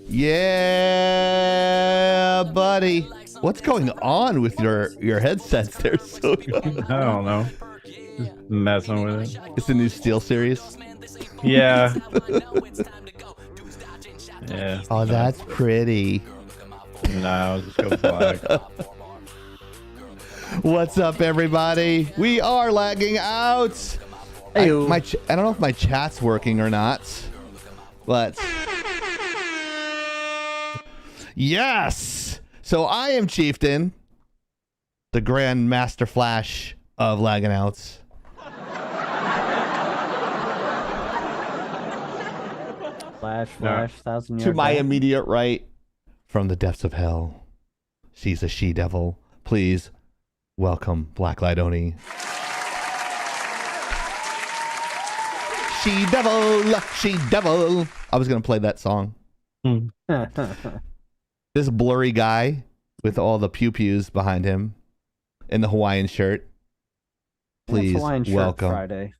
Yeah, buddy. What's going on with your headsets? They're so good. I don't know. Just messing with it. It's the new Steel series. Yeah. Yeah. Oh, that's pretty. No, just go black. What's up, everybody? We are lagging out. I don't know if my chat's working or not, but yes. So I am Chieftain, the Grand Master Flash of lagging outs. Flash, 1,000 years. To my immediate right, from the depths of hell, she's a she-devil. Please welcome Black Light Oni. She-devil, she-devil. I was gonna play that song. This blurry guy with all the pew-pews behind him in the Hawaiian shirt. Please Hawaiian shirt welcome. Friday.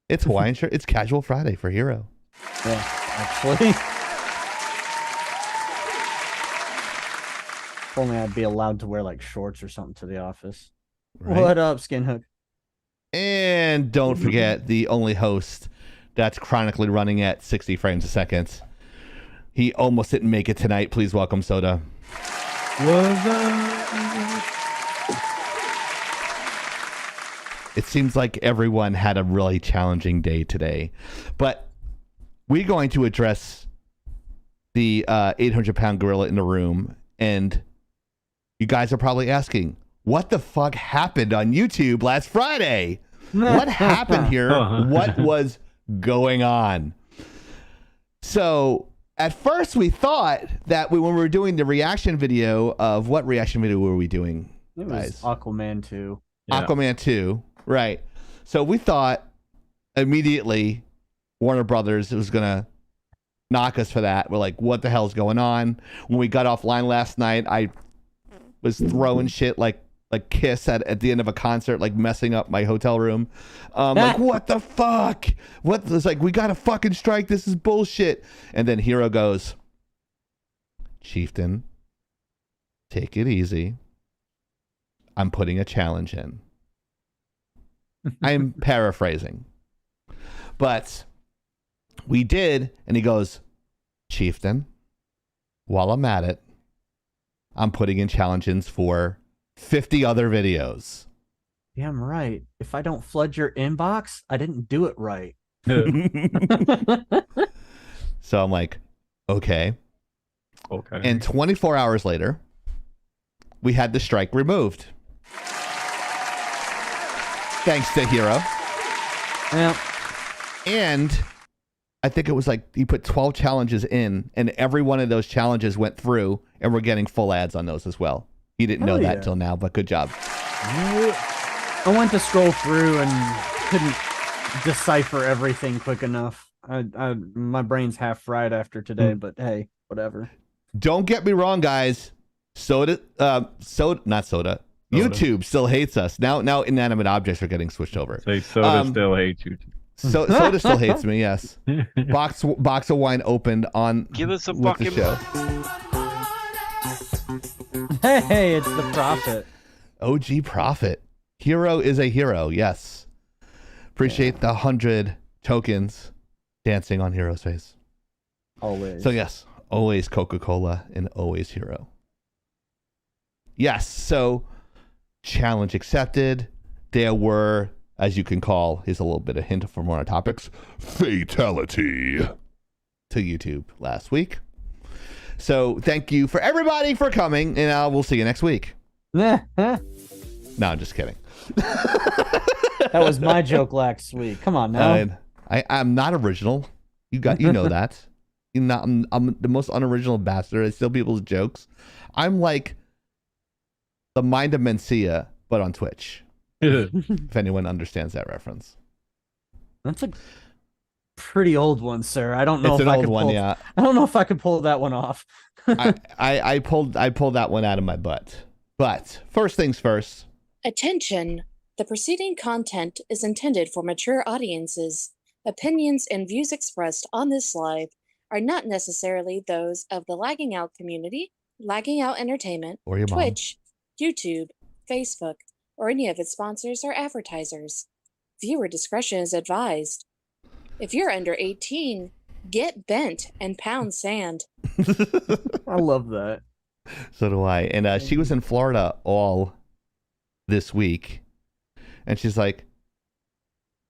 It's Hawaiian shirt. It's Casual Friday for Hero. Yeah, actually. If only I'd be allowed to wear like shorts or something to the office. Right? What up, Skinhook? And don't forget the only host that's chronically running at 60 frames a second. He almost didn't make it tonight. Please welcome Soda. What's up? It seems like everyone had a really challenging day today. But we're going to address the 800-pound gorilla in the room. And you guys are probably asking, what the fuck happened on YouTube last Friday? What happened here? What was going on? So at first we thought that when we were doing the reaction video of what reaction video were we doing? It was Aquaman 2. Yeah. Aquaman 2, right. So we thought immediately Warner Brothers was going to knock us for that. We're like, what the hell's going on? When we got offline last night, I was throwing shit like Kiss at the end of a concert, like messing up my hotel room. Like, what the fuck? It's like, we got to fucking strike. This is bullshit. And then Hero goes, Chieftain, take it easy. I'm putting a challenge in. I'm paraphrasing. But we did, and he goes, Chieftain, while I'm at it, I'm putting in challenges for 50 other videos. Damn right. If I don't flood your inbox, I didn't do it right. So I'm like, okay. Okay. And 24 hours later, we had the strike removed. Thanks to Hero. Well, and I think it was like he put 12 challenges in, and every one of those challenges went through, and we're getting full ads on those as well. He didn't know that till now, but good job. I went to scroll through and couldn't decipher everything quick enough. My brain's half fried after today, but hey, whatever. Don't get me wrong, guys. Soda. YouTube still hates us. Now inanimate objects are getting switched over. Say Soda still hates you. Soda still hates me, yes. Box of wine opened on Give us a with fucking the show. Hey, it's the Prophet. OG Prophet. Hero is a hero, yes. Appreciate the 100 tokens dancing on Hero's face. Always. So yes, always Coca-Cola and always Hero. Yes, so challenge accepted. There were, as you can call, here's a little bit of hint from one of our topics, fatality to YouTube last week. So thank you for everybody for coming, and we'll see you next week. No, I'm just kidding. That was my joke last week. Come on now. I'm not original. You know that. I'm the most unoriginal bastard. I steal people's jokes. I'm like the Mind of Mencia, but on Twitch. If anyone understands that reference. That's a pretty old one, sir. I don't know It's if an I old could one, pull, yeah. I don't know if I could pull that one off. I pulled that one out of my butt. But first things first. Attention, The preceding content is intended for mature audiences. Opinions and views expressed on this live are not necessarily those of the Lagging Out community, Lagging Out Entertainment, Or your mom. Twitch, YouTube, Facebook, or any of its sponsors or advertisers. Viewer discretion is advised. If you're under 18, get bent and pound sand. I love that. So do I. And she was in Florida all this week. And she's like,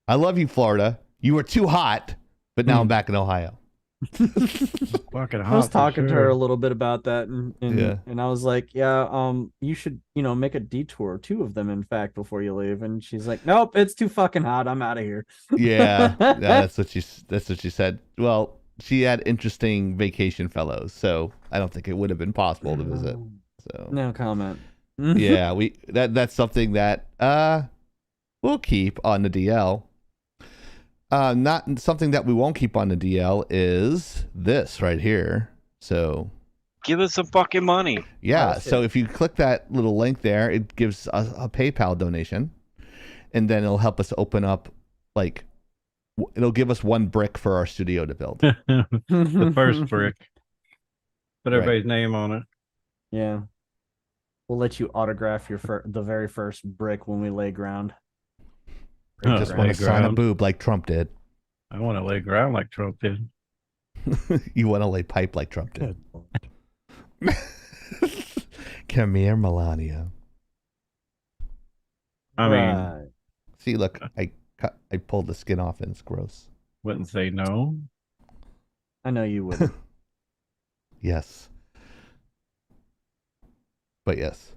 I love you, Florida. You were too hot, but now I'm back in Ohio. Fucking hot. I was for talking to her sure. a little bit about that, and I was like, yeah, you should, make a detour, 2 of them, in fact, before you leave. And she's like, nope, it's too fucking hot. I'm out of here. Yeah, that's what she said. Well, she had interesting vacation fellows, so I don't think it would have been possible to visit. So No comment. yeah, that's something that we'll keep on the DL. Not something that we won't keep on the DL is this right here. So Give us some fucking money. yeah, Oh, so if you click that little link there, it gives us a PayPal donation, and then it'll help us open up, like, it'll give us 1 brick for our studio to build. The first brick. Put Right. everybody's name on it. Yeah. We'll let you autograph the very first brick when we lay ground. I Huh, just lay want to sign a ground. boob like Trump did. I want to lay ground like Trump did. You want to lay pipe like Trump did. Come here, Melania. I mean, Right. See, look, I pulled the skin off and it's gross. wouldn't say no. I know you wouldn't. Yes. But yes.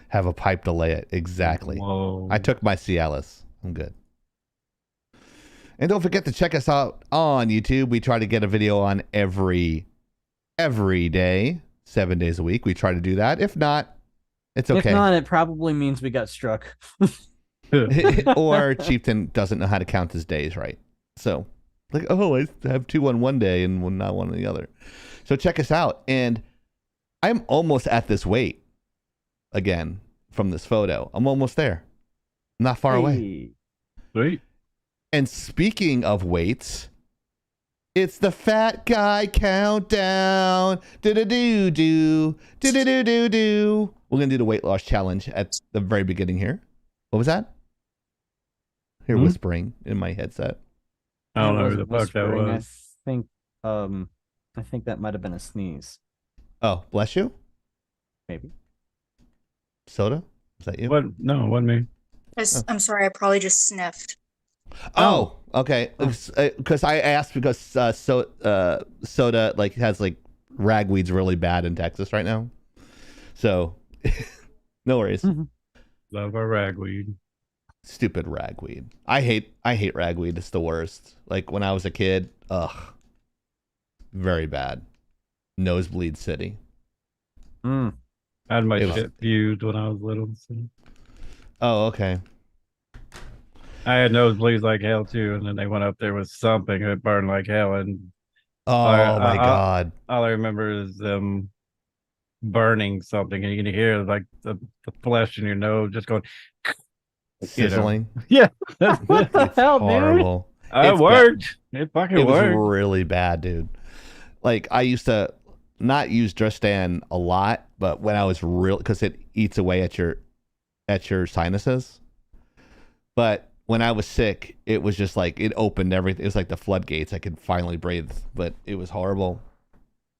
Have a pipe to lay it. Exactly. Whoa. I took my Cialis. I'm good. And don't forget to check us out on YouTube. We try to get a video on every day, 7 days a week. We try to do that. If not, it's okay. If not, it probably means we got struck. Or Chieftain doesn't know how to count his days right. So, like, oh, I have 2 on one day and not one on the other. So check us out. And I'm almost at this weight again from this photo. I'm almost there. I'm not far away. Hey. Sweet. And speaking of weights, it's the fat guy countdown. Do-do-do-do. Do-do-do-do-do. We're going to do the weight loss challenge at the very beginning here. What was that? You're whispering in my headset. I don't know who wasn't the fuck that whispering. was. I think that might have been a sneeze. Oh, bless you. Maybe. Soda? Is that you? What? No, it wasn't me. I'm sorry, I probably just sniffed. Oh, okay. Because I asked because soda like has like ragweed's really bad in Texas right now. So no worries. Love our ragweed. Stupid ragweed. I hate ragweed. It's the worst. Like when I was a kid, very bad. Nosebleed city. I had my It was- shit fused when I was little. So. Oh, okay. I had nosebleeds like hell too, and then they went up there with something that burned like hell, and Oh my God. all I remember is them burning something, and you can hear like the flesh in your nose just going. Sizzling. Yeah, What the It's hell, dude? horrible. it It's worked. It fucking It was worked. really bad, dude. Like I used to not use Dristan a lot, but when I was real, because it eats away at your sinuses. But when I was sick, it was just like it opened everything. It was like the floodgates. I could finally breathe, but it was horrible.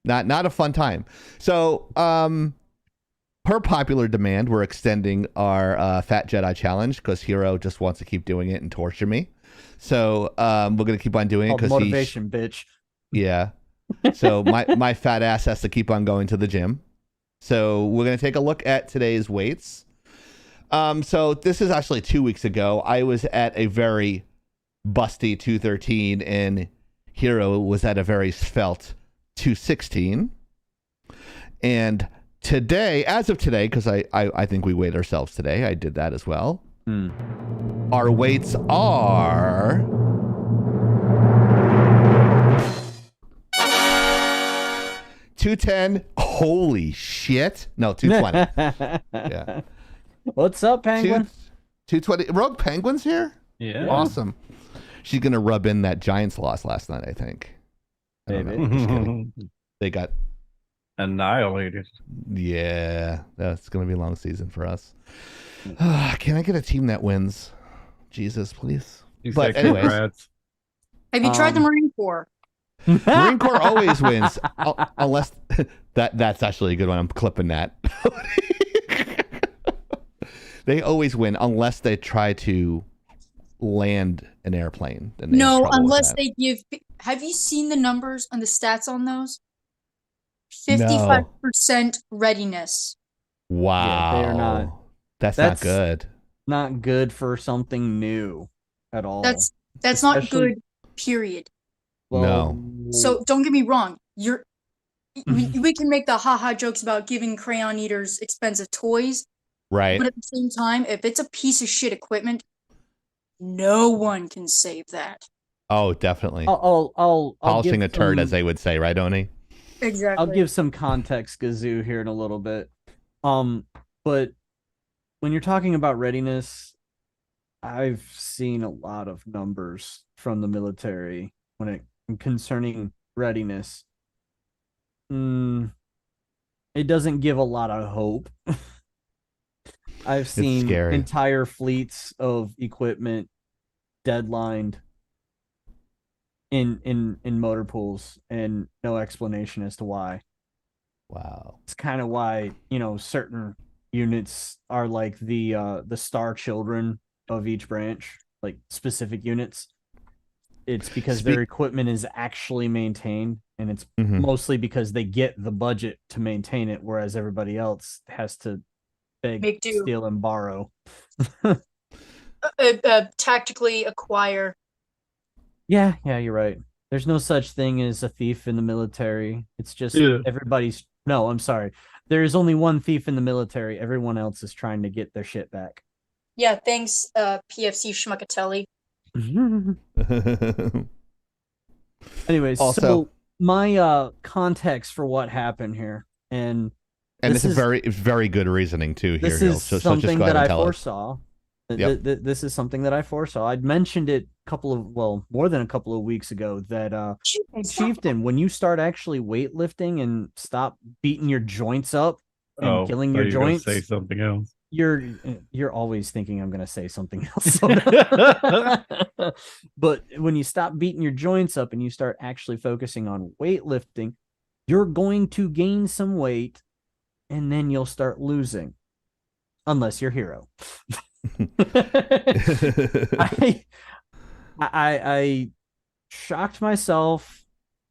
Not a fun time. So, per popular demand, we're extending our Fat Jedi challenge because Hero just wants to keep doing it and torture me. So we're gonna keep on doing it Called because motivation, bitch. yeah. So my fat ass has to keep on going to the gym. So we're gonna take a look at today's weights. So this is actually 2 weeks ago. I was at a very busty 213 and Hero was at a very svelte 216. And today, as of today, because I think we weighed ourselves today, I did that as well. Our weights are 210. Holy shit. No, 220. Yeah. What's up, Penguin? 220. Rogue Penguin's here? Yeah. Awesome. She's going to rub in that Giants loss last night, I think. I don't Maybe. know. Just kidding. They got... Annihilated. Yeah, that's going to be a long season for us. Can I get a team that wins? Jesus, please. You But say anyways. congrats. Have you tried the Um, Marine Corps? Marine Corps always wins, unless that's actually a good one. I'm clipping that. They always win unless they try to land an airplane. Then they have No, trouble with unless that. they give. Have you seen the numbers and the stats on those? No. 55% readiness. Wow, Yeah, they are not. That's not That's good. Not good for something new at all. That's not Especially- good. Period. Well, So don't get me wrong. We can make the haha jokes about giving crayon eaters expensive toys, Right. but at the same time, if it's a piece of shit equipment, no one can save that. Oh, definitely. I'll Polishing give a turd, some- as they would say, right, Oni? Exactly. I'll give some context, Gazoo, here in a little bit. But when you're talking about readiness, I've seen a lot of numbers from the military when it concerning readiness. It doesn't give a lot of hope. I've seen scary. entire fleets of equipment deadlined in motor pools and no explanation as to why. Wow. It's kind of why, certain units are like the star children of each branch, like specific units. It's because their equipment is actually maintained, and it's Mhm. mostly because they get the budget to maintain it, whereas everybody else has to beg, Make do. steal, and borrow. Tactically acquire. Yeah, you're right. There's no such thing as a thief in the military. It's just Yeah. everybody's. No, I'm sorry. There is only one thief in the military. Everyone else is trying to get their shit back. Yeah, thanks, PFC Schmuckatelli. Anyways, Also- so my context for what happened here, and This is very good reasoning too. Here, this Hill. is So just something go ahead that and I tell us. foresaw. Yep. This is something that I foresaw. I'd mentioned it more than a couple of weeks ago that Chieftain, when you start actually weightlifting and stop beating your joints up and killing thought your you were gonna joints, Say something else. you're always thinking I'm gonna say something else. But when you stop beating your joints up and you start actually focusing on weightlifting, you're going to gain some weight, and then you'll start losing, unless you're Hero. I shocked myself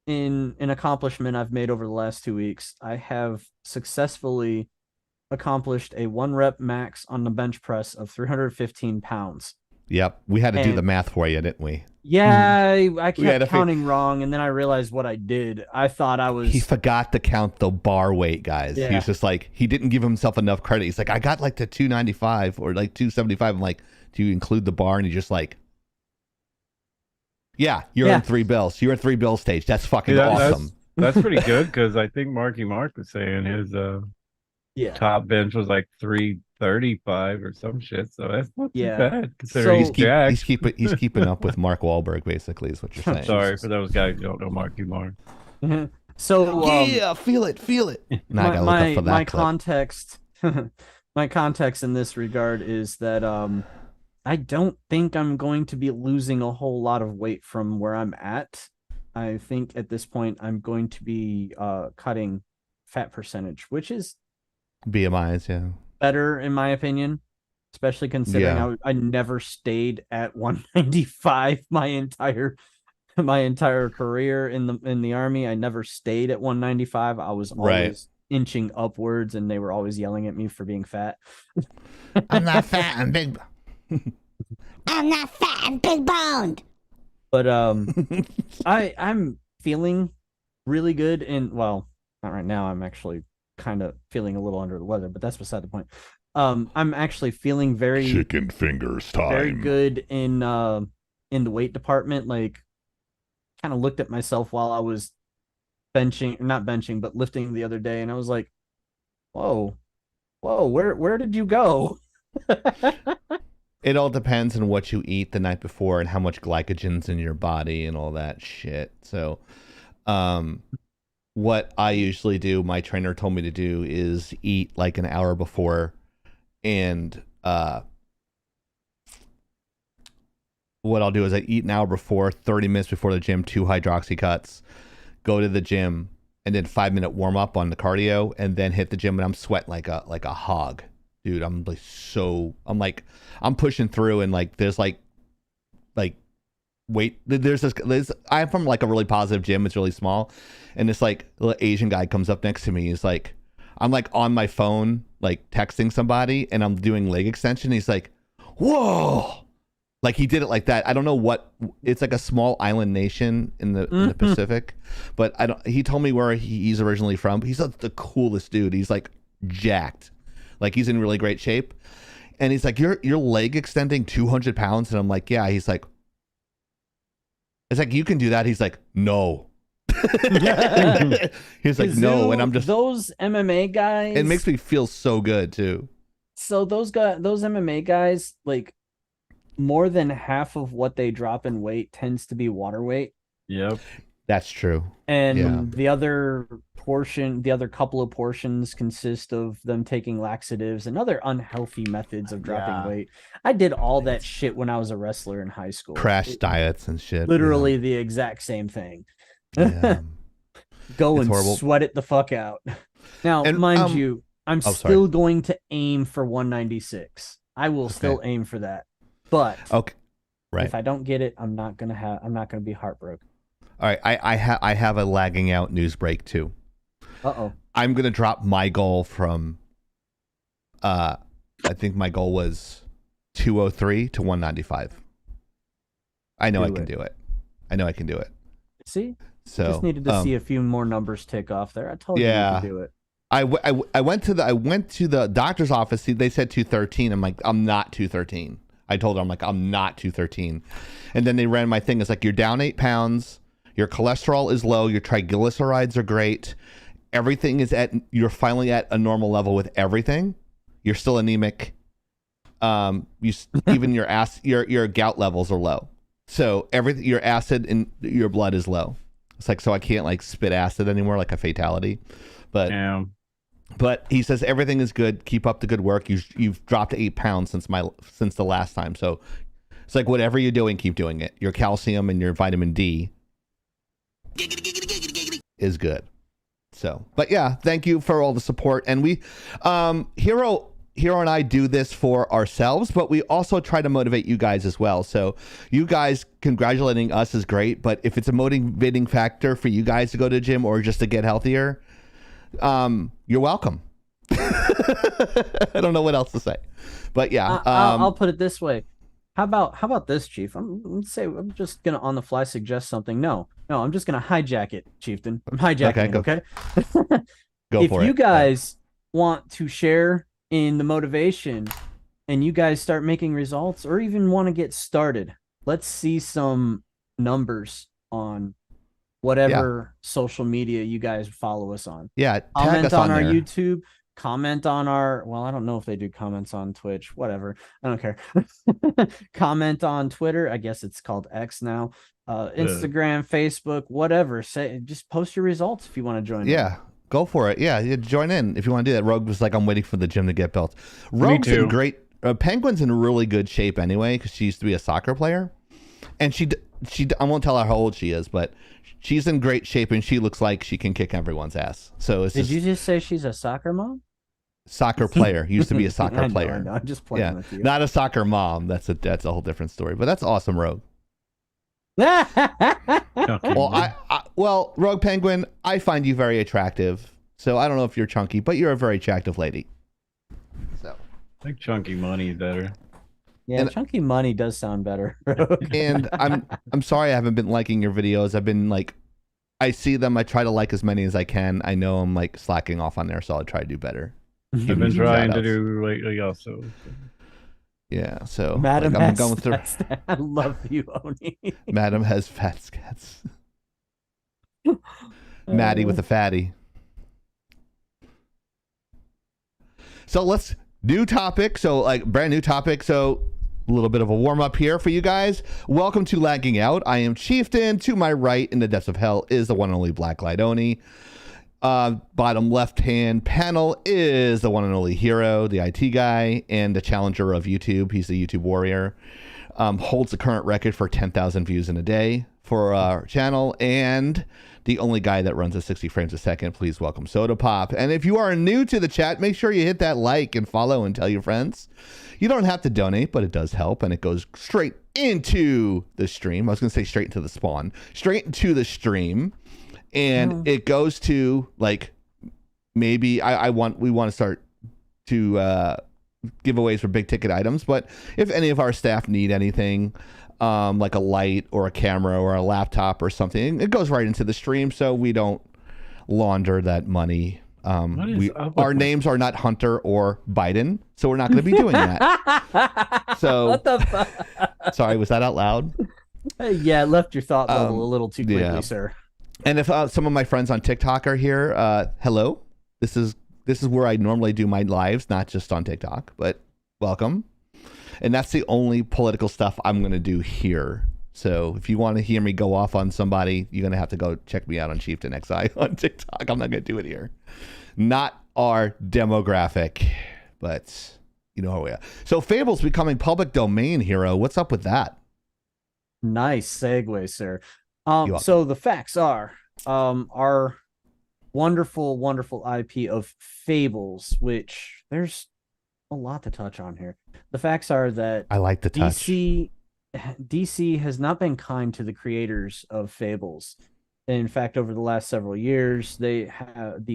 in an accomplishment I've made over the last 2 weeks. I have successfully accomplished a 1 rep max on the bench press of 315 pounds. Yep, we had to do And- the math for you, didn't we? Yeah, I We had kept to counting wrong, and then I realized what I did. I thought I was. He forgot to count the bar weight, guys. He Yeah. was just like, he didn't give himself enough credit. He's like, I got like to 295 or like 275. I'm like, do you include the bar? And he's just like, yeah, you're Yeah. in 3 bills. You're in 3 bill stage. That's fucking Yeah, awesome. That's pretty good because I think Marky Mark was saying his Yeah. top bench was like 335 or some shit. So that's not Yeah. too bad considering So- he's jacked. He's keeping up with Mark Wahlberg, basically, is what you're saying. Sorry for those guys who don't know Marky Mark. So Yeah, feel it. Now I gotta look up for that my clip. context my context in this regard is that I don't think I'm going to be losing a whole lot of weight from where I'm at. I think at this point I'm going to be cutting fat percentage, which is BMIs, yeah. better in my opinion, especially considering Yeah. I never stayed at 195 my entire career in the army. I never stayed at 195. I was always Right. inching upwards, and they were always yelling at me for being fat. I'm not fat. I'm big. I'm not fat, I'm big boned. But I'm feeling really good, and well, not right now. I'm actually kind of feeling a little under the weather, but that's beside the point. I'm actually feeling very Chicken fingers time. very good in the weight department. Like, kind of looked at myself while I was not benching, but lifting the other day, and I was like, whoa, where did you go? It all depends on what you eat the night before and how much glycogen's in your body and all that shit. So, what I usually do, my trainer told me to do, is eat like an hour before, and what I'll do is I eat an hour before, 30 minutes before the gym, 2 hydroxy cuts, go to the gym, and then 5-minute warm up on the cardio, and then hit the gym, and I'm sweating like a hog. Dude, I'm I'm pushing through, and like there's like wait, I'm from like a really positive gym. It's really small, and this like little Asian guy comes up next to me. He's like, I'm like on my phone, like texting somebody, and I'm doing leg extension. He's like, whoa, like he did it like that. I don't know what. It's like a small island nation in the Pacific, but I don't. He told me where he's originally from. He's the coolest dude. He's like jacked, like he's in really great shape. And he's like, your leg extending 200 pounds? And I'm like, yeah. He's like, it's like, you can do that. He's like, no. He's like, no. And I'm just, those MMA guys. it makes me feel so good too. So those MMA guys, like more than half of what they drop in weight tends to be water weight. Yep. That's true. And Yeah. the other couple of portions consist of them taking laxatives and other unhealthy methods of dropping weight. I did all that shit when I was a wrestler in high school. Crash diets and shit. Literally the exact same thing. Yeah. Go It's and horrible. sweat it the fuck out. Now, And, mind you, I'm sorry. still going to aim for 196. I will still aim for that. But Okay. Right. if I don't get it, I'm not gonna be heartbroken. All right. I have a lagging out news break too. Uh-oh. I'm going to drop my goal from, I think my goal was 203 to 195. I know I can do it. I know I can do it. See? So Just needed to see a few more numbers tick off there. I told you you could do it. I went to the doctor's office. They said 213. I'm like, I'm not 213. I told her, I'm like, I'm not 213. And then they ran my thing. It's like, you're down 8 pounds. Your cholesterol is low. Your triglycerides are great. Everything is you're finally at a normal level with everything. You're still anemic. Even your gout levels are low. So your acid in your blood is low. It's like, so I can't like spit acid anymore, like a fatality. But he says everything is good. Keep up the good work. You've dropped 8 pounds since the last time. So it's like, whatever you're doing, keep doing it. Your calcium and your vitamin D is good. So, but yeah, thank you for all the support. And we, Hero and I do this for ourselves, but we also try to motivate you guys as well. So you guys congratulating us is great, but if it's a motivating factor for you guys to go to the gym or just to get healthier, you're welcome. I don't know what else to say, but yeah, I'll put it this way. How about this, Chief? I'm just gonna on the fly suggest something. No, I'm just gonna hijack it, Chieftain. I'm hijacking it, okay? Go for it. If you guys want to share in the motivation and you guys start making results or even want to get started, let's see some numbers on whatever social media you guys follow us on. Yeah, tag comment us on our there. YouTube. Comment on our, well, I don't know if they do comments on Twitch, whatever. I don't care. Comment on Twitter. I guess it's called X now. Instagram, Facebook, whatever. Just post your results if you want to join. Yeah, go for it. Yeah, join in if you want to do that. Rogue was like, I'm waiting for the gym to get built. Rogue's in great. Penguin's in really good shape anyway because she used to be a soccer player, and she I won't tell her how old she is, but she's in great shape and she looks like she can kick everyone's ass. So Did you just say she's a soccer mom? Soccer player. Used to be a soccer player. I know. I'm just playing with you. Not a soccer mom. That's a whole different story. But that's awesome, Rogue. Well, Rogue Penguin, I find you very attractive. So I don't know if you're chunky, but you're a very attractive lady. So I think chunky money is better. Yeah, and chunky money does sound better. And I'm sorry I haven't been liking your videos. I've been like, I see them. I try to like as many as I can. I know I'm like slacking off on there, so I'll try to do better. I've been trying to do lately also. Yeah, so Madam like, I'm going through. I love you, Oni. Madam has fat scats. Maddie with a fatty. So let's New topic. So like brand new topic. So a little bit of a warm up here for you guys. Welcome to Lagging Out. I am Chieftain. To my right in the depths of hell is the one and only Blacklight Oni. Bottom left hand panel is the one and only Hero, the IT guy and the challenger of YouTube. He's the YouTube warrior. Holds the current record for 10,000 views in a day for our channel, and the only guy that runs at 60 frames a second. Please welcome Soda Pop. And if you are new to the chat, make sure you hit that like and follow and tell your friends. You don't have to donate, but it does help, and it goes straight into the stream. I was going to say straight into the spawn, straight into the stream, and it goes to like maybe we want to start to giveaways for big ticket items, but if any of our staff need anything, like a light or a camera or a laptop or something, it goes right into the stream, so we don't launder that money. Our names are not Hunter or Biden, so we're not going to be doing that. So, what the fuck? Sorry, was that out loud? Yeah, it left your thought bubble a little too quickly, sir. And if some of my friends on TikTok are here, hello. This is where I normally do my lives, not just on TikTok, but welcome. And that's the only political stuff I'm going to do here. So if you want to hear me go off on somebody, you're going to have to go check me out on Chieftain XI on TikTok. I'm not going to do it here. Not our demographic, but you know how we are. So Fable's becoming public domain, Hero. What's up with that? Nice segue, sir. So the facts are, our wonderful, wonderful IP of Fables, which there's a lot to touch on here. The facts are that I like the touch. DC has not been kind to the creators of Fables. In fact, over the last several years, the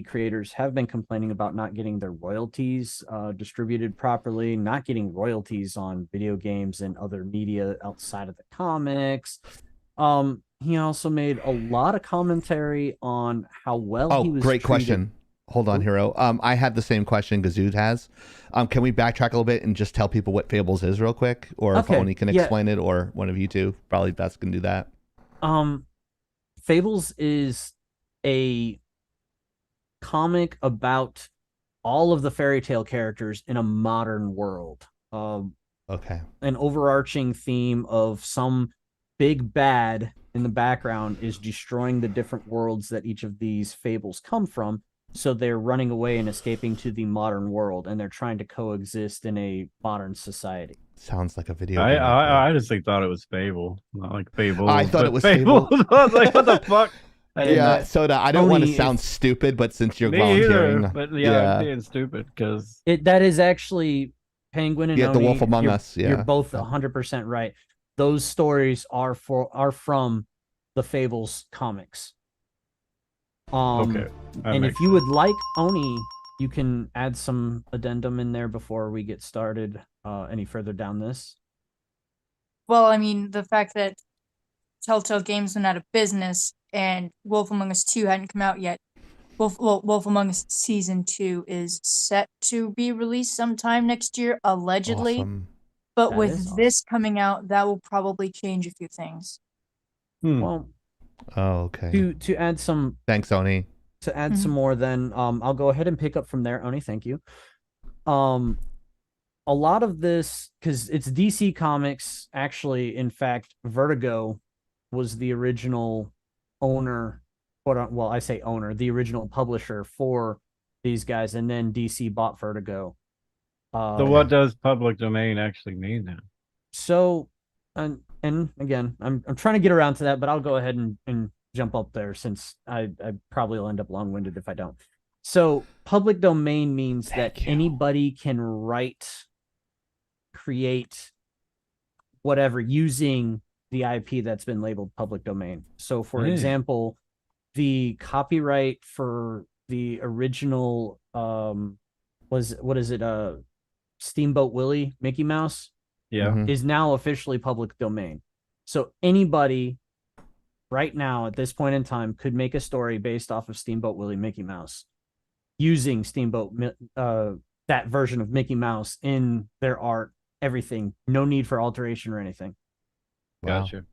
creators have been complaining about not getting their royalties distributed properly, not getting royalties on video games and other media outside of the comics. He also made a lot of commentary on how well he was great treated. Question. Hold on, Hero. I had the same question Gazood has. Can we backtrack a little bit and just tell people what Fables is real quick? Or if Oni can explain it, or one of you two, probably best can do that. Fables is a comic about all of the fairy tale characters in a modern world. Okay. An overarching theme of some big bad in the background is destroying the different worlds that each of these fables come from. So they're running away and escaping to the modern world, and they're trying to coexist in a modern society. Sounds like a video game. I just thought it was Fable, not like Fable. I thought it was Fable. I was like, what the fuck? Yeah, Soda, I don't want to sound stupid, but since you're volunteering. But yeah, I'm being stupid because that is actually Penguin and The Oni, Wolf Among Us. Yeah. You're both 100% right. Those stories are from the Fables comics. okay. And if you would like, Oni, you can add some addendum in there before we get started any further down this. Well, I mean, the fact that Telltale Games went out of business and Wolf Among Us 2 hadn't come out yet. Wolf Among Us Season 2 is set to be released sometime next year, allegedly. Awesome. But with this coming out, that will probably change a few things. Well, okay. To add some... Thanks, Oni. To add some more, then I'll go ahead and pick up from there. Oni, thank you. A lot of this, because it's DC Comics, actually, in fact, Vertigo was the original owner, well, I say owner, the original publisher for these guys, and then DC bought Vertigo. So what does public domain actually mean then? So, and again, I'm trying to get around to that, but I'll go ahead and jump up there since I probably will end up long-winded if I don't. So public domain means that anybody can write, create, whatever using the IP that's been labeled public domain. So for example, the copyright for the original Steamboat Willie Mickey Mouse is now officially public domain. So anybody right now at this point in time could make a story based off of Steamboat Willie Mickey Mouse using that version of Mickey Mouse in their art, everything. No need for alteration or anything. Gotcha.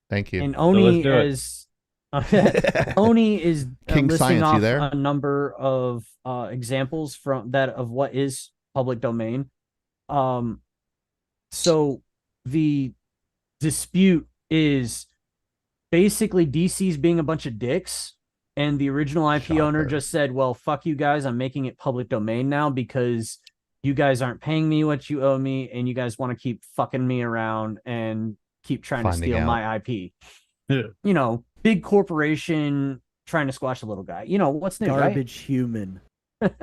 Thank you. And Oni So is Oni is King listing Science, off you there? a number of examples from that of what is public domain. So the dispute is basically DC's being a bunch of dicks, and the original IP owner Shocker. just said, well, fuck you guys, I'm making it public domain now because you guys aren't paying me what you owe me, and you guys want to keep fucking me around and keep trying to Finding steal out. my IP. Yeah. You know, big corporation trying to squash a little guy. You know, what's new, Garbage human. right?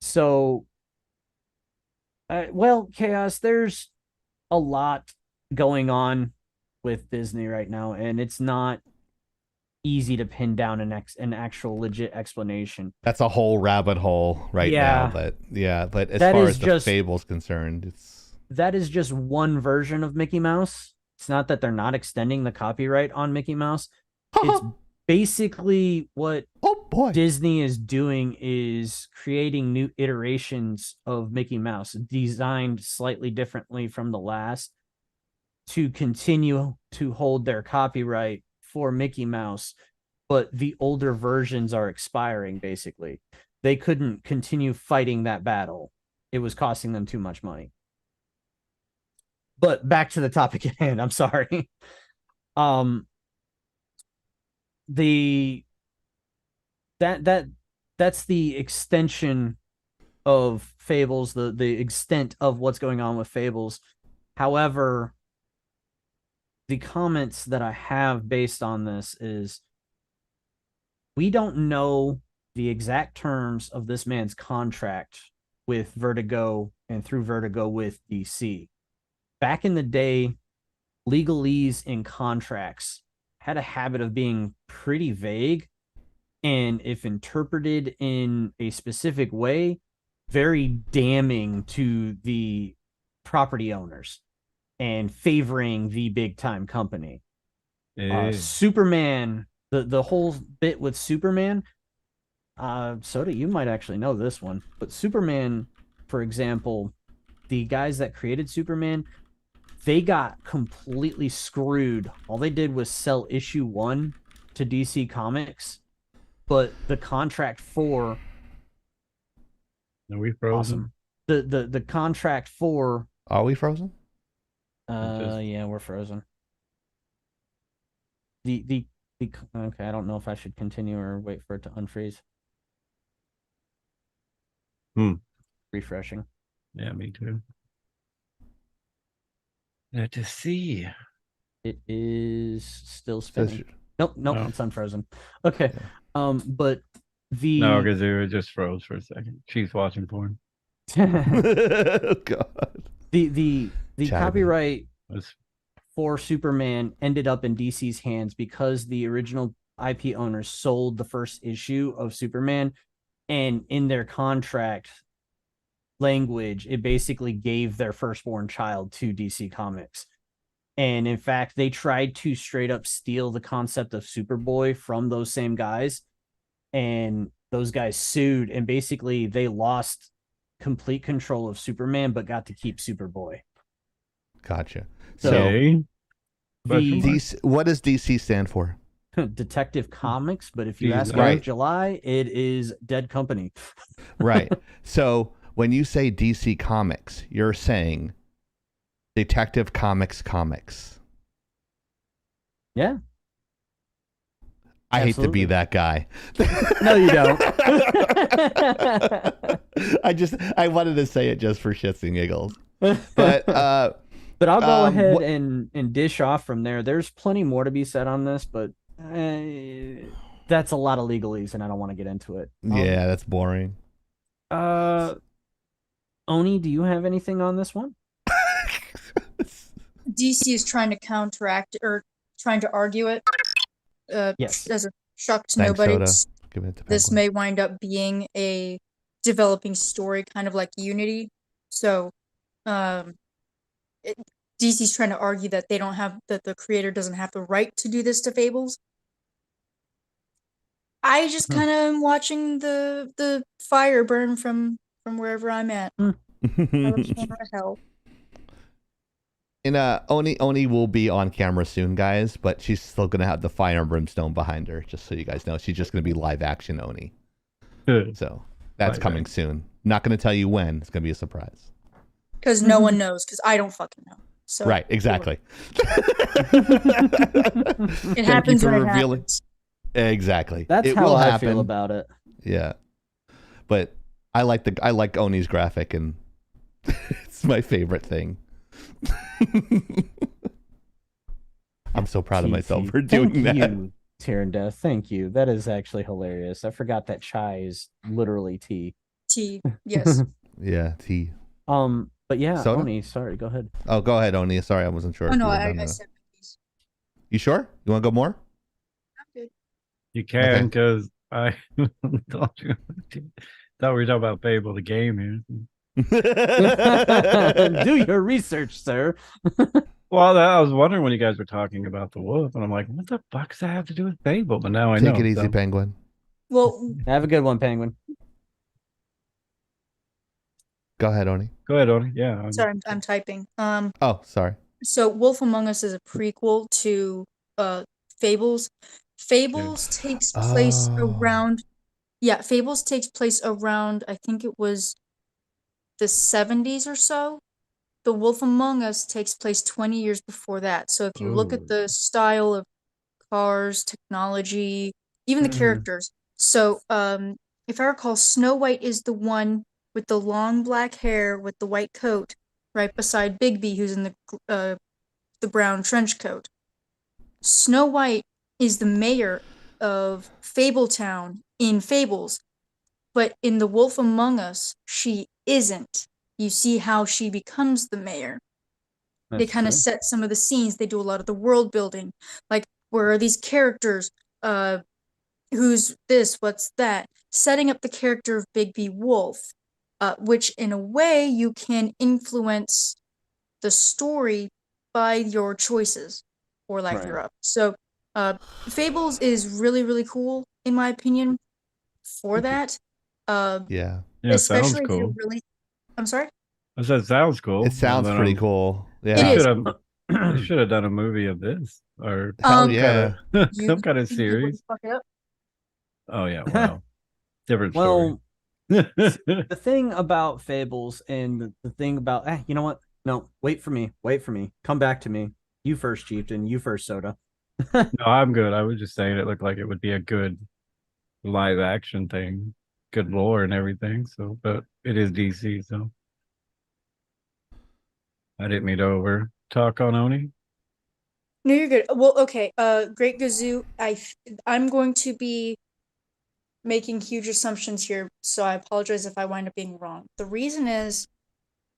So, well, Chaos, there's a lot going on with Disney right now, and it's not easy to pin down an actual legit explanation. That's a whole rabbit hole right Yeah. now. But as That far is as the just- Fable's concerned, it's That is just one version of Mickey Mouse. It's not that they're not extending the copyright on Mickey Mouse. It's basically what oh boy. Disney is doing is creating new iterations of Mickey Mouse designed slightly differently from the last to continue to hold their copyright for Mickey Mouse, but the older versions are expiring. Basically, they couldn't continue fighting that battle. It was costing them too much money. But back to the topic at hand. I'm sorry. That's the extension of Fables, the extent of what's going on with Fables. However, the comments that I have based on this is we don't know the exact terms of this man's contract with Vertigo and through Vertigo with DC. Back in the day, legalese in contracts had a habit of being pretty vague, and if interpreted in a specific way, very damning to the property owners and favoring the big time company. Superman, the whole bit with Superman, Soda, you might actually know this one, but Superman, for example, the guys that created Superman, they got completely screwed. All they did was sell issue 1 to DC Comics, but the contract for Are we frozen? the contract for Are we frozen? yeah, we're frozen. The okay, I don't know if I should continue or wait for it to unfreeze. Refreshing. Yeah, me too. Good to see. It is still spinning. Says- Nope, Oh. it's unfrozen. Okay. But the No, because it just froze for a second. She's watching porn. Oh, God. the Chatterman. copyright That's for Superman ended up in DC's hands because the original IP owners sold the first issue of Superman, and in their contract language, it basically gave their firstborn child to DC Comics. And in fact, they tried to straight up steal the concept of Superboy from those same guys, and those guys sued, and basically they lost complete control of Superman but got to keep Superboy. Gotcha. So, So, okay. the DC, what does DC stand for? Detective Comics, but if you ask Right. about July, it is Dead Company. Right. So, when you say DC Comics, you're saying Detective Comics comics. Yeah. I hate to be Absolutely. that guy. No, you don't. I wanted to say it just for shits and giggles. But But I'll go ahead what- and dish off from there. There's plenty more to be said on this, but that's a lot of legalese, and I don't want to get into it. yeah, that's boring. Oni, do you have anything on this one? DC is trying to counteract or trying to argue it. Yes. As a shock to Thanks, nobody, Soda. Give it to this Penguin. may wind up being a developing story, kind of like Unity. So, DC's trying to argue that that the creator doesn't have the right to do this to Fables. I just kind of am watching the fire burn from wherever I'm at. I look for hell. And Oni will be on camera soon, guys, but she's still gonna have the fire and brimstone behind her, just so you guys know. She's just gonna be live action Oni. Good. So That's live coming action. soon. Not going to tell you when. It's going to be a surprise. Because no one knows, because I don't fucking know. So Right, exactly. It happens when it happens. Exactly. That's it how will I happen. feel about it. Yeah. But I like Oni's graphic, and it's my favorite thing. I'm so proud of myself for doing that. Thank you, Tyrande. Thank you. That is actually hilarious. I forgot that chai is literally tea. T. Yes. Yeah, T. But yeah, Soda? Oni, sorry, go ahead. Oh, go ahead, Oni. Sorry, I wasn't sure. Oh if no, you were I done or not. said my piece. You sure? You want to go more? I'm good. You can, because I thought we were talking about Fable the game here. Do your research, sir. Well, I was wondering when you guys were talking about the wolf, and I'm like, what the fuck does that have to do with Fable? But now I know. Take it easy, so. Penguin. Well, Have a good one, Penguin. Go ahead, Oni. Go ahead, Oni. Yeah. sorry, I'm typing. Oh, sorry. So Wolf Among Us is a prequel to Fables. Fables takes place around Fables takes place around, I think it was the 70s or so. The Wolf Among Us takes place 20 years before that. So if you look at the style of cars, technology, even the characters. So if I recall, Snow White is the one with the long black hair with the white coat, right beside Bigby, who's in the brown trench coat. Snow White is the mayor of Fabletown in Fables, but in The Wolf Among Us, she isn't. You see how she becomes the mayor. They kind of set some of the scenes. They do a lot of the world building, like where are these characters? Who's this? What's that? Setting up the character of Bigby Wolf, which in a way you can influence the story by your choices or lack thereof. So, Fables is really, really cool in my opinion for that. Yeah. Yeah, it sounds Especially if you're cool. really. I'm sorry. I said, sounds cool. It sounds pretty cool. It Yeah. is. They should have done a movie of this, or Hell yeah. some kind of think you wouldn't series. fuck it up? Oh yeah, well, different story. Well, the thing about Fables and the thing about, you know what? No, wait for me. Wait for me. Come back to me. You first, Chieftain. You first, Soda. No, I'm good. I was just saying it looked like it would be a good live action thing, good lore and everything. So, but it is DC, so I didn't mean to over talk on Oni. No, you're good. Well, okay. Great Gazoo. I'm going to be making huge assumptions here, so I apologize if I wind up being wrong. The reason is,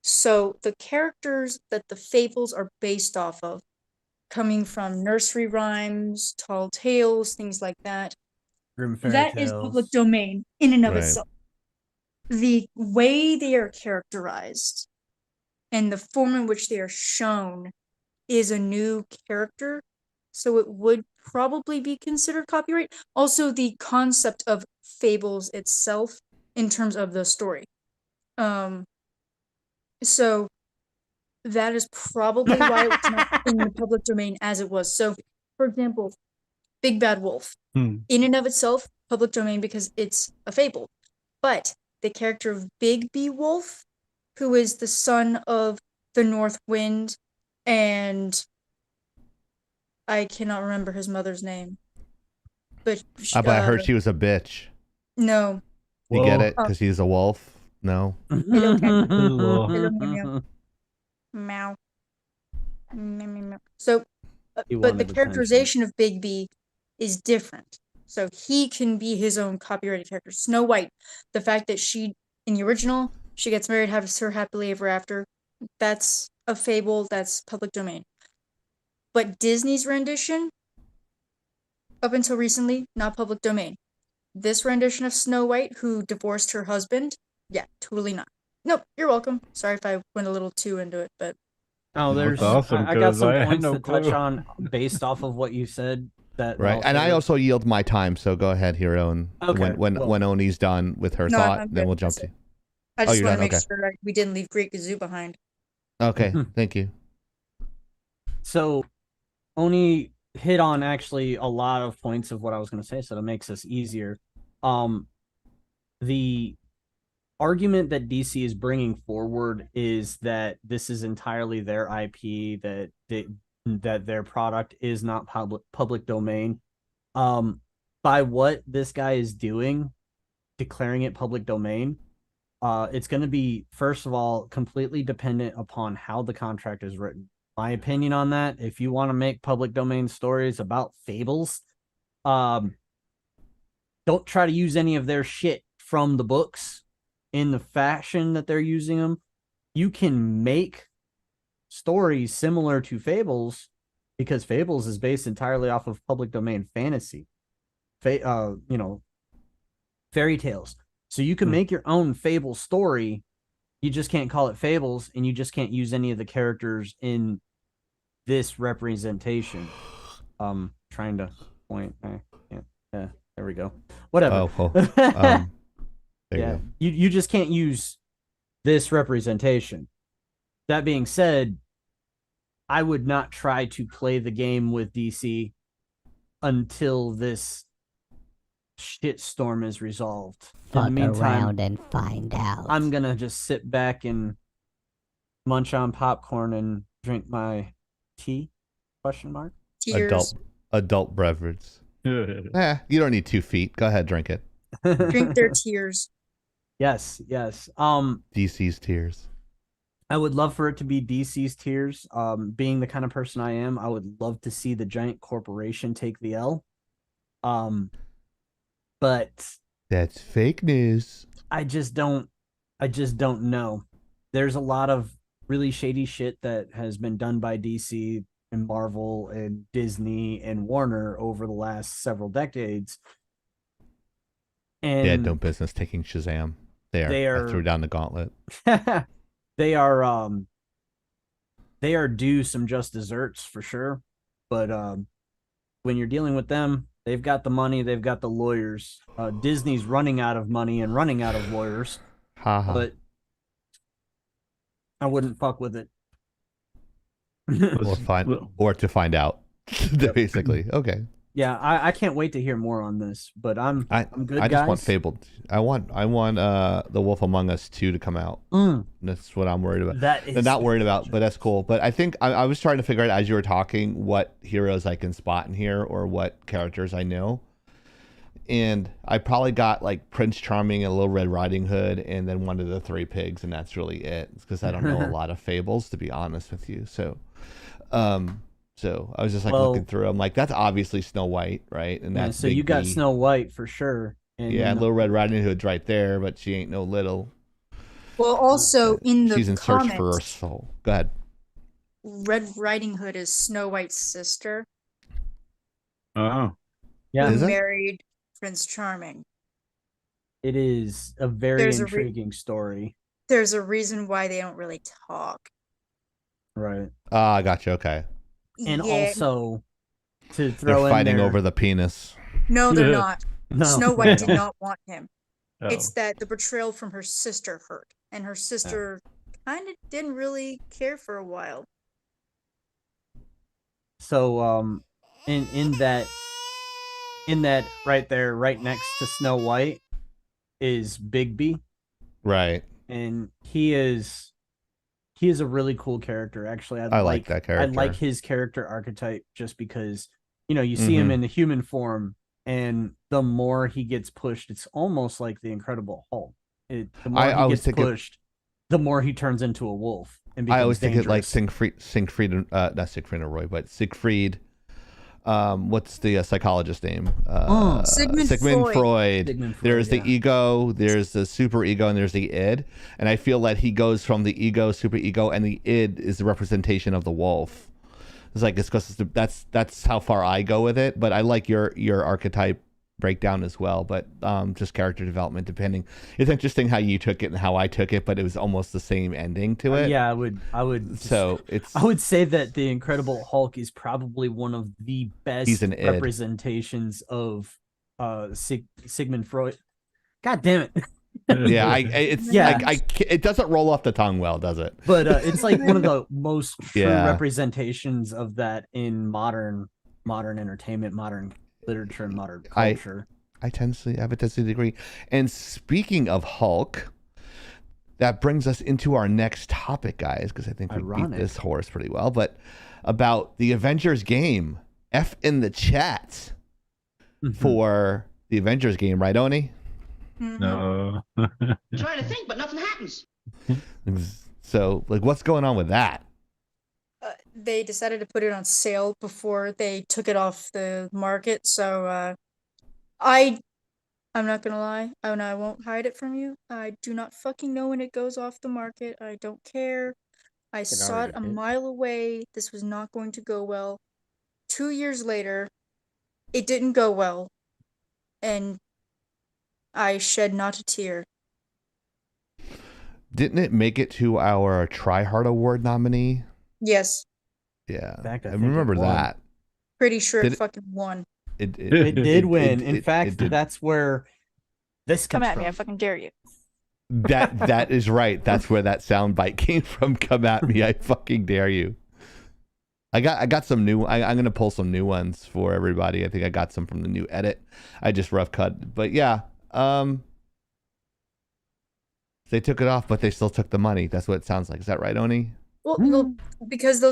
so the characters that the Fables are based off of, coming from nursery rhymes, tall tales, things like that, that is public domain in and of Right. itself. The way they are characterized and the form in which they are shown is a new character, so it would probably be considered copyright. Also, the concept of Fables itself in terms of the story. So that is probably why it was not in the public domain as it was. So, for example, Big Bad Wolf, in and of itself, public domain because it's a fable. But the character of Bigby Wolf, who is the son of the North Wind, and I cannot remember his mother's name. But I heard she was a bitch. No. You get it? Because he's a wolf? No. Hello, cat. Hello, meow. Meow. Meow, meow, meow. So, but the characterization of Bigby is different. So he can be his own copyrighted character. Snow White, the fact that she, in the original, she gets married, has her happily ever after, that's a fable, that's public domain. But Disney's rendition, up until recently, not public domain. This rendition of Snow White, who divorced her husband, yeah, totally not. Nope, you're welcome. Sorry if I went a little too into it, but. Oh, there's awesome, I got some I had points no to touch clue. on based off of what you said. Right. And I also yield my time, so go ahead, Hero. And Okay, when Oni's done with her No, thought, I'm then good. we'll jump to you. I just you're want to done? make Okay. sure we didn't leave Great Gazoo behind. Okay, thank you. So, Oni hit on actually a lot of points of what I was going to say, so that makes this easier. The argument that DC is bringing forward is that this is entirely their IP, that their product is not public domain. By what this guy is doing, declaring it public domain, it's going to be, first of all, completely dependent upon how the contract is written. My opinion on that, if you want to make public domain stories about fables, don't try to use any of their shit from the books in the fashion that they're using them. You can make stories similar to fables because fables is based entirely off of public domain fantasy, fairy tales. So you can make your own fable story. You just can't call it fables, and you just can't use any of the characters in this representation. Trying to point. Yeah, there we go. Whatever. There you go. You just can't use this representation. That being said, I would not try to play the game with DC until this shitstorm is resolved. In the Fuck meantime, around and find out. I'm gonna just sit back and munch on popcorn and drink my tea? Question mark. Tears. Adult beverage. You don't need 2 feet. Go ahead, drink it. Drink their tears. Yes. DC's tears. I would love for it to be DC's tears. Being the kind of person I am, I would love to see the giant corporation take the L. But That's fake news. I just don't know. There's a lot of really shady shit that has been done by DC and Marvel and Disney and Warner over the last several decades. And They had no business taking Shazam. I threw down the gauntlet. they are due some just desserts for sure. But when you're dealing with them, they've got the money, they've got the lawyers. Disney's running out of money and running out of lawyers. But I wouldn't fuck with it. or to find out. Basically. Okay. Yeah, I can't wait to hear more on this, but I'm good, I guys. just want Fabled. I want The Wolf Among Us 2 to come out. That's what I'm worried about. That is I'm not worried about, but that's cool. But I think I was trying to figure out as you were talking what heroes I can spot in here or what characters I know. And I probably got like Prince Charming and Little Red Riding Hood and then one of the 3 pigs, and that's really it. It's because I don't know a lot of fables, to be honest with you. So I was just like looking through. I'm like, that's obviously Snow White, right? And that's so you got Snow White for sure. And Little Red Riding Hood's right there, but she ain't no little. Well, also in the she's in search comics, for her soul. Go ahead. Red Riding Hood is Snow White's sister. Oh, yeah, Who Is it? married Prince Charming. it is a very There's intriguing story. There's a reason why they don't really talk. Right. I gotcha. Okay. And Yeah. also to They're throw in fighting there, over the penis. No, they're not. no. Snow White did not want him. oh. It's that the betrayal from her sister hurt, and her sister kind of didn't really care for a while. So in that right there, right next to Snow White, is Bigby, Right. and he is a really cool character. Actually, I like that character. I like his character archetype just because you see him in the human form, and the more he gets pushed, it's almost like the Incredible Hulk. The more he gets pushed, the more he turns into a wolf. And I always think dangerous. it like Siegfried, not Siegfried and Roy, but Siegfried. What's the psychologist name? Sigmund Freud. Sigmund Freud, There's the yeah. ego, there's the super ego, and there's the id. And I feel that he goes from the ego, super ego, and the id is the representation of the wolf. It's like that's how far I go with it. But I like your archetype breakdown as well. But just character development, depending. It's interesting how you took it and how I took it, but it was almost the same ending to it. Yeah, I would. So it's. I would say that the Incredible Hulk is probably one of the best He's an id. representations of Sigmund Freud. God damn it! Yeah, Yeah. it doesn't roll off the tongue well, does it? But it's like one of the most true Yeah. representations of that in modern entertainment, modern literature, and modern culture. I have a tendency to agree. And speaking of Hulk, that brings us into our next topic, guys, because I think we beat this horse pretty well. But about the Avengers game. F in the chat for the Avengers game, right, Oni? No. Trying to think, but nothing happens. So, like, what's going on with that? They decided to put it on sale before they took it off the market. So I'm not gonna lie, and I won't hide it from you. I do not fucking know when it goes off the market. I don't care. I saw it a mile away. This was not going to go well. 2 years later, it didn't go well, and I shed not a tear. Didn't it make it to our Try Hard Award nominee? Yes. Yeah, In fact, I remember that. Pretty sure it fucking won. It did win. In fact, that's where this Come comes at me, I from. fucking dare you. That is right. That's where that soundbite came from. Come at me, I fucking dare you. I got some new. I'm gonna pull some new ones for everybody. I think I got some from the new edit. I just rough cut, but yeah. They took it off, but they still took the money. That's what it sounds like. Is that right, Oni? Well, because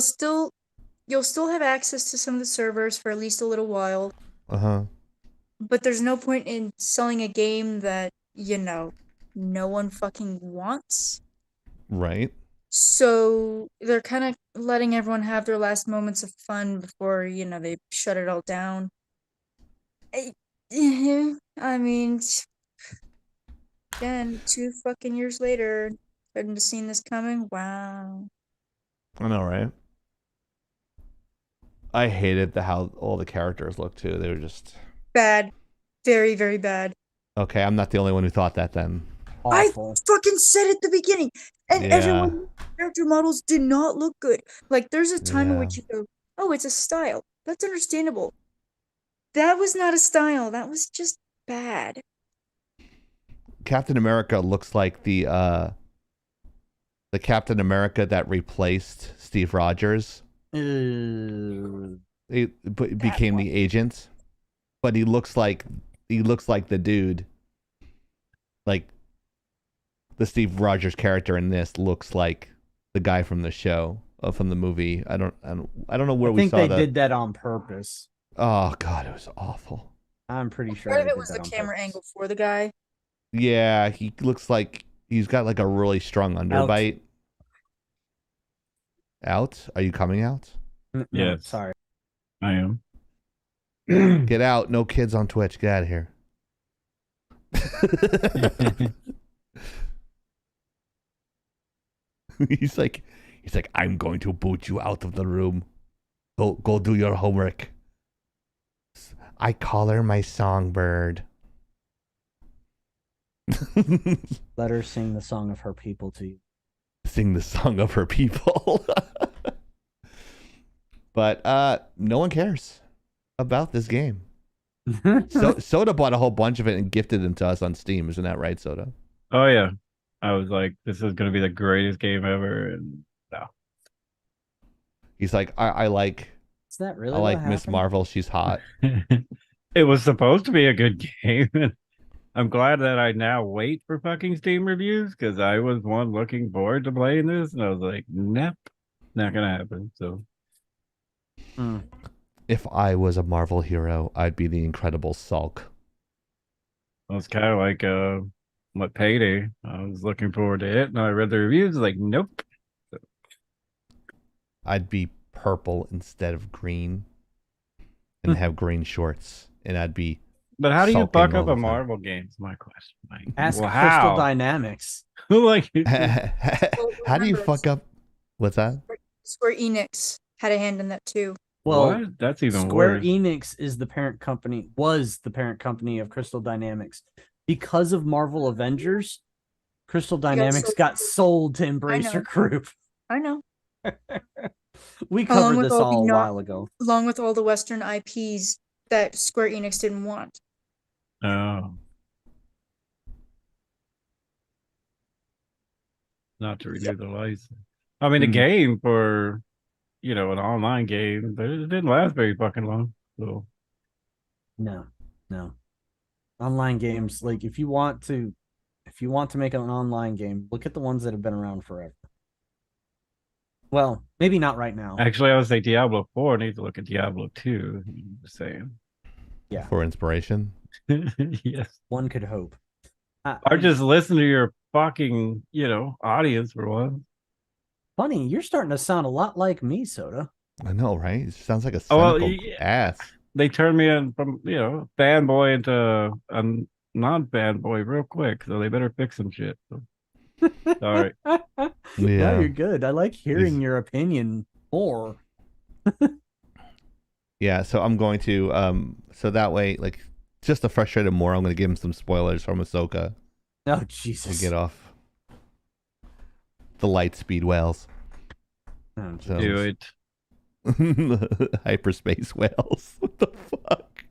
you'll still have access to some of the servers for at least a little while. But there's no point in selling a game that, no one fucking wants. Right. So they're kind of letting everyone have their last moments of fun before, they shut it all down. I mean, again, 2 fucking years later, couldn't have seen this coming. Wow. I know, right? I hated how all the characters looked too. They were just bad, very, very bad. Okay, I'm not the only one who thought that then. Awful. I fucking said at the beginning, and everyone's character models did not look good. Like, there's a time in which you go, "Oh, it's a style." That's understandable. That was not a style. That was just bad. Captain America looks like the Captain America that replaced Steve Rogers. He became the agent, but he looks like the dude. Like the Steve Rogers character in this looks like the guy from the show, from the movie. I don't know where we saw that. I think they did that on purpose. Oh God, it was awful. I'm pretty sure. Part of it was the camera angle for the guy. Yeah, he looks like he's got like a really strong underbite. Out? Are you coming out? Yeah, sorry. I am. Get out. No kids on Twitch. Get out of here. He's like, I'm going to boot you out of the room. Go do your homework. I call her my songbird. Let her sing the song of her people to you. Sing the song of her people. But no one cares about this game. Soda bought a whole bunch of it and gifted them to us on Steam. Isn't that right, Soda? Oh yeah. I was like, this is gonna be the greatest game ever, and no. He's like, I like. Is that really? I like Miss Marvel. She's hot. It was supposed to be a good game. I'm glad that I now wait for fucking Steam reviews, because I was one looking forward to playing this, and I was like, nope, not gonna happen. So. If I was a Marvel hero, I'd be the Incredible Sulk. Well, it's kind of like what Payday. I was looking forward to it, and I read the reviews, like, nope. So. I'd be purple instead of green, and have green shorts, and I'd be. But how do you fuck up a time. Marvel game? Is my question. Like, Ask well, Crystal how? Dynamics. Like, how do you fuck up? What's that? Square Enix had a hand in that too. Well, what? That's even Square worse. Enix is the parent company. Was the parent company of Crystal Dynamics. Because of Marvel Avengers, Crystal Dynamics got sold to Embracer Group. I know. We covered this all a while ago. Along with all the Western IPs that Square Enix didn't want. Oh. Not to renew the license. I mean, the game for, an online game, but it didn't last very fucking long. So. No. Online games, like if you want to If you want to make an online game, look at the ones that have been around forever. Well, maybe not right now. Actually, I would say Diablo 4 needs to look at Diablo 2. Just saying. Yeah. For inspiration. Yes. One could hope. Or just listen to your fucking, audience for one. Funny, you're starting to sound a lot like me, Soda. I know, right? It sounds like a Oh, well, cynical ass. They turned me in from, fanboy into a non-fanboy real quick, so they better fix some shit. So. Sorry. No, Yeah. you're good. I like hearing your opinion more. Yeah, so I'm going to so that way, like, just to frustrate him more, I'm going to give him some spoilers from Ahsoka Oh, to Jesus. get off the light speed whales. Oh, So- Do it. Hyperspace whales. What the fuck?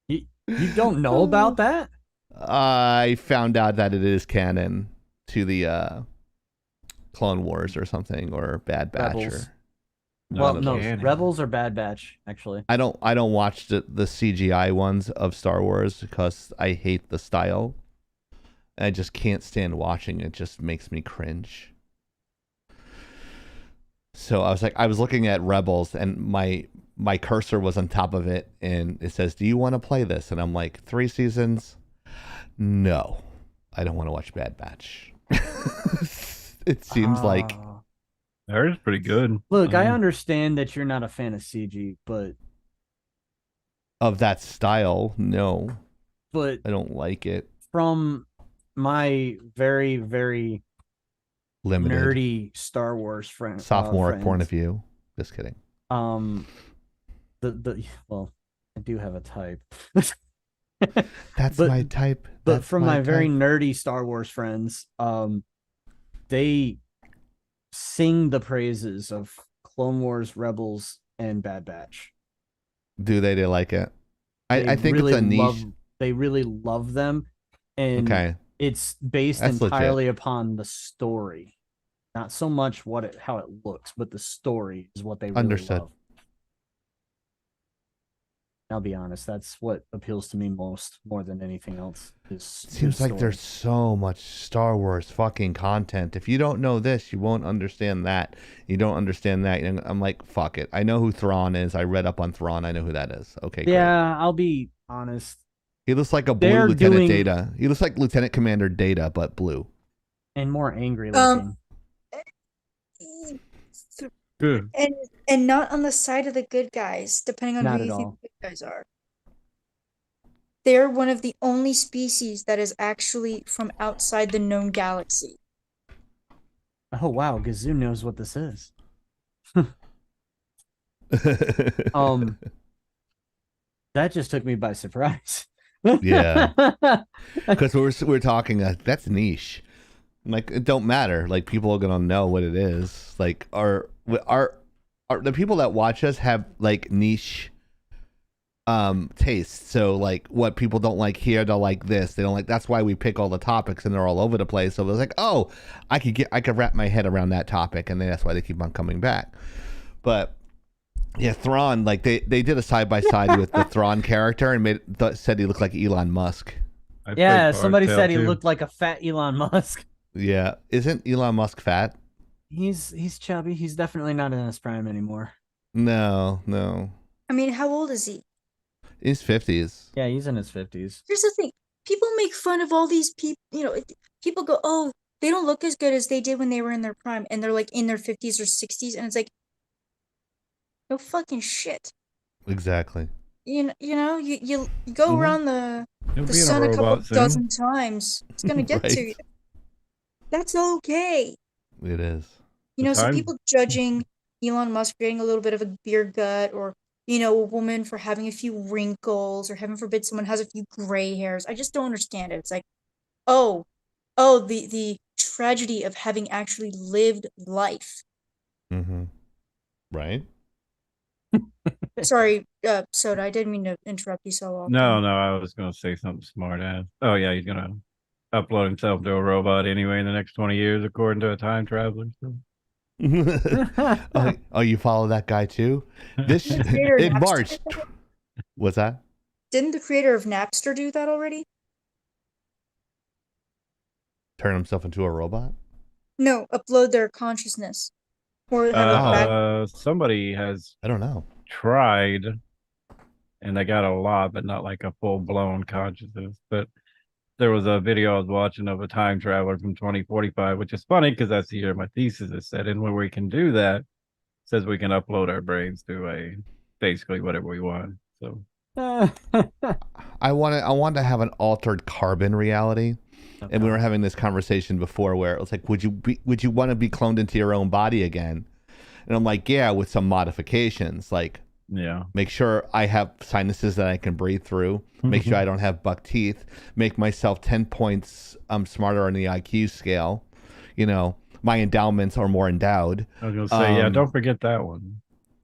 You don't know about that? I found out that it is canon to the Clone Wars or something, or Bad Batch. Rebels. No, Well, that's no, canon. Rebels or Bad Batch, actually. I don't watch the CGI ones of Star Wars because I hate the style. I just can't stand watching it. It just makes me cringe. So I was looking at Rebels, and my cursor was on top of it, and it says, "Do you want to play this?" And I'm like, 3 seasons? No, I don't want to watch Bad Batch. It seems like Ah. That is pretty good. Look, I understand that you're not a fan of CG, but of that style. No, but I don't like it. from my very, very Limited nerdy Star Wars friend, sophomoric point of friends, view. Just kidding. well, I do have a type. That's But- my type. But That's from my very type. nerdy Star Wars friends, they sing the praises of Clone Wars, Rebels, and Bad Batch. Do they like it? I They think really it's a niche. they really love them, and Okay. it's based That's legit. entirely upon the story, not so much how it looks, but the story is what they really Understood. love. I'll be honest, that's what appeals to me more than anything else. Seems like there's so much Star Wars fucking content. If you don't know this, you won't understand that. You don't understand that. And I'm like, fuck it. I know who Thrawn is. I read up on Thrawn. I know who that is. Okay, great. Yeah, I'll be honest. He looks like a blue They're Lieutenant doing- Data. He looks like Lieutenant Commander Data, but blue. And more angry looking. Good. And not on the side of the good guys, depending on Not who at you think all. the good guys are. They're one of the only species that is actually from outside the known galaxy. Oh wow, Gazoo knows what this is. That just took me by surprise. Yeah. Because we're talking, that's niche. Like, it don't matter. Like, people are gonna know what it is. Like, are the people that watch us have like niche tastes? So like, what people don't like here, they'll like this. They don't like. That's why we pick all the topics, and they're all over the place. So it's like, oh, I could wrap my head around that topic, and then that's why they keep on coming back. But yeah, Thrawn, like they did a side by side with the Thrawn character and said he looked like Elon Musk. I Yeah, played somebody Hardtail, said he too. looked like a fat Elon Musk. Yeah, isn't Elon Musk fat? He's chubby. He's definitely not in his prime anymore. No. I mean, how old is he? He's 50s. Yeah, he's in his 50s. Here's the thing. People make fun of all these people, people go, oh, they don't look as good as they did when they were in their prime, and they're like in their 50s or 60s, and it's like, no fucking shit. Exactly. You go Mhm. around the He'll be in a sun a couple robot soon. dozen times. It's gonna get to Right. you. That's okay. It is. So time- people judging Elon Musk for getting a little bit of a beer gut, or a woman for having a few wrinkles, or heaven forbid someone has a few gray hairs. I just don't understand it. It's like, the tragedy of having actually lived life. Mm-hmm. Right? Sorry, Soda, I didn't mean to interrupt you so often. No, I was going to say something smart ass. Oh, yeah, he's going to upload himself to a robot anyway in the next 20 years, according to a time traveler. So. Oh, you follow that guy too? This Creator in Napster March. did that? What's that? Didn't the creator of Napster do that already? Turn himself into a robot? No, upload their consciousness or have it back. Somebody has I don't know. tried, and they got a lot, but not like a full blown consciousness. But there was a video I was watching of a time traveler from 2045, which is funny because that's the year my thesis is set in, where we can do that. It says we can upload our brains to a basically whatever we want. So I want to have an altered carbon reality. Okay. And we were having this conversation before where it was like, would you want to be cloned into your own body again? And I'm like, yeah, with some modifications, like yeah, make sure I have sinuses that I can breathe through, make sure I don't have buck teeth, make myself 10 points smarter on the IQ scale. You know, my endowments are more endowed. I was gonna say, yeah, don't forget that one.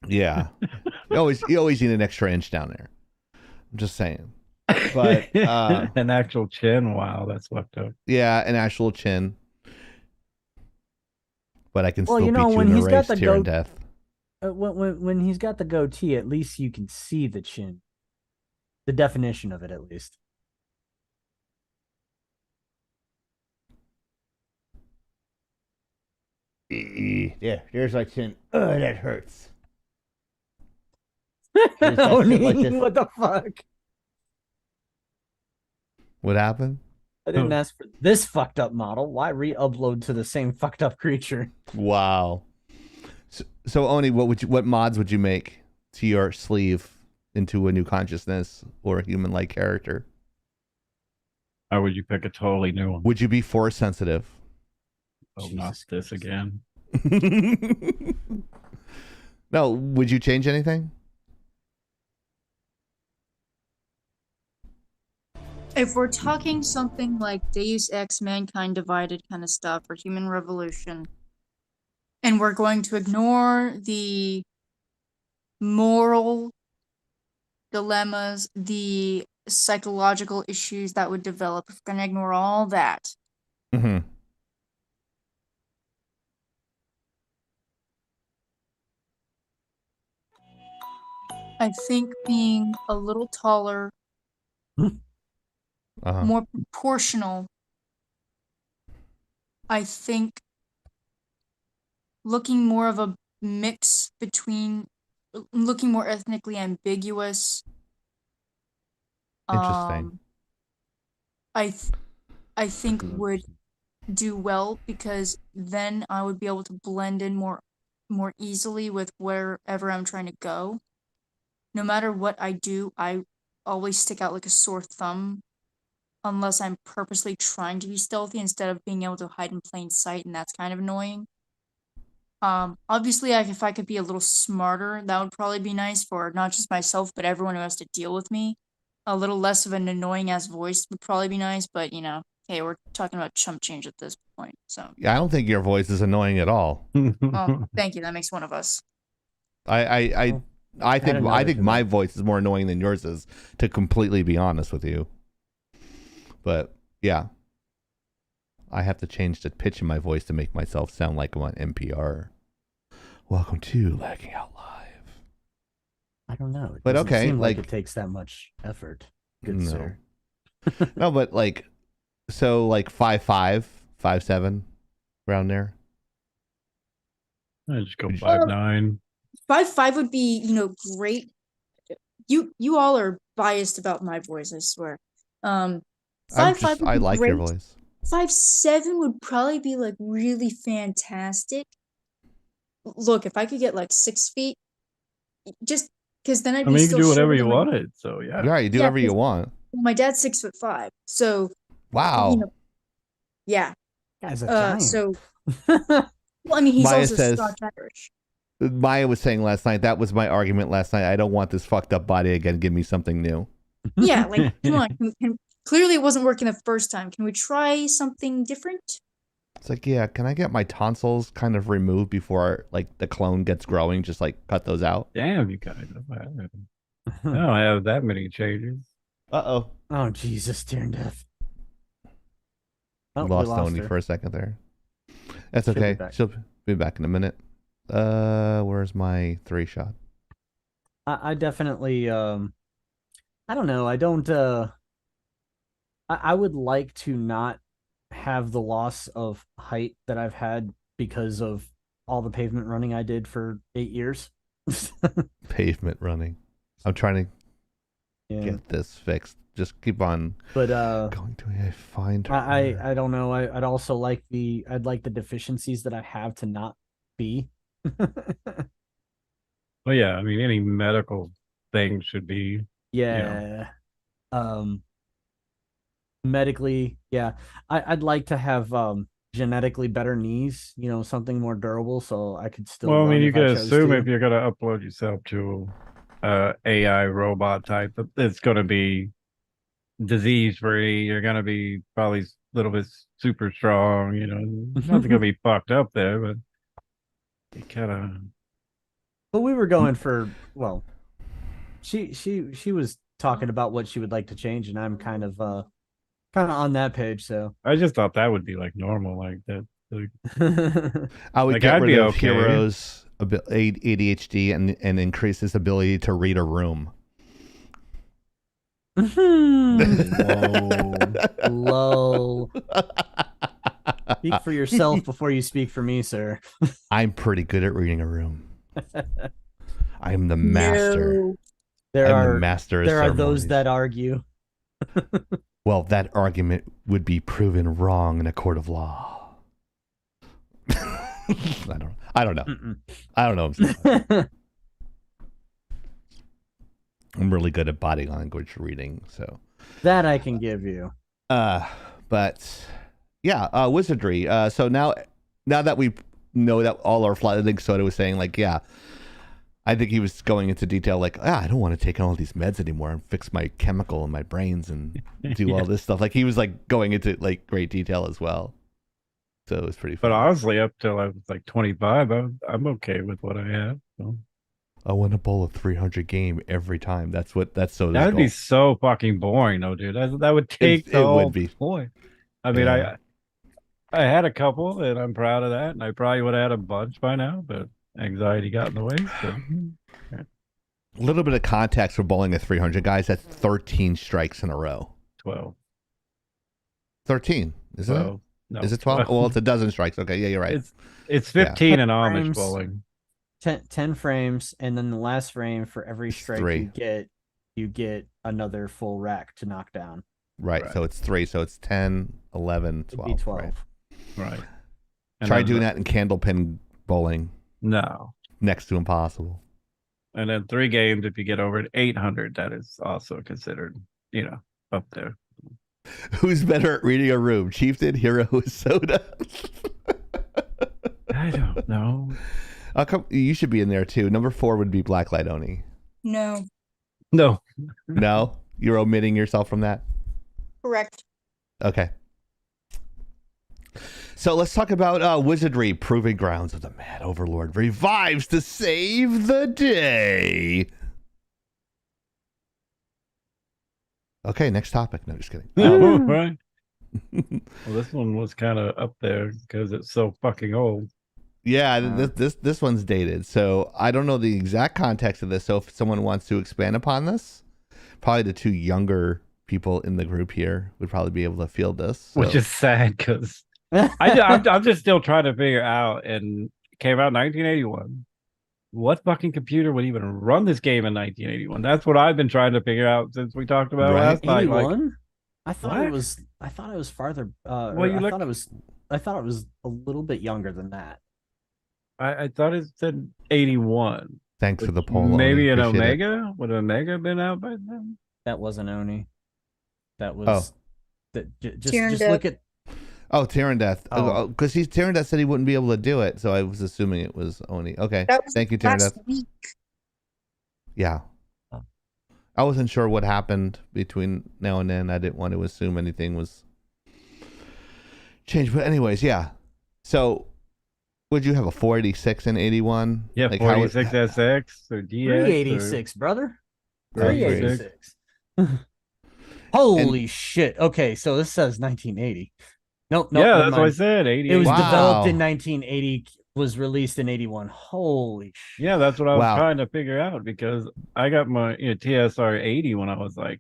Yeah. you always need an extra inch down there. I'm just saying. But an actual chin, wow, that's fucked up. yeah, an actual chin. But I can Well, still you know, beat you when in a he's got race the to your goat- death. when he's got the goatee, at least you can see the chin. The definition of it, at least. Yeah, there's my chin. Oh, that hurts. What the fuck? What happened? I didn't ask for this fucked up model. Why re-upload to the same fucked up creature? Wow. So Oni, what mods would you make to your sleeve into a new consciousness or a human-like character? How would you pick a totally new one? Would you be force sensitive? Oh, not this again. No, would you change anything? If we're talking something like Deus Ex, Mankind Divided kind of stuff, or Human Revolution, and we're going to ignore the moral dilemmas, the psychological issues that would develop, if we're going to ignore all that, Mm-hmm. I think being a little taller, Uh-huh. more proportional, I think looking more of a mix between looking more ethnically ambiguous. Interesting. I think would do well, because then I would be able to blend in more easily with wherever I'm trying to go. No matter what I do, I always stick out like a sore thumb unless I'm purposely trying to be stealthy instead of being able to hide in plain sight, and that's kind of annoying. Obviously, if I could be a little smarter, that would probably be nice for not just myself, but everyone who has to deal with me. A little less of an annoying ass voice would probably be nice, but you know, hey, we're talking about chump change at this point, so. Yeah, I don't think your voice is annoying at all. Oh, thank you. That makes one of us. I think my voice is more annoying than yours is, to completely be honest with you. But yeah, I have to change the pitch of my voice to make myself sound like I'm on NPR. Welcome to Lagging Out Live. I don't know. It But doesn't okay, seem like like- it takes that much effort. Good No. sir. No, but like, so like 5'5", 5'7", around there. I just go Would you- 5'9". 5'5" would be, you know, great. You all are biased about my voice, I swear. 5'5" would I be like your great. voice. 5'7" would probably be like really fantastic. Look, if I could get like 6 feet, just because then I'd I be mean, you still can do whatever shorter you than my- wanted. So yeah. Yeah, you do Yeah, whatever you 'cause- want. My dad's 6'5", so Wow. you know, yeah. Guy's a giant. So well, I mean, he's Maya also says- Scotch Irish. Maya was saying last night, that was my argument last night. I don't want this fucked up body again. Give me something new. Yeah, like come on. Clearly, it wasn't working the first time. Can we try something different? It's like, yeah, can I get my tonsils kind of removed before like the clone gets growing? Just like cut those out. Damn, you guys. I don't have that many changes. Uh-oh. Oh, Jesus, dear death. Oh, we Lost lost Tony her. for a second there. That's She'll be okay. back. She'll be back in a minute. Where's my 3-shot? I definitely I don't know. I don't I would like to not have the loss of height that I've had because of all the pavement running I did for 8 years. Pavement running. I'm trying to Yeah. get this fixed. Just keep on But going to find her. I don't know. I'd also like the deficiencies that I have to not be. Well, yeah, I mean, any medical thing should be. Yeah. Medically, yeah. I'd like to have genetically better knees, something more durable so I could still Well, I mean, run you if I could chose assume to. if you're going to upload yourself to AI robot type, it's going to be disease free. You're going to be probably a little bit super strong. Nothing going to be fucked up there, but you kind of. But we were going for, well, she was talking about what she would like to change, and I'm kind of on that page, so I just thought that would be like normal, like that. Like, I would like, get I'd rid be of okay. Hero's ADHD and increase his ability to read a room. Low. Speak for yourself before you speak for me, sir. I'm pretty good at reading a room. I'm the master. No. I'm the master of there are those ceremonies. that argue. Well, that argument would be proven wrong in a court of law. I don't know. Mm-mm. I don't know. I'm really good at body language reading, so that I can give you. But yeah, wizardry. So now that we know that all our flight, I think Soda was saying, like, yeah, I think he was going into detail, like, I don't want to take all these meds anymore and fix my chemical in my brains and do all this stuff. Like, he was like going into like great detail as well. So it was pretty fun. But honestly, up till I was like 25, I'm okay with what I have. So. I want to bowl a 300 game every time. That's Soda's That'd goal. be so fucking boring, though, dude. That would take the whole point. I mean, Yeah. I had a couple, and I'm proud of that. And I probably would have had a bunch by now, but anxiety got in the way. So. A little bit of context for bowling a 300, guys. That's 13 strikes in a row. 12. 13, isn't 12. it? No, Is it 12? Well, it's a dozen strikes. Okay, yeah, you're right. It's 15 in Amish frames. bowling. 10 frames, and then the last frame for every It's strike 3. you get another full rack to knock down. Right, so it's 3. So it's 10, 11, 12. It'd be 12. Right. Try doing that in candlepin bowling. No. Next to impossible. And then 3 games, if you get over 800, that is also considered, up there. Who's better at reading a room, Chieftain, Hero, or Soda? I don't know. You should be in there too. Number 4 would be Blacklight Oni. No. No. No? You're omitting yourself from that? Correct. Okay. So let's talk about wizardry. Proving grounds of the Mad Overlord revives to save the day. Okay, next topic. No, just kidding. Right. Well, this one was kind of up there because it's so fucking old. Yeah, this one's dated. So I don't know the exact context of this. So if someone wants to expand upon this, probably the 2 younger people in the group here would probably be able to field this. So. Which is sad because I'm just still trying to figure out, and it came out in 1981. What fucking computer would even run this game in 1981? That's what I've been trying to figure out since we talked about last night. 81? I thought what? it was farther. Well, I thought it was a little bit younger than that. I thought it said 81. Thanks for the poll. Maybe an Appreciate Omega? Would Omega been out by then? That wasn't Oni. That was just Tyrandeth. look at. Oh, Tyrandeth. Oh. Because Tyrandeth said he wouldn't be able to do it, so I was assuming it was Oni. Okay, That was thank you, last Tyrandeth. week. Yeah. Oh. I wasn't sure what happened between now and then. I didn't want to assume anything was changed. But anyways, yeah. So, would you have a 486 and 81? Yeah, Like 46 SX or DS. 386, brother. Oh, 386. Holy shit. Okay, so this says 1980. Nope. Yeah, never that's what I mind. said. 80. It was Wow. developed in 1980, was released in 81. Holy shit. Yeah, that's what I was Wow. trying to figure out because I got my TSR 80 when I was like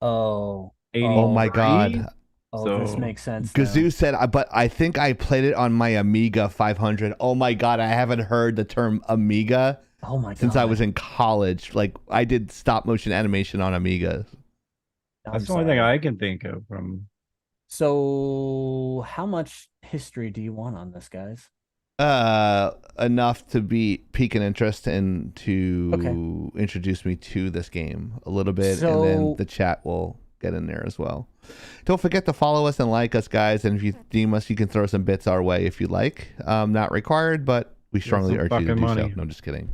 Oh. 80. Oh my God. Oh, this So, makes sense. now. Gazoo said, but I think I played it on my Amiga 500. Oh my god, I haven't heard the term Amiga Oh my god. since I was in college. Like I did stop motion animation on Amiga. that's the only thing I can think of from. So, how much history do you want on this, guys? Enough to pique an interest and to introduce me to this game a little bit, and then the chat will get in there as well. Don't forget to follow us and like us, guys. And if you deem us, you can throw some bits our way if you like. Not required, but we strongly urge you to do so. No, just kidding.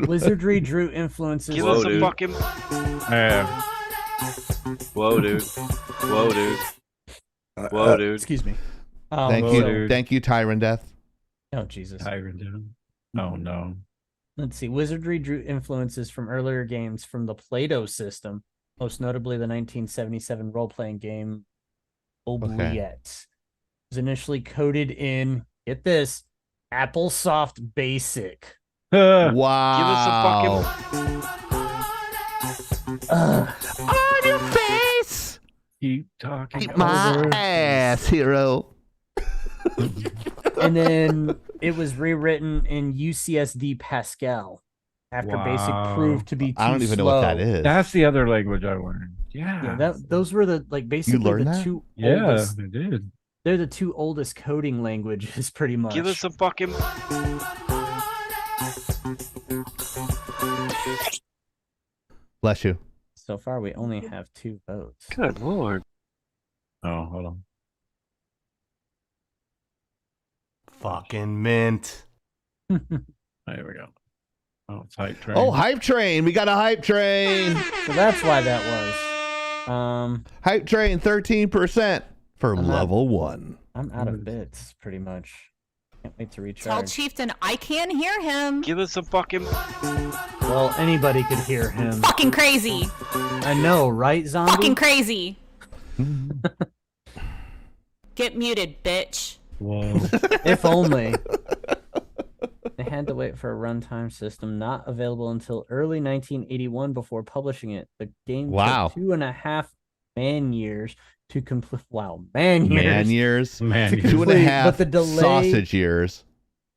Wizardry drew influences. Give us some fucking. Whoa, dude. Whoa, dude. Whoa, dude. Excuse me. Thank you, Tyrant Death. Oh Jesus. Tyrant. Oh no. Let's see. Wizardry drew influences from earlier games from the Play-Doh system, most notably the 1977 role-playing game Oubliette. It was initially coded in, get this, AppleSoft Basic. Wow. Give us a fucking. On your face. Keep talking. Keep my ass, hero. And then it was rewritten in UCSD Pascal after Basic proved to be too I don't even know slow. what that is. That's the other language I learned. Yeah. Those were the basically learned the that? two Yeah, oldest. I did. They're the two oldest coding languages, pretty much. Give us some fucking. Bless you. So far, we only have 2 votes. Good lord. Oh, hold on. Fucking mint. There we go. Oh, it's hype train. Oh, hype train. We got a hype train. So that's why that was. Hype train 13% for level 1. I'm out of bits, pretty much. Can't wait to Tell recharge. Chieftain, I can't hear him. Give us some fucking. Well, anybody could hear him. Fucking crazy. I know, right, zombie? Fucking crazy. Get muted, bitch. Whoa. If only. They had to wait for a runtime system not available until early 1981 before publishing it. The game took 2.5 man years to complete. Wow, man years. Man years. 2.5 But the delay, sausage years.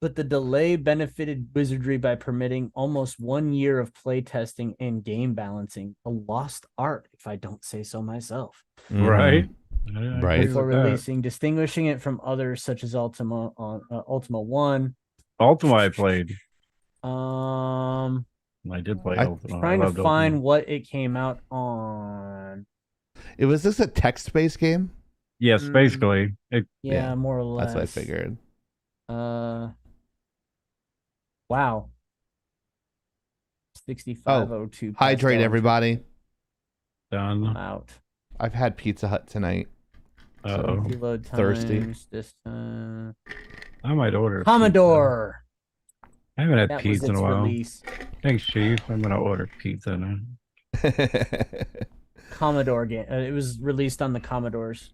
But the delay benefited Wizardry by permitting almost 1 year of playtesting and game balancing. A lost art, if I don't say so myself. Right. Right. Before releasing, distinguishing it from others such as Ultima 1. Ultima I played. I I did play I- Ultima. trying to loved find Ultima. what it came out on. Was this a text-based game? Yes, basically. It, Yeah, more or less. That's what I figured. Wow. 6502. Hydrate, everybody. done. I'm out. I've had Pizza Hut tonight. Uh-oh. Reload thirsty. times, This time. I might order a Commodore. pizza. I haven't had That was pizza in its a while. release. Thanks, Chief. I'm gonna order pizza now. Commodore game. It was released on the Commodores.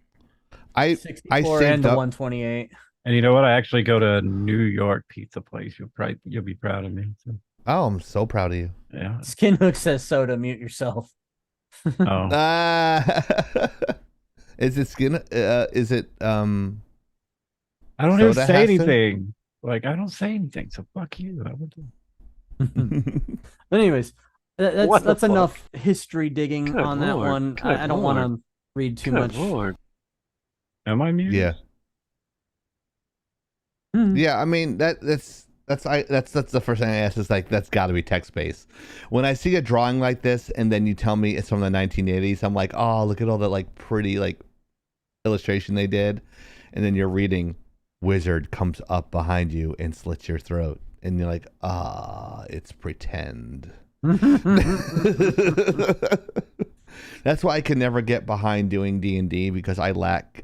I 64 and saved the up. 128. And you know what? I actually go to a New York pizza place. You'll be proud of me. So, Oh, I'm so proud of you. yeah. Skinhook says soda. Mute yourself. Oh. Is it skin? Is it I don't soda even say has to? anything. Like I don't say anything. So fuck you. I would do. Anyways, What the that's fuck? enough history digging Good on that lord. one. Good I don't want lord. to read too Good much. lord. Am I muted? Yeah. Yeah, I mean that's the first thing I ask is like that's got to be text based. When I see a drawing like this and then you tell me it's from the 1980s, I'm like, oh, look at all that like pretty like illustration they did, and then you're reading, wizard comes up behind you and slits your throat, and you're like, it's pretend. That's why I can never get behind doing D&D because I lack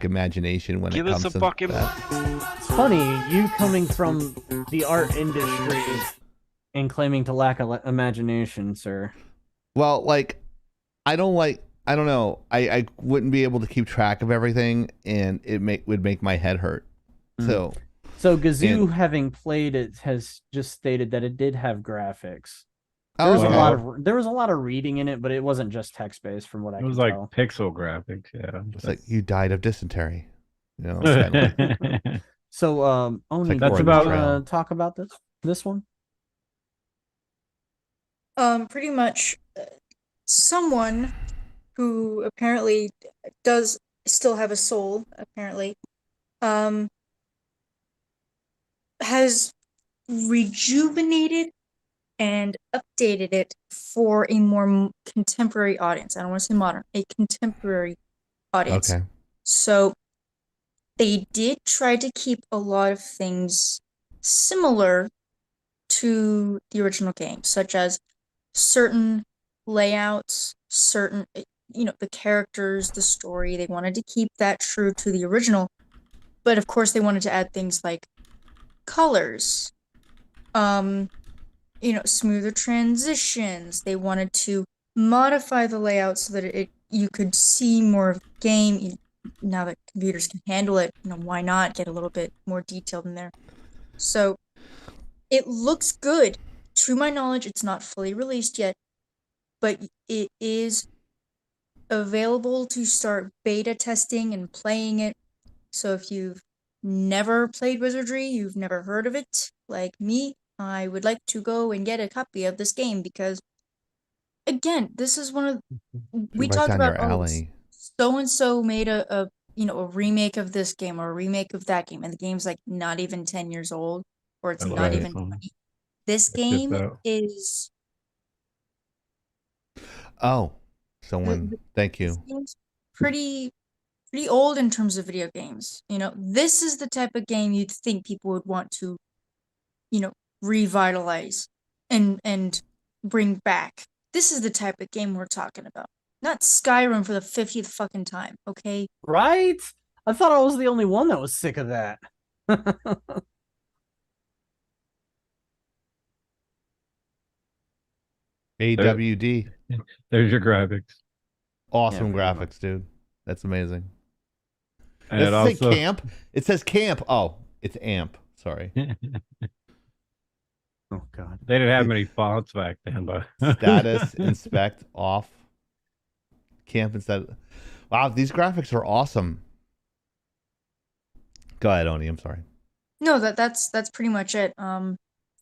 imagination when Give it us comes some to fucking. that. It's funny, you coming from the art industry and claiming to lack imagination, sir. Well, like, I don't know. I wouldn't be able to keep track of everything, and would make my head hurt. So Gazoo, having played it, has just stated that it did have graphics. There was Okay. a lot of reading in it, but it wasn't just text based from what I It can was like tell. pixel graphics, yeah. It's like you died of dysentery. You know, it's kind of like, So, Oni, like do you Oregon want Trail. to talk about this one? Pretty much someone who apparently does still have a soul, apparently, um, has rejuvenated and updated it for a more contemporary audience. I don't want to say modern, a contemporary audience. Okay. So they did try to keep a lot of things similar to the original game, such as certain layouts, certain, the characters, the story. They wanted to keep that true to the original, but of course they wanted to add things like colors, smoother transitions. They wanted to modify the layout so that you could see more of the game. Now that computers can handle it, why not get a little bit more detailed in there? So it looks good. To my knowledge, it's not fully released yet, but it is available to start beta testing and playing it. So if you've never played Wizardry, you've never heard of it, like me, I would like to go and get a copy of this game because, again, this is one of we Right talked down about, your alley. so and so made a remake of this game or a remake of that game, and the game's like not even 10 years old, or it's I love not Right. even this one. 20. This Check this game out. is Oh, someone. Thank this you. game's pretty old in terms of video games. This is the type of game you'd think people would want to, revitalize and bring back. This is the type of game we're talking about. Not Skyrim for the 50th fucking time, okay? Right? I thought I was the only one that was sick of that. AWD. There's your graphics. Awesome pretty graphics, much. dude. That's amazing. And Does it it say also camp? It says camp. Oh, it's amp. Sorry. Oh god. they didn't have many fonts back then, but Status, inspect, off. Camp instead. Wow, these graphics are awesome. Go ahead, Oni. I'm sorry. No, that's pretty much it.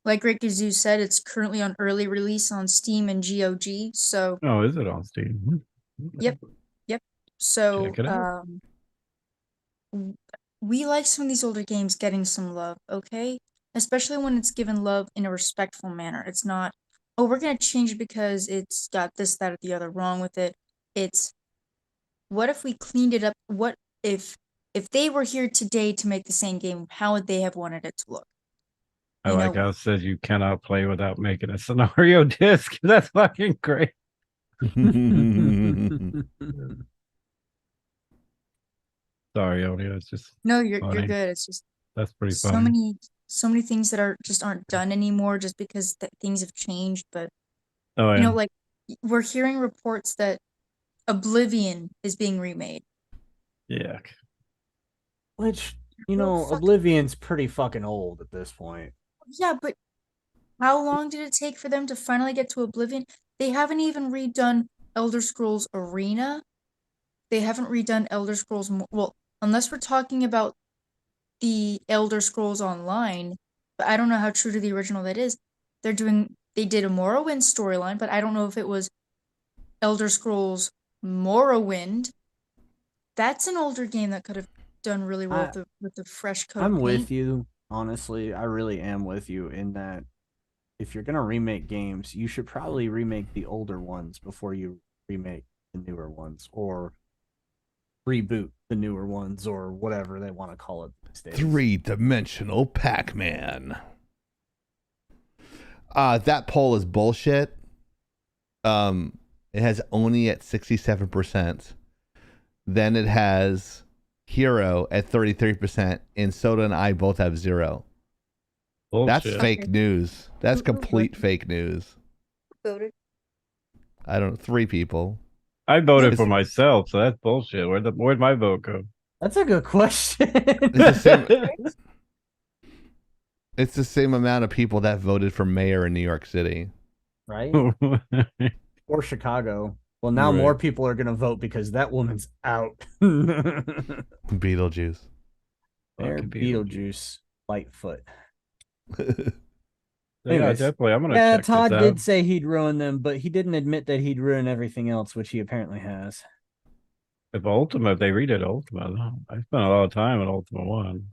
Like Rick Gazoo said, it's currently on early release on Steam and GOG. So oh, is it on Steam? Yep. So Check it out. We like some of these older games getting some love, okay? Especially when it's given love in a respectful manner. It's not, oh, we're gonna change it because it's got this, that, or the other wrong with it. It's, what if we cleaned it up? What if they were here today to make the same game, how would they have wanted it to look? I like how it says you cannot play without making a scenario disc. That's fucking great. Sorry, Oni. It's just No, you're funny. good. It's just That's pretty so funny. many things that aren't done anymore just because things have changed. But Oh yeah. like we're hearing reports that Oblivion is being remade. Yeah. Which, Well, fuck- Oblivion's pretty fucking old at this point. Yeah, but how long did it take for them to finally get to Oblivion? They haven't even redone Elder Scrolls Arena. They haven't redone Elder Scrolls. Well, unless we're talking about the Elder Scrolls Online, but I don't know how true to the original that is. They did a Morrowind storyline, but I don't know if it was Elder Scrolls Morrowind. That's an older game that could have done really well with the fresh coat. I'm of with paint. you, honestly. I really am with you in that if you're gonna remake games, you should probably remake the older ones before you remake the newer ones, or reboot the newer ones, or whatever they want to call it these days. 3-dimensional Pac-Man. That poll is bullshit. It has Oni at 67%. Then it has Hero at 33%, and Soda and I both have 0. Bullshit. That's fake news. That's complete fake news. Voted. I don't know, 3 people. I voted It's- for myself, so that's bullshit. Where'd my vote go? That's a good question. It's the same amount of people that voted for mayor in New York City. right? Or Chicago. Well, now Right. more people are gonna vote because that woman's out. Beetlejuice. They're Fucking Beetlejuice, Lightfoot. Yeah, Anyways, definitely. I'm gonna yeah, check Todd this did out. say he'd ruin them, but he didn't admit that he'd ruin everything else, which he apparently has. If Ultima, if they read it Ultima, though, I spent a lot of time on Ultima 1.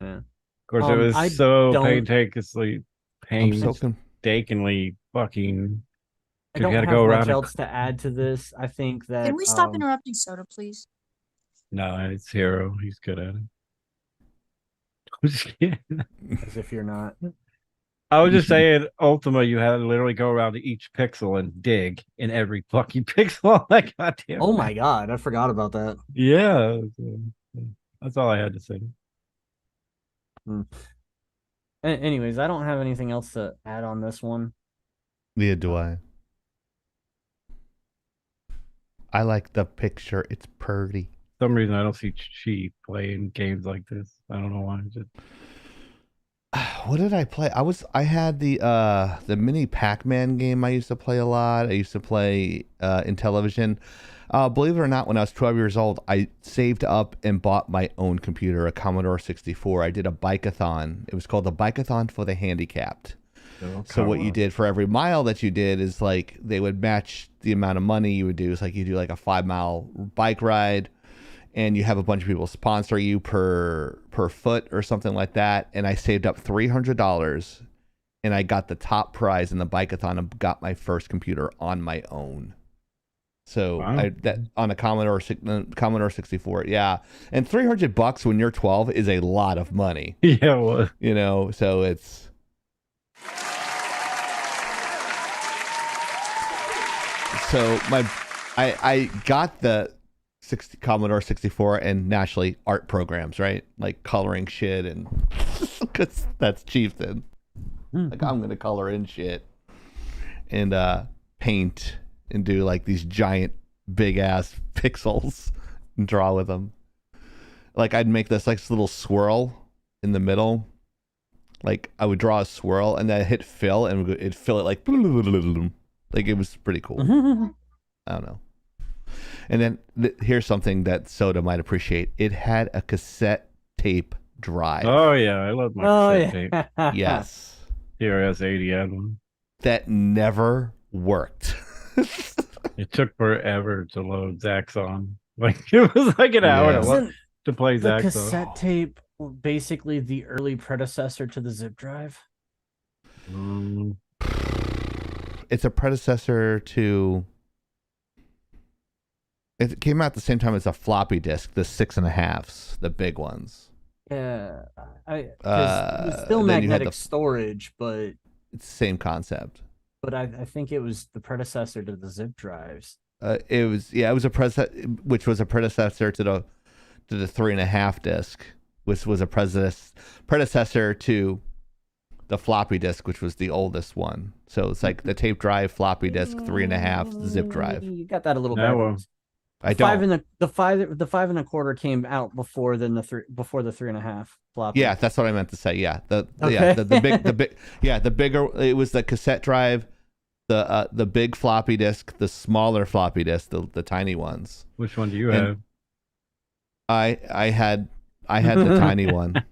Yeah. Of course, it was I so don't- I'm so painstakingly fucking. I You don't gotta have go much around. else to add to this. I think that Can we stop interrupting Soda, please? No, it's Hero. He's good at it. I'm just kidding. as if you're not. I was just saying, Ultima, you had to literally go around to each pixel and dig in every fucking pixel. Like, goddamn. Oh my god, I forgot about that. Yeah. That's all I had to say. Anyways, I don't have anything else to add on this one. Neither do I. I like the picture. It's pretty. For some reason I don't see Chi playing games like this. I don't know why. Just What did I play? I had the mini Pac-Man game I used to play a lot. I used to play in television. Believe it or not, when I was 12 years old, I saved up and bought my own computer, a Commodore 64. I did a bike-a-thon. It was called the Bike-a-thon for the Handicapped. So what you did for every mile that you did is like they would match the amount of money you would do. It's like you do like a 5-mile bike ride, and you have a bunch of people sponsor you per foot or something like that. And I saved up $300, and I got the top prize in the bike-a-thon and got my first computer on my own. So wow. that on a Commodore 64, yeah. And $300 when you're 12 is a lot of money. Yeah, it was. You know, so it's. So I got the Commodore 64 and naturally art programs, right? Like coloring shit, and because that's cheap then. Like I'm gonna color in shit and paint and do like these giant big ass pixels and draw with them. Like I'd make this like little swirl in the middle. Like I would draw a swirl and then I'd hit fill and it'd fill it like it was pretty cool. I don't know. And then here's something that Soda might appreciate. It had a cassette tape drive. Oh yeah, I love my cassette tape. Yes. TRS 80 had one. That never worked. It took forever to load Zaxxon. Like it was like an hour to play the Zaxxon. cassette tape basically the early predecessor to the zip drive? It's a predecessor to. It came out at the same time as a floppy disk, the 6.5s, the big ones. Yeah, it was still magnetic storage, but it's the same concept. But I think it was the predecessor to the zip drives. It was a which was a predecessor to the 3.5 disc, which was a predecessor to the floppy disk, which was the oldest one. So it's like the tape drive, floppy disk, 3.5 zip drive. You got that a little backwards. I don't. The 5 1/4 came out before the 3.5 floppy. Yeah, that's what I meant to say. Yeah, the bigger. It was the cassette drive, the big floppy disk, the smaller floppy disk, the tiny ones. Which one do you have? I had the tiny one.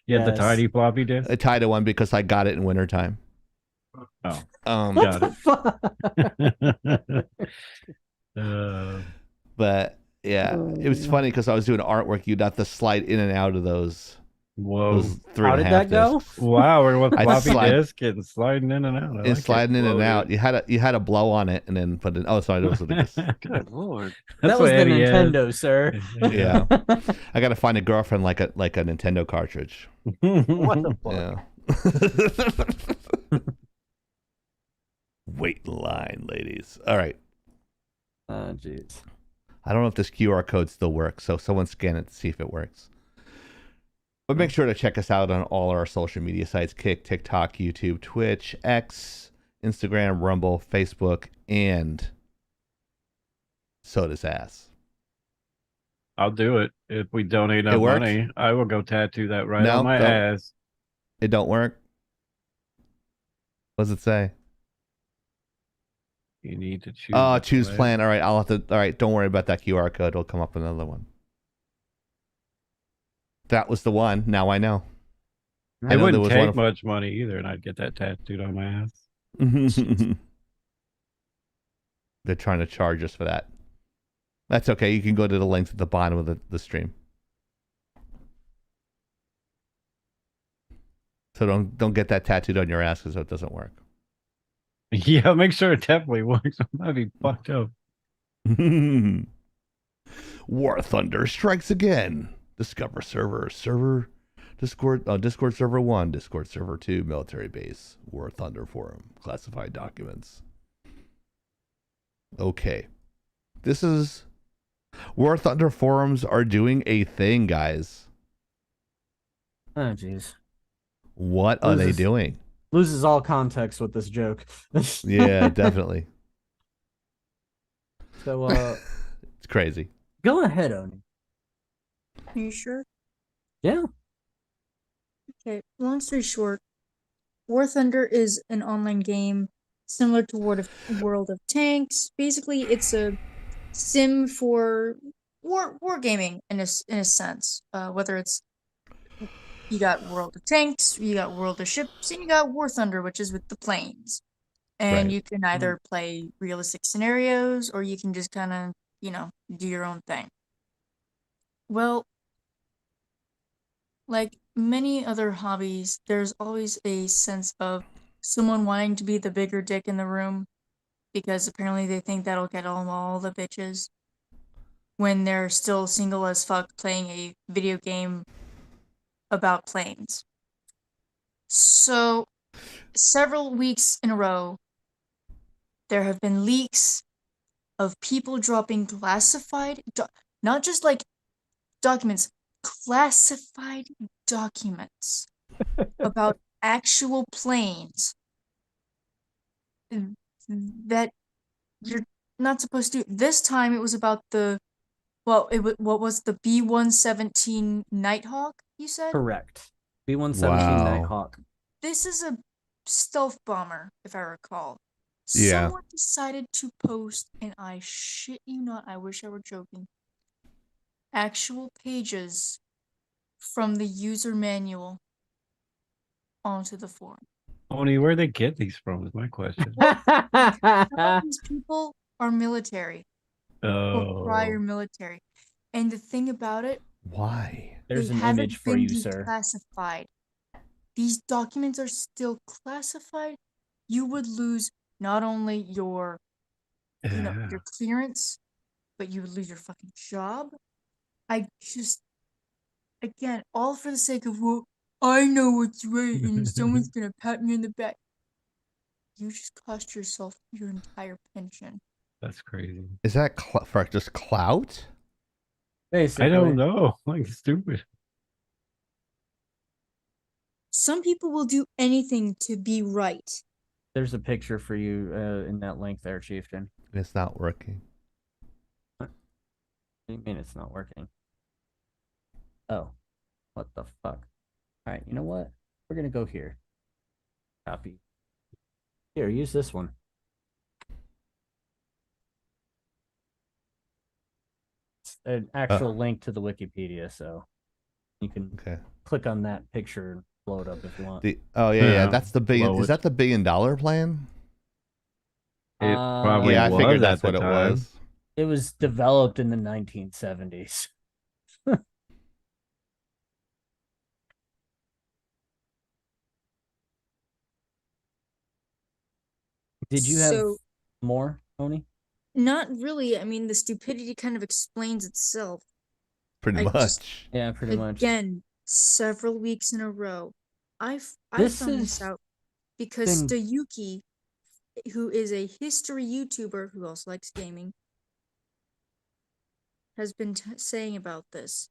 You had the tiny floppy disk? A tiny one because I got it in wintertime. Oh. Got it. But yeah, it was funny because I was doing artwork. You'd have to slide in and out of those. Whoa! Those 3.5 How did that go? discs. Wow, we're with floppy disk and sliding in and out. And sliding in and out. You had to blow on it and then put it. Oh, sorry, those were the discs. Good lord. That was the Nintendo, sir. Yeah, I got to find a girlfriend like a Nintendo cartridge. What the fuck? Yeah. Wait in line, ladies. All right. Oh, jeez. I don't know if this QR code still works, so someone scan it to see if it works. But make sure to check us out on all our social media sites: Kick, TikTok, YouTube, Twitch, X, Instagram, Rumble, Facebook, and Soda's ass. I'll do it. If we donate enough money, I will go tattoo that right on my ass. It don't work? What does it say? You need to choose. Choose plan. All right, I'll have to. All right, don't worry about that QR code. It'll come up with another one. That was the one. Now I know. It wouldn't take much money either, and I'd get that tattooed on my ass. They're trying to charge us for that. That's okay. You can go to the links at the bottom of the stream. So don't get that tattooed on your ass because it doesn't work. Yeah, make sure it definitely works. That'd be fucked up. War Thunder strikes again. Discover server Discord server 1, Discord server 2, military base, War Thunder forum, classified documents. Okay. This is War Thunder forums are doing a thing, guys. Oh jeez. What are they doing? Loses all context with this joke. Yeah, definitely. So it's crazy. Go ahead, Oni. Are you sure? Yeah. Okay, long story short, War Thunder is an online game similar to World of Tanks. Basically, it's a sim for wargaming in a sense. Whether it's you got World of Tanks, you got World of Ships, and you got War Thunder, which is with the planes. And Right. you can either play realistic scenarios or you can just kind of, do your own thing. Well, like many other hobbies, there's always a sense of someone wanting to be the bigger dick in the room because apparently they think that'll get all the bitches when they're still single as fuck playing a video game about planes. So, several weeks in a row, there have been leaks of people dropping classified, not just like documents, classified documents about actual planes that you're not supposed to. This time it was about what was the B-117 Nighthawk, you said? Correct. B-117 Wow. Nighthawk. This is a stealth bomber, if I recall. Yeah. Someone decided to post, and I shit you not, I wish I were joking, actual pages from the user manual onto the forum. Oni, where they get these from is my question. All these people are military. Or prior Oh, military. And the thing about it, Why? There's they an haven't image for been you, sir. declassified. These documents are still classified. You would lose not only your your clearance, but you would lose your fucking job. I just, again, all for the sake of, well, I know what's right and someone's gonna pat me in the back. You just cost yourself your entire pension. that's crazy. Is that for just clout? Basically. I don't know. Like stupid. Some people will do anything to be right. There's a picture for you in that link there, Chieftain. It's not working. What do you mean it's not working? Oh, what the fuck? All right, you know what? We're gonna go here. Copy. Here, use this one. It's an actual link to the Wikipedia, so you can click on that picture and blow it up if you want. Yeah. That's the billion. Is that the $1 billion plan? It probably I was figured that's at what the it time. was. It was developed in the 1970s. Did you have more, Tony? Not really. I mean, the stupidity kind of explains itself. Pretty much. Yeah, pretty much. Again, several weeks in a row. I found this out because Stayuki, who is a history YouTuber who also likes gaming, has been saying about this.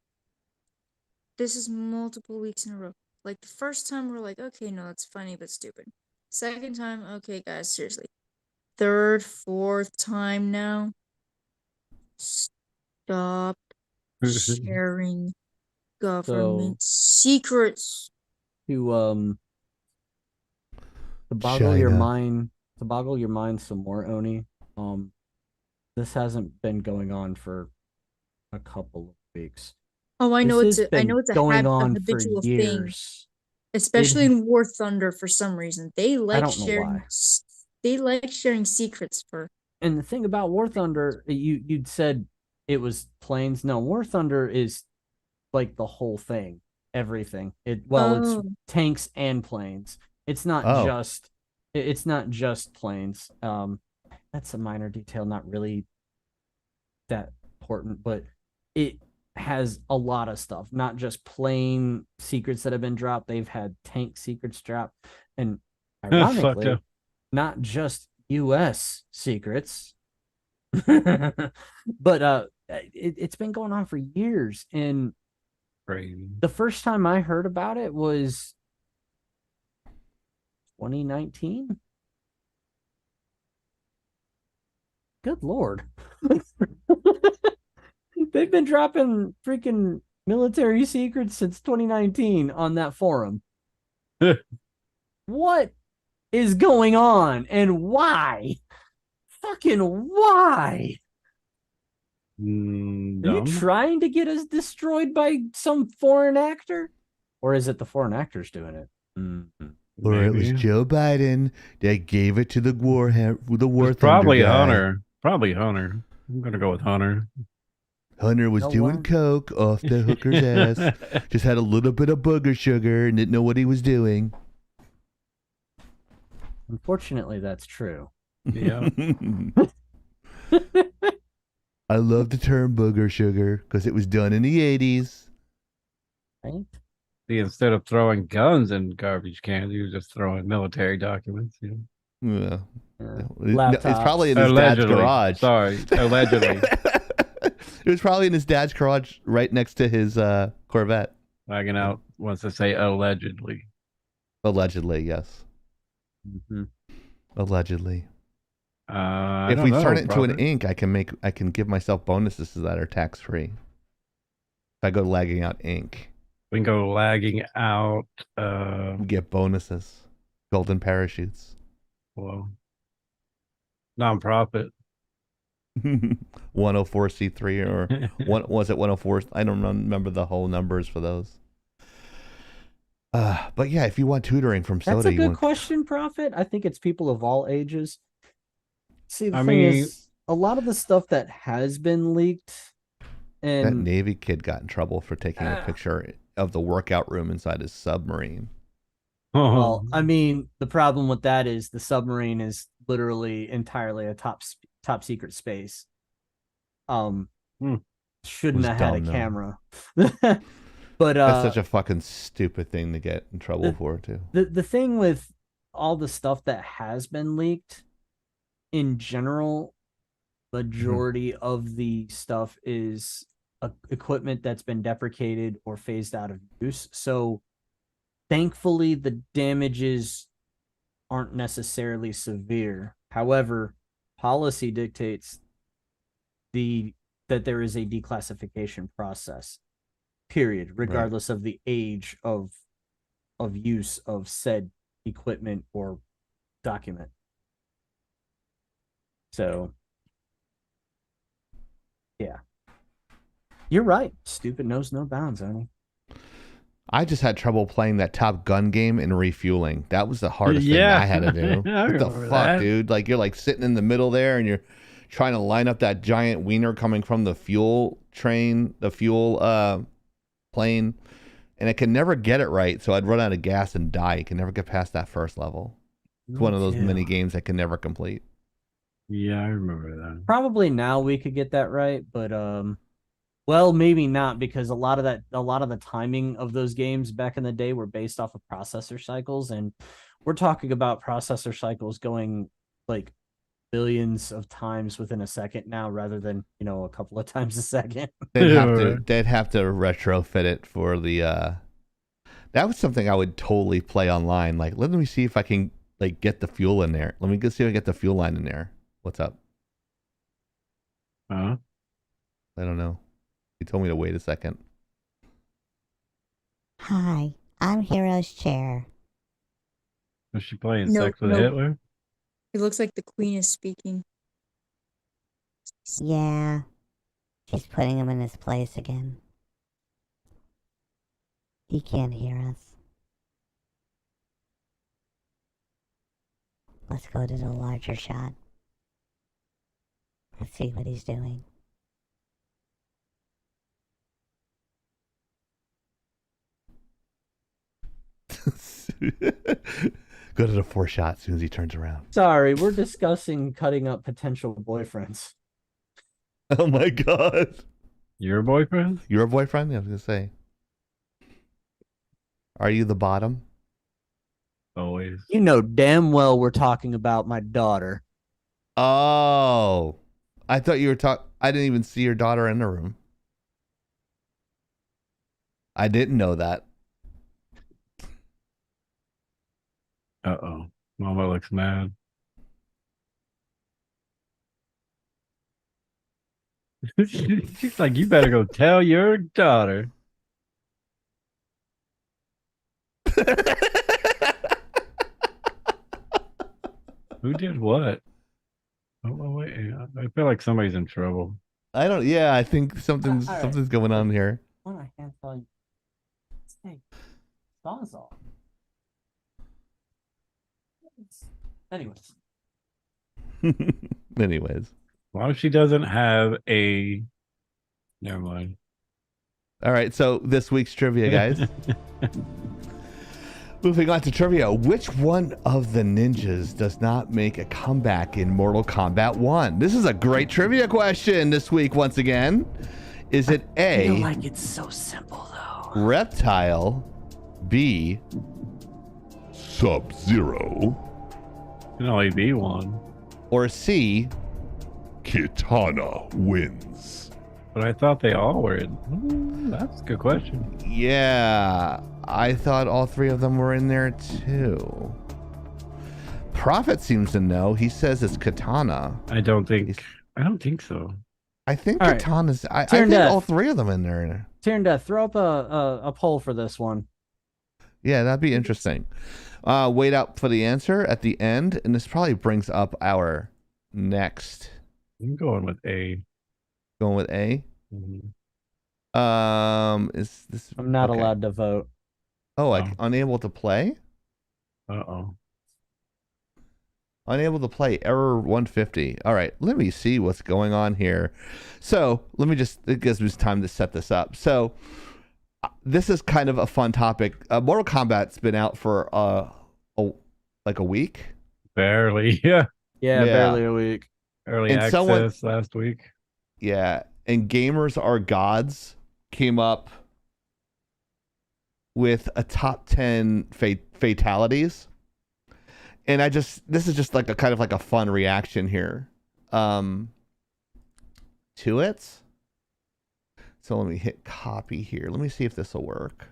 This is multiple weeks in a row. Like, the first time we're like, okay, no, that's funny but stupid. Second time, okay, guys, seriously. Third, fourth time now. Stop sharing government secrets. To boggle your mind some more, Oni. This hasn't been going on for a couple of weeks. Oh, I know This has I been know it's a going a on for habitual thing, years. especially in War Thunder for some reason. They like don't know why. They like sharing secrets for. And the thing about War Thunder, you'd said it was planes. No, War Thunder is like the whole thing, everything. It's tanks and planes. It's not just planes. That's a minor detail, not really that important, but it has a lot of stuff, not just plane secrets that have been dropped. They've had tank secrets dropped, and ironically, not just US secrets. But it's been going on for years, and Crazy. the first time I heard about it was 2019. Good Lord. They've been dropping freaking military secrets since 2019 on that forum. What is going on and why? Fucking why? Are you trying to get us destroyed by some foreign actor? Or is it the foreign actors doing it? Or it was Joe Biden that gave it to the war probably Thunder guy. Hunter. Probably Hunter. I'm gonna go with Hunter. Hunter was doing coke off the hooker's ass. Just had a little bit of booger sugar and didn't know what he was doing. Unfortunately, that's true. Yeah. I love the term booger sugar because it was done in the 80s. Right? See, instead of throwing guns in garbage cans, he was just throwing military documents. Yeah. It's probably in his allegedly. dad's garage. Sorry, allegedly. It was probably in his dad's garage right next to his Corvette. Lagging Out wants to say allegedly. Allegedly, yes. Mm-hmm. Allegedly. If we turn it into an ink, I can give myself bonuses that are tax free. If I go to Lagging Out Ink. We can go Lagging Out. Get bonuses. Golden parachutes. Well, nonprofit. 104c3 or what was it 104? I don't remember the whole numbers for those. But yeah, if you want tutoring from Soda, that's a good question, Prophet. I think it's people of all ages. See, the thing is, a lot of the stuff that has been leaked, and that Navy kid got in trouble for taking a picture of the workout room inside his submarine. Well, I mean, the problem with that is the submarine is literally entirely a top secret space. Shouldn't have had a camera. But that's such a fucking stupid thing to get in trouble for too. The thing with all the stuff that has been leaked, in general, majority of the stuff is equipment that's been deprecated or phased out of use. So thankfully, the damages aren't necessarily severe. However, policy dictates that there is a declassification process, period, regardless of the age of use of said equipment or document. So, yeah. You're right. Stupid knows no bounds, honey. I just had trouble playing that Top Gun game and refueling. That was the hardest thing I had to do. What the fuck, dude? Like, you're like sitting in the middle there and you're trying to line up that giant wiener coming from the fuel train, the fuel plane, and I can never get it right. So I'd run out of gas and die. You can never get past that first level. It's one of those mini games I can never complete. Yeah, I remember that. Probably now we could get that right, but well, maybe not, because a lot of the timing of those games back in the day were based off of processor cycles, and we're talking about processor cycles going like billions of times within a second now, rather than a couple of times a second. They'd have to retrofit it for the. That was something I would totally play online. Like, let me see if I can like get the fuel in there. Let me go see if I get the fuel line in there. What's up? I don't know. He told me to wait a second. Hi, I'm Hero's Chair. Was she playing Sex with Hitler? It looks like the Queen is speaking. Yeah. She's putting him in his place again. He can't hear us. Let's go to the larger shot. Let's see what he's doing. Go to the 4 shot as soon as he turns around. Sorry, we're discussing cutting up potential boyfriends. Oh my god. Your boyfriend? Your boyfriend? I was gonna say. Are you the bottom? Always. You know damn well we're talking about my daughter. Oh. I thought you were talking. I didn't even see your daughter in the room. I didn't know that. Uh-oh. Mama looks mad. She's like, you better go tell your daughter. Who did what? Oh, wait. I feel like somebody's in trouble. I don't. Yeah, I think something's all right. something's going on here. What I can't tell you. Hey, Sawzall. Anyways. Anyways. Why if she doesn't have a... Never mind. All right. So this week's trivia, guys. Moving on to trivia. Which one of the ninjas does not make a comeback in Mortal Kombat 1? This is a great trivia question this week once again. Is it A, I feel like it's so simple though. Reptile, B, Sub-Zero, Can only be one. or C, Kitana wins? But I thought they all were in. That's a good question. Yeah, I thought all 3 of them were in there too. Prophet seems to know. He says it's Katana. I don't think so. I think All right. Katana's. I Turn think death. all 3 of them in there. Turn Death, throw up a poll for this one. Yeah, that'd be interesting. Wait out for the answer at the end, and this probably brings up our next. I'm going with A. Going with A. Mhm. Is this? I'm not okay. allowed to vote. Oh, Oh. unable to play. Uh-oh. Unable to play. Error 150. All right, let me see what's going on here. So let me just. It gives me time to set this up. So this is kind of a fun topic. Mortal Kombat's been out for like a week. Barely. Yeah. Yeah, Yeah. barely a week. Early And access someone- last week. Yeah, and Gamers Are Gods came up with a top 10 fatalities. And this is just like a kind of like a fun reaction here to it. So let me hit copy here. Let me see if this will work.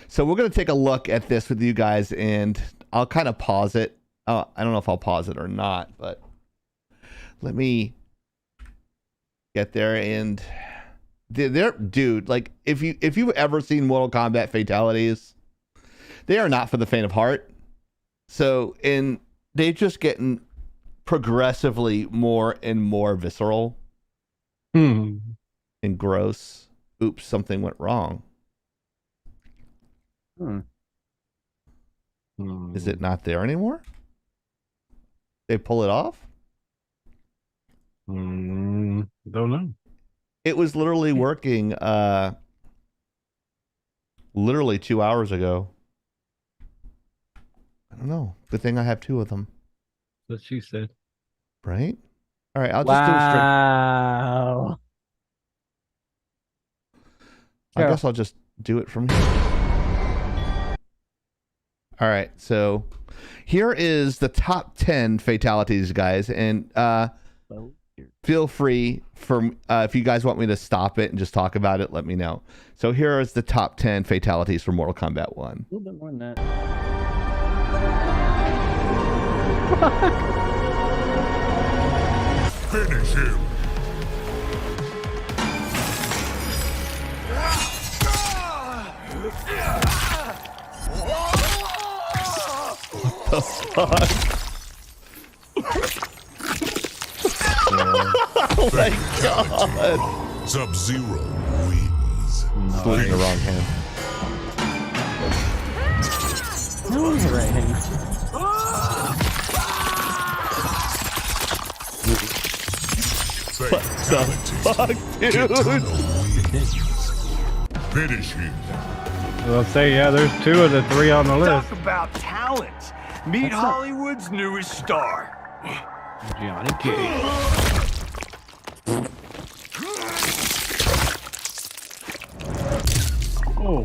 So we're going to take a look at this with you guys, and I'll kind of pause it. I don't know if I'll pause it or not, but let me get there. And dude, like if you've ever seen Mortal Kombat fatalities, they are not for the faint of heart. So, and they're just getting progressively more and more visceral and gross. Oops, something went wrong. Is it not there anymore? They pull it off? Don't know. It was literally working literally 2 hours ago. I don't know. Good thing I have 2 of them. That's what she said. Right? All right, I'll just do it straight. Wow. I guess I'll just do it from here. All right, so here is the top 10 fatalities, guys, and feel free for if you guys want me to stop it and just talk about it, let me know. So here is the top 10 fatalities for Mortal Kombat 1. A little bit more than that. Finish him. Oh Oh my god. Sub-Zero wins. Flew in the wrong hand. No, he's right hand. What the fuck, dude? Finish him. I'll say, yeah, there's 2 of the 3 on the list. Talk about talent. Meet Hollywood's newest star. Johnny Cage. Oh.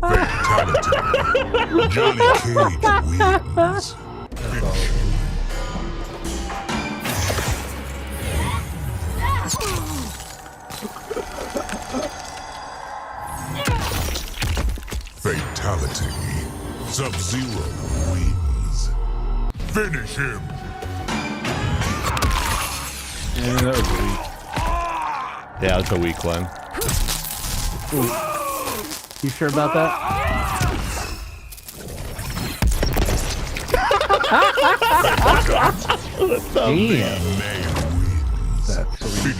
Fatality. Johnny Cage wins. Fatality. Sub-Zero wins. Finish him. Yeah, that was weak. Yeah, that's a weak one. Ooh. You sure about that? Damn. That's sweet.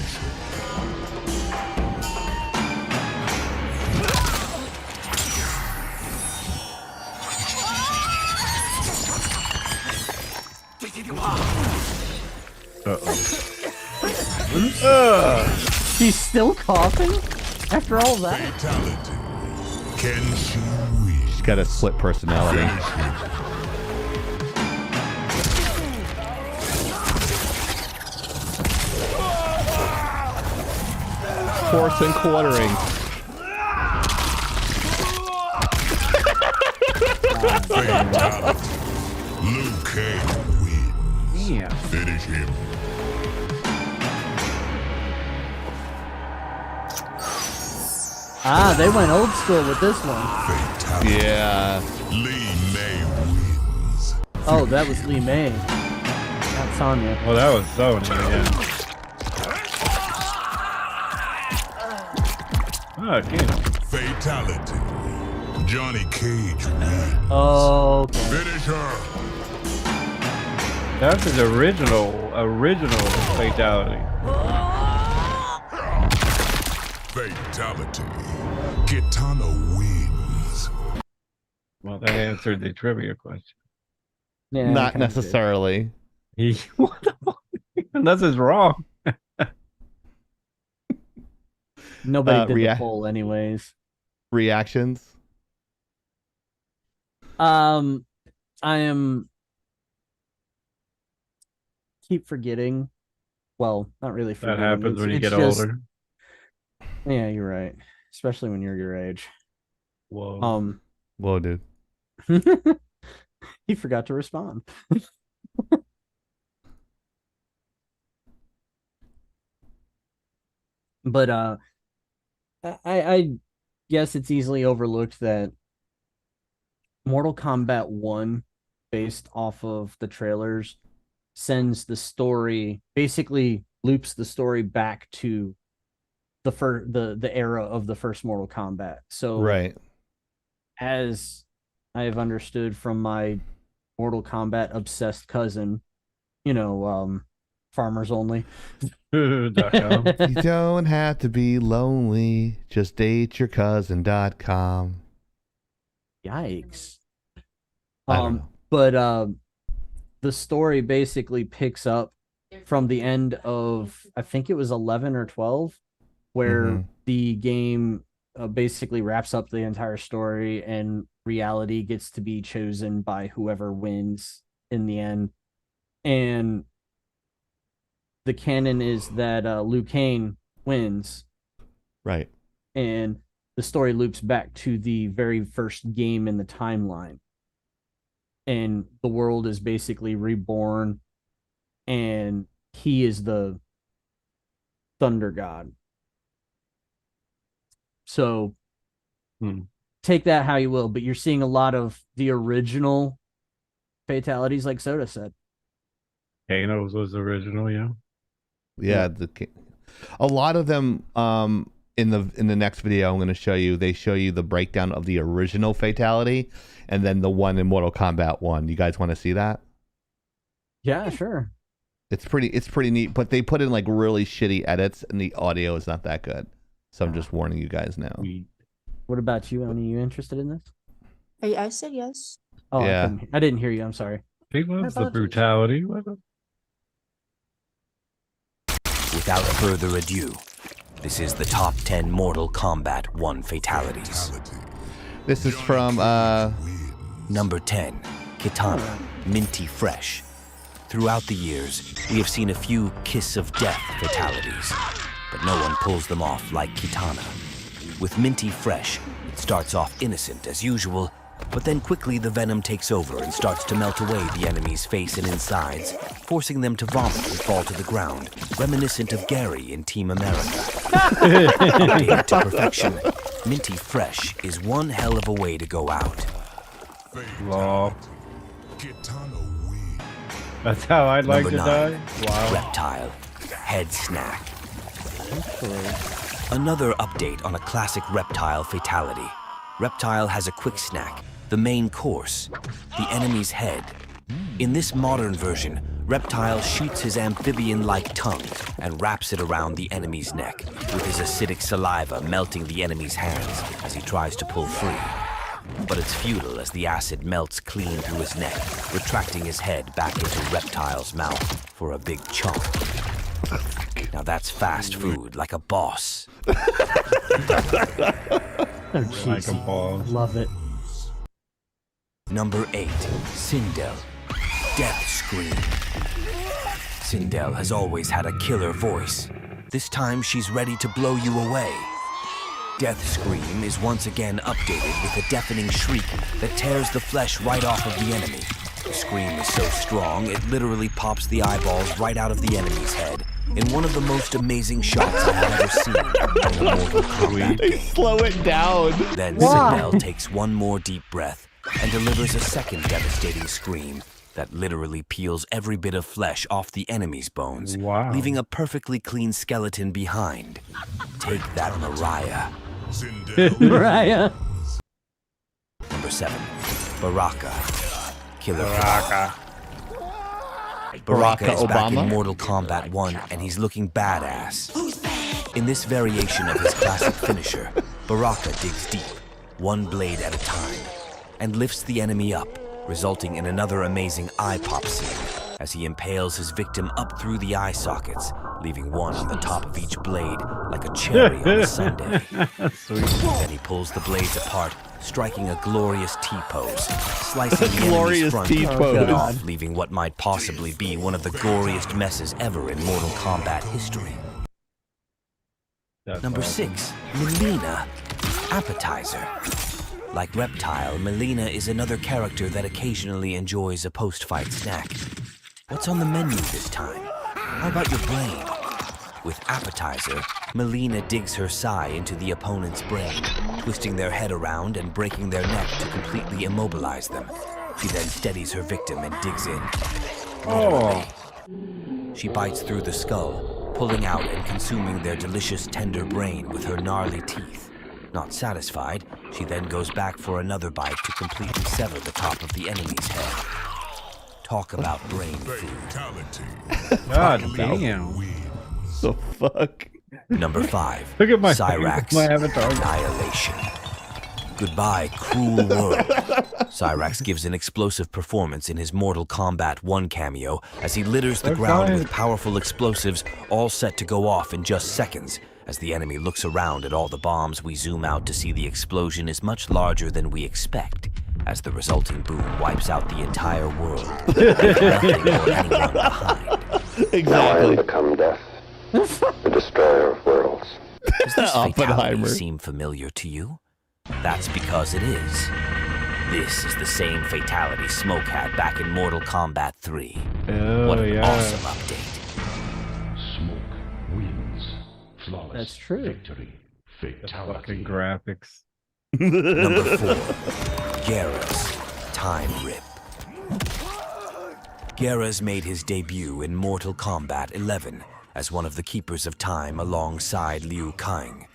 He's still coughing after all that. Fatality. Can she win? She's got a split personality. Force and quartering. Fatality. Liu Kang wins. Yeah. Finish him. Ah, they went old school with this one. Fatality. Yeah. Lee May wins. Oh, that was Lee May. Not Sonya. Well, that was Sony, yeah. Oh, Kano. Fatality. Johnny Cage wins. Oh, okay. Finish her. That's his original fatality. Fatality. Kitana wins. Well, that answered the trivia question. Yeah, Not kinda did. necessarily. What the fuck? Unless it's wrong. Nobody did the rea- poll anyways. Reactions? I am keep forgetting. Well, not really That forgetting. happens when you it's get just- older. Yeah, you're right. Especially when you're your age. Whoa. Whoa, dude. He forgot to respond. But I guess it's easily overlooked that Mortal Kombat 1, based off of the trailers, sends the story, basically loops the story back to the era of the first Mortal Kombat. So Right. as I have understood from my Mortal Kombat obsessed cousin, farmers only. .com. You don't have to be lonely. Just dateyourcousin.com. Yikes. I don't know. But the story basically picks up from the end of, I think it was 11 or 12, where Mhm. the game basically wraps up the entire story and reality gets to be chosen by whoever wins in the end. And the canon is that Liu Kang wins, Right. and the story loops back to the very first game in the timeline. And the world is basically reborn, and he is the thunder god. So take that how you will, but you're seeing a lot of the original fatalities, like Soda said. Kano's was original, yeah. Yeah, a lot of them in the next video I'm going to show you, they show you the breakdown of the original fatality and then the one in Mortal Kombat 1. You guys want to see that? Yeah, sure. It's pretty neat, but they put in like really shitty edits, and the audio is not that good. So I'm just warning you guys now. What about you, Oni? You interested in this? I said yes. Oh, Yeah. I didn't hear you. I'm sorry. He loves the brutality. Without further ado, this is the top 10 Mortal Kombat 1 fatalities. This is from Number 10, Kitana, Minty Fresh. Throughout the years, we have seen a few kiss of death fatalities, but no one pulls them off like Kitana. With Minty Fresh, it starts off innocent as usual, but then quickly the venom takes over and starts to melt away the enemy's face and insides, forcing them to vomit and fall to the ground, reminiscent of Gary in Team America. Updated to perfection, Minty Fresh is one hell of a way to go out. Wow. That's how I'd like Number to 9, die? Wow. Reptile, Head Snack. Another update on a classic Reptile fatality. Reptile has a quick snack, the main course, the enemy's head. In this modern version, Reptile shoots his amphibian-like tongue and wraps it around the enemy's neck, with his acidic saliva melting the enemy's hands as he tries to pull free. But it's futile as the acid melts clean through his neck, retracting his head back into Reptile's mouth for a big chunk. Now that's fast food, like a boss. Like a ball. Love it. Number 8, Sindel, Death Scream. Sindel has always had a killer voice. This time she's ready to blow you away. Death Scream is once again updated with a deafening shriek that tears the flesh right off of the enemy. The scream is so strong, it literally pops the eyeballs right out of the enemy's head in one of the most amazing shots I have ever seen in a Mortal Kombat They game. slow it down. Then Sindel takes one more deep breath and delivers a second devastating scream that literally peels every bit of flesh off the enemy's bones, leaving a perfectly clean skeleton behind. Take that, Mariah. Mariah. Number 7, Baraka, Killer Baraka. Baraka is back Obama? in Mortal Kombat 1, and he's looking badass. In this variation of his classic finisher, Baraka digs deep, one blade at a time, and lifts the enemy up, resulting in another amazing eye pop scene as he impales his victim up through the eye sockets, leaving one on the top of each blade like a cherry on a sundae. Then he pulls the blades apart, striking a glorious T-pose, slicing the enemy's Glorious front T-pose. off, leaving what might possibly be one of the goriest messes ever in Mortal Kombat history. Number 6, Melina, Appetizer. Like Reptile, Melina is another character that occasionally enjoys a post-fight snack. What's on the menu this time? How about your brain? With Appetizer, Melina digs her sai into the opponent's brain, twisting their head around and breaking their neck to completely immobilize them. She then steadies her victim and digs in. Literally. She bites through the skull, pulling out and consuming their delicious tender brain with her gnarly teeth. Not satisfied, she then goes back for another bite to completely sever the top of the enemy's head. Talk about brain food. God damn. The fuck? Number 5, Look at my Cyrax, my avatar. Annihilation. Goodbye, cruel world. Cyrax gives an explosive performance in his Mortal Kombat 1 cameo as he litters the ground with powerful explosives all set to go off in just seconds. As the enemy looks around at all the bombs, we zoom out to see the explosion is much larger than we expect, as the resulting boom wipes out the entire world, with nothing or anyone behind. Exactly. Now I have become death, the destroyer of worlds. Does this fatality Oppenheimer. seem familiar to you? That's because it is. This is the same fatality Smoke had back in Mortal Kombat 3. Oh, What an yeah. awesome update. Smoke wins. Flawless That's true. victory. Fucking graphics. Number 4, Gara's Time Rip. Gara's made his debut in Mortal Kombat 11 as one of the Keepers of Time alongside Liu Kang.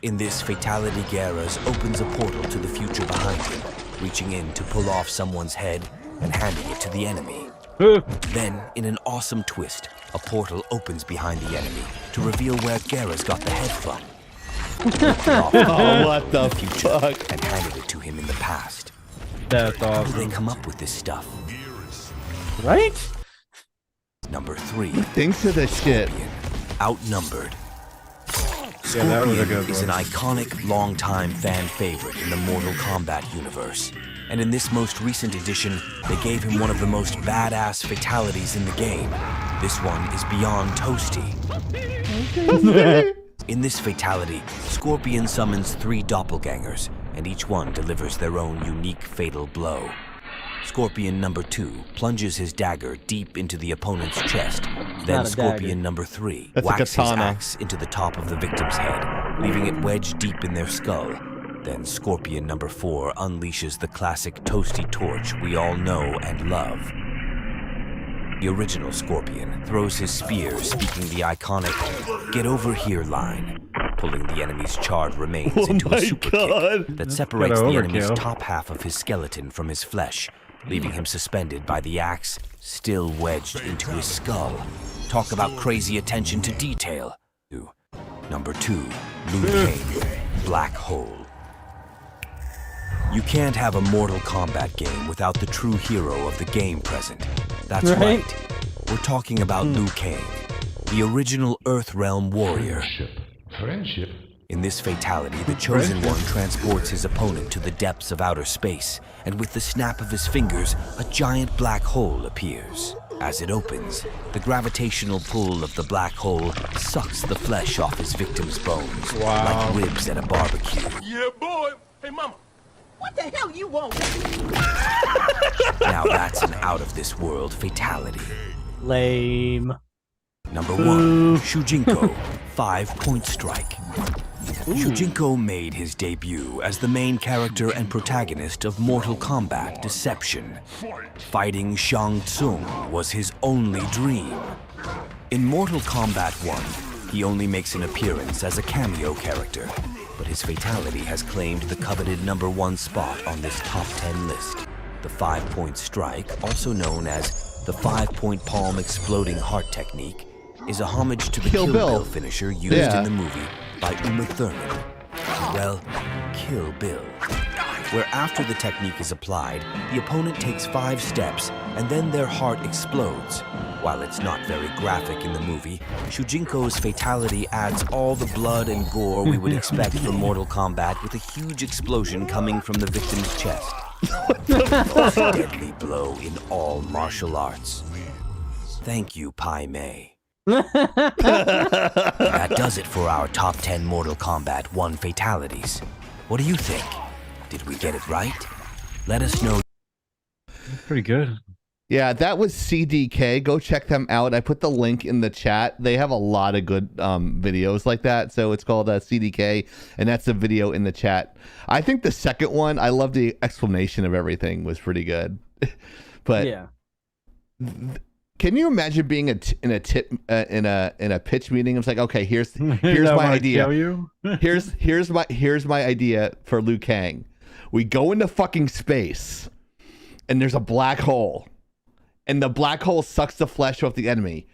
In this fatality, Gara's opens a portal to the future behind him, reaching in to pull off someone's head and handing it to the enemy. Then, in an awesome twist, a portal opens behind the enemy to reveal where Gara's got the head from. Oh, what the fuck? And handed it to him in the past. That's How do awesome. they come up with this stuff? Right? Number 3. Thanks to this shit. Outnumbered. Yeah, that was a Scorpion good is an one. iconic, long-time fan favorite in the Mortal Kombat universe. And in this most recent edition, they gave him one of the most badass fatalities in the game. This one is beyond toasty. In this fatality, Scorpion summons 3 doppelgangers, and each one delivers their own unique fatal blow. Scorpion number 2 plunges his dagger deep into the opponent's chest. Then Not a Scorpion dagger. number 3 That's a whacks his katana. axe into the top of the victim's head, leaving it wedged deep in their skull. Then Scorpion number 4 unleashes the classic toasty torch we all know and love. The original Scorpion throws his spear, speaking the iconic "Get over here" line, pulling the enemy's charred remains into a super kick that separates the enemy's overkill. top half of his skeleton from his flesh, leaving him suspended by the axe, still wedged into his skull. Talk about crazy attention to detail. Number 2, Liu Kang, Black Hole. You can't have a Mortal Kombat game without the true hero of the game present. That's Right. right. We're talking about Liu Kang, the original Earthrealm warrior. Friendship. In this fatality, the Chosen One transports his opponent to the depths of outer space, and with the snap of his fingers, a giant black hole appears. As it opens, the gravitational pull of the black hole sucks the flesh off his victim's bones, like ribs at a barbecue. Yeah, boy. Hey, mama. What the hell you want? Now that's an out-of-this-world fatality. Lame. Number 1, Shujinko, 5-point strike. Shujinko made his debut as the main character and protagonist of Mortal Kombat Deception. Fighting Shang Tsung was his only dream. In Mortal Kombat 1, he only makes an appearance as a cameo character, but his fatality has claimed the coveted number 1 spot on this top 10 list. The 5-point strike, also known as the 5-point palm exploding heart technique, is a homage to the Kill Kill Bill. Bill finisher used Yeah. in the movie by Uma Thurman. Well, Kill Bill. Where after the technique is applied, the opponent takes 5 steps and then their heart explodes. While it's not very graphic in the movie, Shujinko's fatality adds all the blood and gore we would expect from Mortal Kombat with a huge explosion coming from the victim's chest. The most deadly blow in all martial arts. Thank you, Pai Mei. That does it for our top 10 Mortal Kombat 1 fatalities. What do you think? Did we get it right? Let us know. Pretty good. Yeah, that was CDK. Go check them out. I put the link in the chat. They have a lot of good videos like that. So it's called CDK, and that's the video in the chat. I think the second one, I love the explanation of everything, was pretty good. But yeah. Can you imagine being in a pitch meeting? It's like, okay, here's That my wanna idea. kill you? here's my idea for Liu Kang. We go into fucking space, and there's a black hole, and the black hole sucks the flesh off the enemy.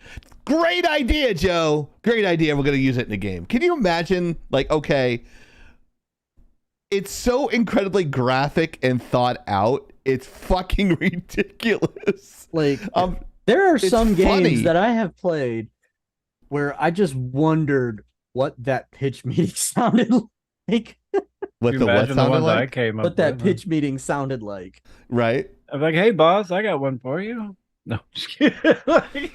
Great idea, Joe. Great idea. We're gonna use it in the game. Can you imagine? Like, okay, it's so incredibly graphic and thought out. It's fucking ridiculous. Like, there are it's some funny. games that I have played where I just wondered what that pitch meeting sounded like. What You the what imagine the sounded ones I like? came up What that with, pitch meeting sounded like. Right? I'm like, hey, boss, I got one for you. No, just kidding.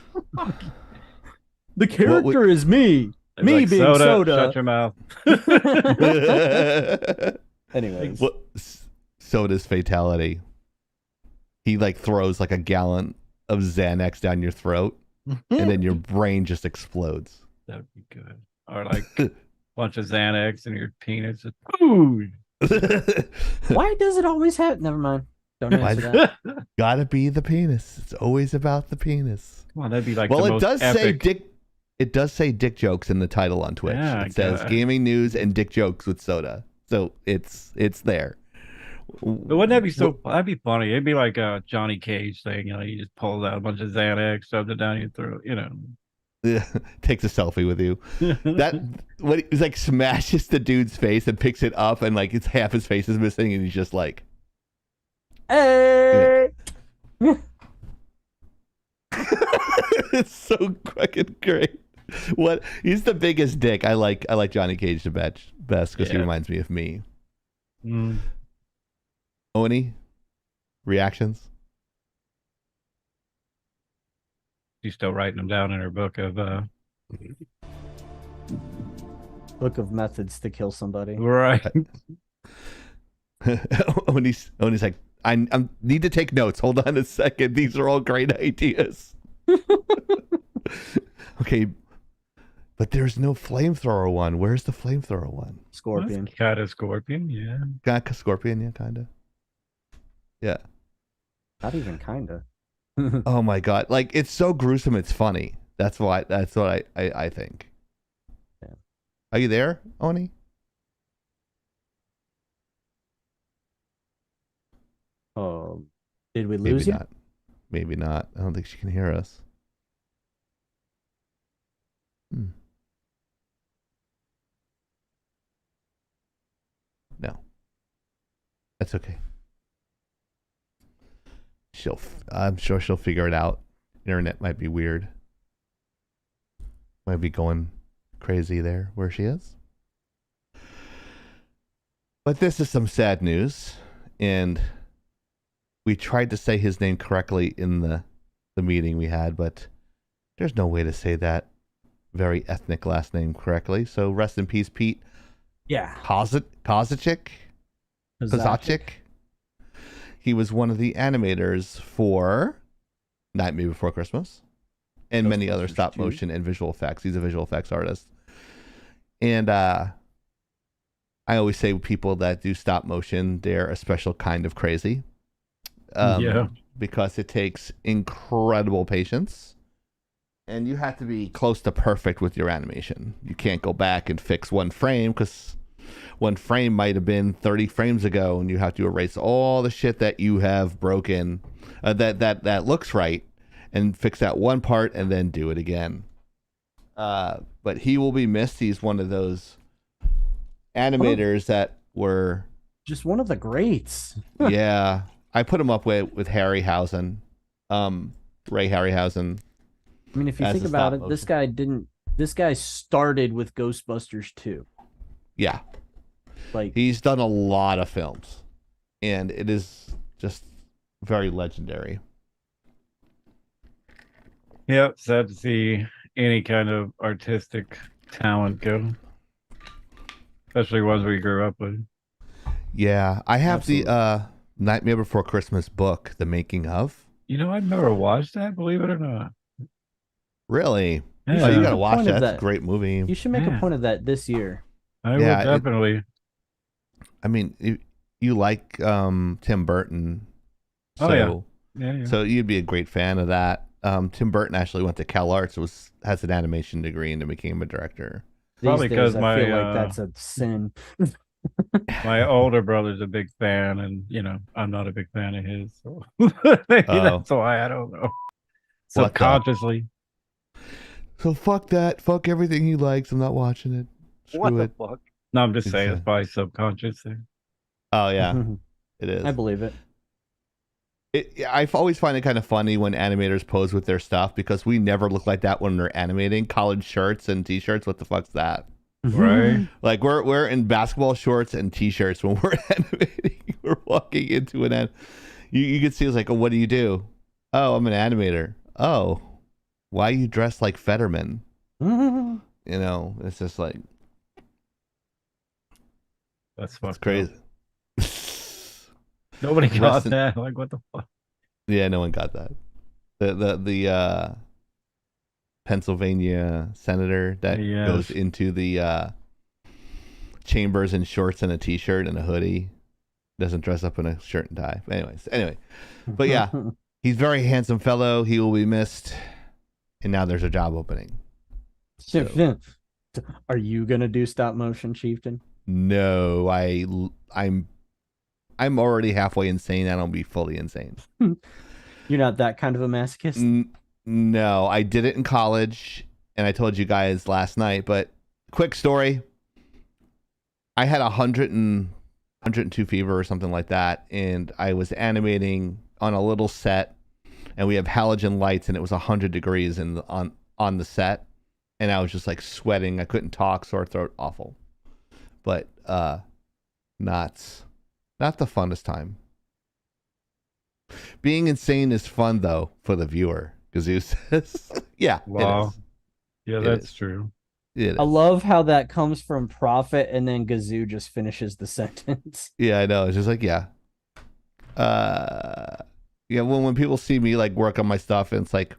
The character is me. Me Like, being soda. Shut your mouth. Anyways. What Soda's fatality? He like throws like a gallon of Xanax down your throat, and then your brain just explodes. That would be good. Or like a bunch of Xanax in your penis. Ooh. Why does it always happen? Never mind. Don't answer that. Gotta be the penis. It's always about the penis. Come on, that'd be like Well, the it most does say epic. dick. It does say dick jokes in the title on Twitch. Yeah, It says God. gaming news and dick jokes with soda. So it's there. But wouldn't that be so? That'd be funny. It'd be like a Johnny Cage thing. You know, you just pulls out a bunch of Xanax, shoves it down your throat. You know, takes a selfie with you. That what he's like smashes the dude's face and picks it up and like it's half his face is missing and he's just like, hey. Yeah. It's so fucking great. What he's the biggest dick. I like Johnny Cage the best because he reminds me of me. Oni, reactions? she's still writing them down in her book of Book of methods to kill somebody. right. Oni's like, I need to take notes. Hold on a second. These are all great ideas. Okay, but there's no flamethrower one. Where's the flamethrower one? Scorpion. Kind of scorpion, yeah. Got a scorpion, yeah, kind of. Yeah. Not even kinda. Oh my god! Like it's so gruesome, it's funny. That's what I think. Yeah. Are you there, Oni? Oh, did we lose Maybe you? not. Maybe not. I don't think she can hear us. No. That's okay. I'm sure she'll figure it out. Internet might be weird. Might be going crazy there where she is. But this is some sad news, and we tried to say his name correctly in the meeting we had, but there's no way to say that very ethnic last name correctly. So rest in peace, Pete. Yeah. Kozacic? He was one of the animators for Nightmare Before Christmas and many other stop motion and visual effects. He's a visual effects artist. And I always say people that do stop motion, they're a special kind of crazy. Because it takes incredible patience. And you have to be close to perfect with your animation. You can't go back and fix one frame because one frame might have been 30 frames ago, and you have to erase all the shit that you have broken that looks right, and fix that one part, and then do it again. But he will be missed. He's one of those animators that were just one of the greats. Yeah, I put him up with Harryhausen, Ray Harryhausen. I mean, if you think about it, this guy started with Ghostbusters 2. Yeah. Like he's done a lot of films, and it is just very legendary. Yep, sad to see any kind of artistic talent go, especially ones we grew up with. Yeah, I have the Nightmare Before Christmas book, The Making of. You know, I've never watched that, believe it or not. Really? Yeah. Oh, you gotta watch that. That's a great movie. You should make a point of that this year. I will definitely. I mean, you like Tim Burton, so oh, yeah. So you'd be a great fan of that. Tim Burton actually went to Cal Arts, has an animation degree, and then became a director. Probably because I feel like that's a sin. My older brother's a big fan, and you know I'm not a big fan of his, so maybe that's why. I don't know. Subconsciously. So fuck that. Fuck everything he likes. I'm not watching it. Screw it. Fuck? No, I'm just saying it's probably subconscious thing. Oh yeah, it is. I believe it. I always find it kind of funny when animators pose with their stuff because we never look like that when we're animating. Collared shirts and t-shirts. What the fuck's that? Right. Like we're in basketball shorts and t-shirts when we're animating. We're walking into an you can see it's like, oh, what do you do? Oh, I'm an animator. Oh, why you dressed like Fetterman? You know, it's just like that's crazy. Nobody got that. Like, what the fuck? Yeah, no one got that. The Pennsylvania senator that goes into the chambers in shorts and a t-shirt and a hoodie, doesn't dress up in a shirt and tie. Anyway, but yeah, he's a very handsome fellow. He will be missed, and now there's a job opening. So. Are you gonna do stop motion, Chieftain? No, I I'm already halfway insane. I don't be fully insane. You're not that kind of a masochist. No, I did it in college, and I told you guys last night. But quick story: I had 102 fever or something like that, and I was animating on a little set, and we have halogen lights, and it was 100 degrees on the set, and I was just like sweating. I couldn't talk, sore throat, awful. But not the funnest time. Being insane is fun though for the viewer. Gazoo says, "Yeah, Wow. it is. Yeah, It that's is. true. It is. I love how that comes from Prophet and then Gazoo just finishes the sentence. Yeah, I know. It's just like, yeah. Yeah, when people see me like work on my stuff, and it's like,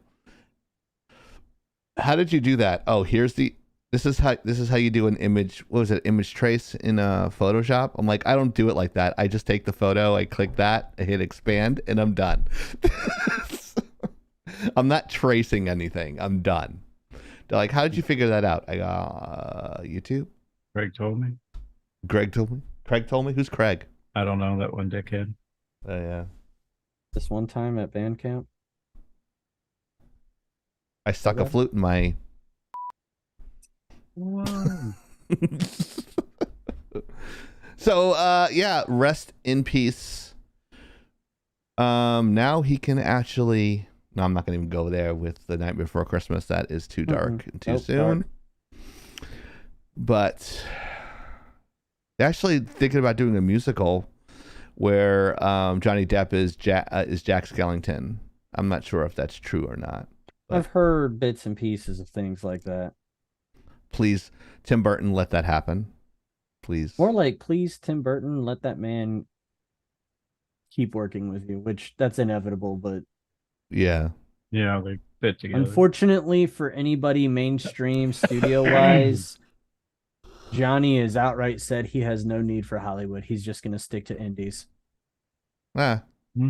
how did you do that? Oh, this is how you do an image. What was it? Image trace in Photoshop. I'm like, I don't do it like that. I just take the photo, I click that, I hit expand, and I'm done. I'm not tracing anything. I'm done. They're like, how did you figure that out? I go, YouTube. Greg told me. Greg told me. Craig told me. Who's Craig? I don't know, that one dickhead. Oh yeah. This one time at band camp, I stuck a flute in my. Whoa. So yeah, rest in peace. Now he can actually. No, I'm not gonna even go there with The Night Before Christmas. That is too dark and too soon. Dark. But actually thinking about doing a musical where Johnny Depp is Jack Skellington. I'm not sure if that's true or not. I've heard bits and pieces of things like that. Please, Tim Burton, let that happen. Please. More like, please, Tim Burton, let that man keep working with you, which that's inevitable, but Yeah. Yeah, they fit together. unfortunately for anybody mainstream studio-wise, Johnny has outright said he has no need for Hollywood. He's just going to stick to indies. To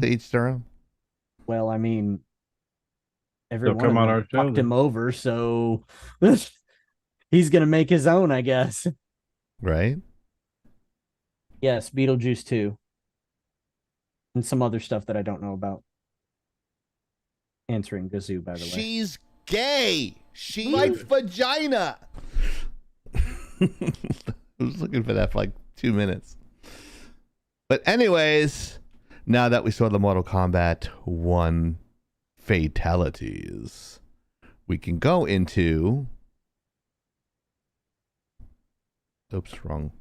each their own. Well, I mean, everyone come on our show fucked then. him over, so he's going to make his own, I guess. Right? Yes, Beetlejuice 2. And some other stuff that I don't know about. Answering Gazoo, by the way. She's gay. She likes vagina. I was looking for that for like 2 minutes. But anyways, now that we saw the Mortal Kombat 1 fatalities, we can go into... Oops, wrong.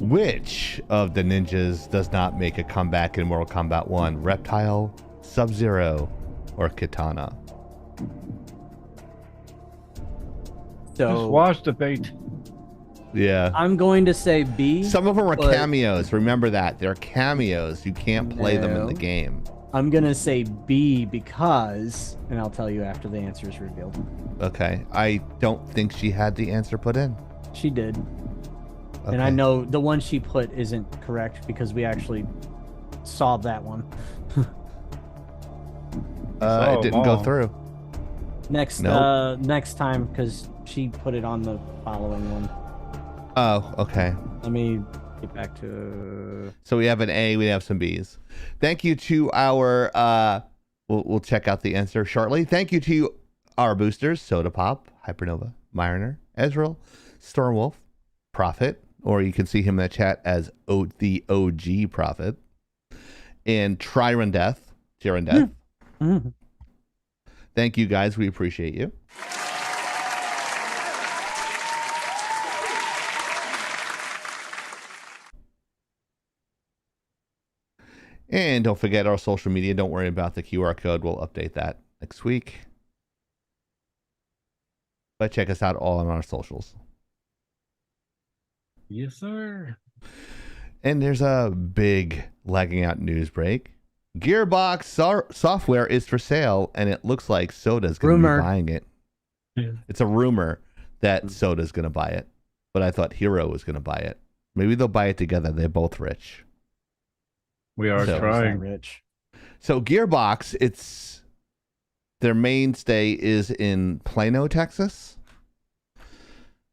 Which of the ninjas does not make a comeback in Mortal Kombat 1? Reptile, Sub-Zero, or Kitana? So Just watch the bait. Yeah. I'm going to say B. Some of them are but cameos. Remember that. They're cameos. You can't play them in the No. game. I'm going to say B because, and I'll tell you after the answer is revealed. Okay. I don't think she had the answer put in. She did. Okay. And I know the one she put isn't correct because we actually saw that one. It didn't go wow. through. Next Nope. next time, because she put it on the following one. Oh, okay. Let me get back to... So we have an A, we have some B's. Thank you to our, we'll check out the answer shortly. Thank you to our boosters, Soda Pop, Hypernova, Mariner, Ezreal, Stormwolf, Prophet, or you can see him in the chat as the OG Prophet, and Tyrant Death. Mm-hmm. Thank you guys, we appreciate you. And don't forget our social media. Don't worry about the QR code. We'll update that next week. But check us out all on our socials. Yes, sir. And there's a big lagging out news break. Gearbox software is for sale, and it looks like Soda's going to be buying it. Yeah. It's a rumor that Soda's going to buy it, but I thought Hero was going to buy it. Maybe they'll buy it together. They're both rich. We are So- trying. Rich. So Gearbox, their mainstay is in Plano, Texas.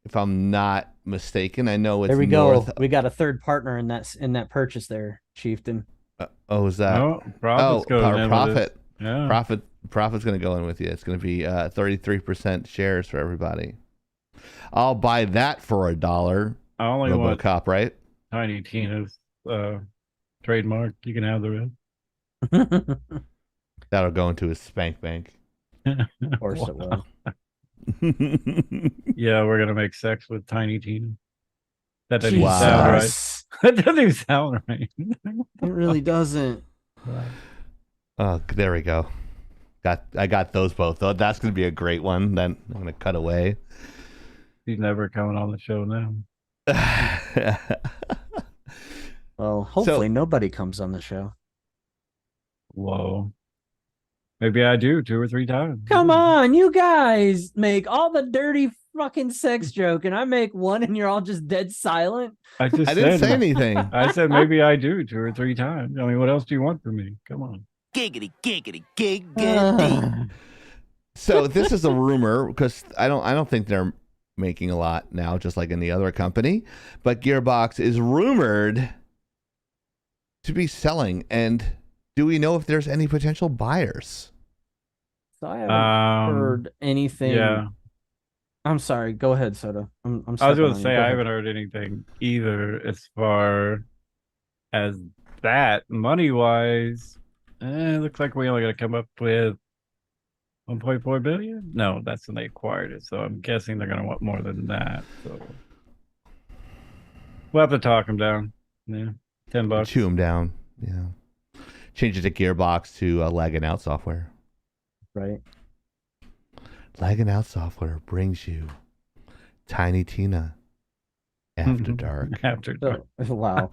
If I'm not mistaken, I know it's There we north. go. We got a third partner in that purchase there, Chieftain. Is that? No, Profit's going in with Profit. this. Yeah. Profit's going to go in with you. It's going to be 33% shares for everybody. I'll buy that for $1. I only want RoboCop, right? Tiny Tina's trademark. You can have the rest. That'll go into his spank bank. Of course it will. Yeah, we're gonna make sex with Tiny Tina. That doesn't even Jesus. sound right. That doesn't even sound right. It really doesn't. Oh, there we go. I got those both. Oh, that's going to be a great one. Then I'm going to cut away. He's never coming on the show now. Well, hopefully nobody comes on the show. Whoa. Maybe I do 2 or 3 times. Come on, you guys make all the dirty fucking sex joke, and I make one, and you're all just dead silent. I didn't say anything. I said maybe I do 2 or 3 times. I mean, what else do you want from me? Come on. Giggity, giggity, giggity. So this is a rumor because I don't think they're making a lot now, just like any other company. But Gearbox is rumored to be selling, and do we know if there's any potential buyers? So I haven't heard anything. Yeah. I'm sorry. Go ahead, Soda. I was going to say I haven't heard anything either as far as that money-wise. It looks like we only got to come up with 1.4 billion. No, that's when they acquired it. So I'm guessing they're going to want more than that. So we'll have to talk them down. Yeah, $10. Chew them down. Yeah. Change it to Gearbox to Laggin Out software. Right. Laggin Out software brings you Tiny Tina After Dark. After Dark. Wow.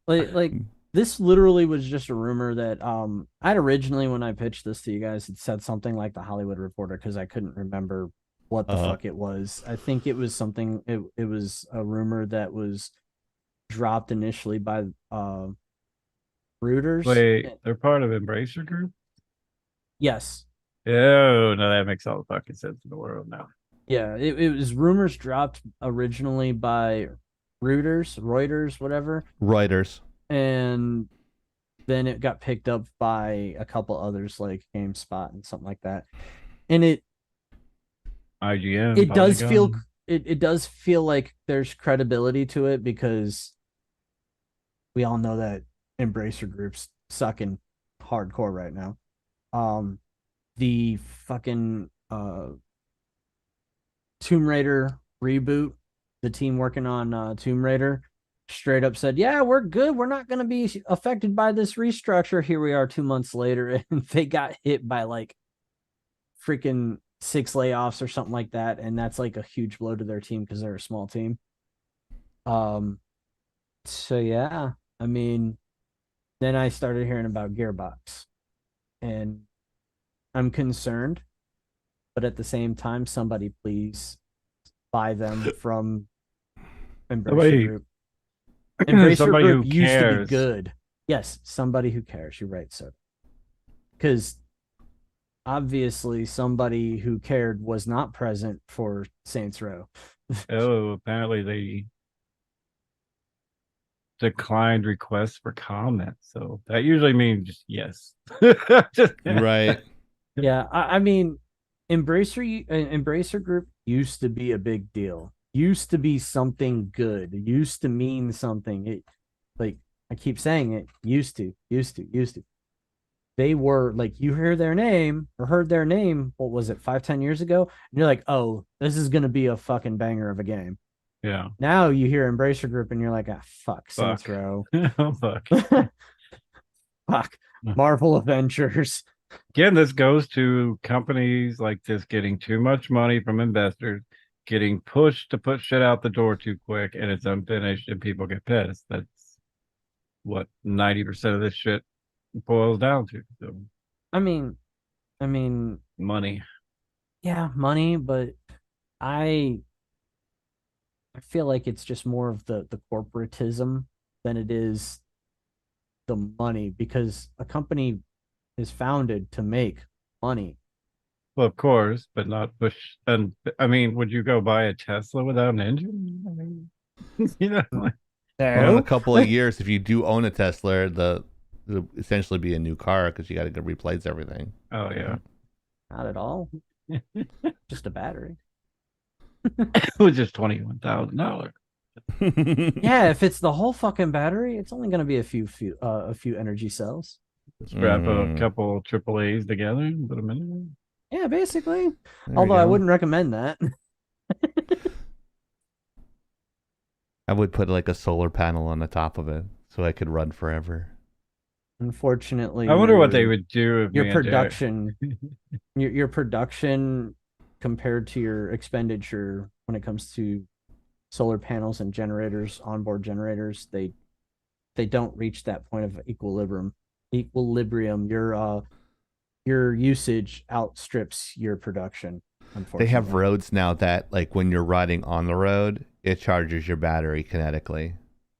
like this literally was just a rumor that I'd originally, when I pitched this to you guys, it said something like the Hollywood Reporter because I couldn't remember what the fuck it was. I think it was something. It was a rumor that was dropped initially by Reuters. Wait, they're part of Embracer Group? Yes. Oh, no, that makes all the fucking sense in the world now. Yeah, it was rumors dropped originally by Reuters, whatever. Reuters. And then it got picked up by a couple others like GameSpot and something like that. And IGN. It does feel like there's credibility to it because we all know that Embracer Group's sucking hardcore right now. The fucking Tomb Raider reboot, the team working on Tomb Raider straight up said, yeah, we're good. We're not going to be affected by this restructure. Here we are 2 months later, and they got hit by like freaking 6 layoffs or something like that. And that's like a huge blow to their team because they're a small team. So yeah, I mean, then I started hearing about Gearbox, and I'm concerned, but at the same time, somebody please buy them from Embracer Group. Embracer Group used to be good. Yes, somebody who cares. You're right, sir. Because obviously somebody who cared was not present for Saints Row. Oh, apparently they declined requests for comment. So that usually means just yes. Right. Yeah, I mean, Embracer Group used to be a big deal. Used to be something good. It used to mean something. It, like I keep saying it, used to. They were like, you heard their name, what was it, 5-10 years ago? And you're like, oh, this is gonna be a fucking banger of a game. Yeah. Now you hear Embracer Group and you're like, fuck. Saints Row. Oh, fuck. Fuck. Marvel Avengers. Again, this goes to companies like this getting too much money from investors, getting pushed to put shit out the door too quick, and it's unfinished, and people get pissed. That's what 90% of this shit boils down to. So, I mean, money. Yeah, money, but I feel like it's just more of the corporatism than it is the money, because a company is founded to make money. Well, of course, but not push. And I mean, would you go buy a Tesla without an engine? I mean, you know, like, Well, in a couple of years, if you do own a Tesla, it'll essentially be a new car because you got to replace everything. oh yeah, Not at all. Just a battery. with just $21,000. Yeah, if it's the whole fucking battery, it's only going to be a few energy cells. Strap a couple AAAs together and put them in. Yeah, basically. There Although you I go. wouldn't recommend that. I would put like a solar panel on the top of it so I could run forever. Unfortunately, I wonder what they would do if your me and Derek- production, your production compared to your expenditure when it comes to solar panels and generators, onboard generators, they don't reach that point of equilibrium. Your usage outstrips your production. Unfortunately, They have roads now that, like, when you're riding on the road, it charges your battery kinetically.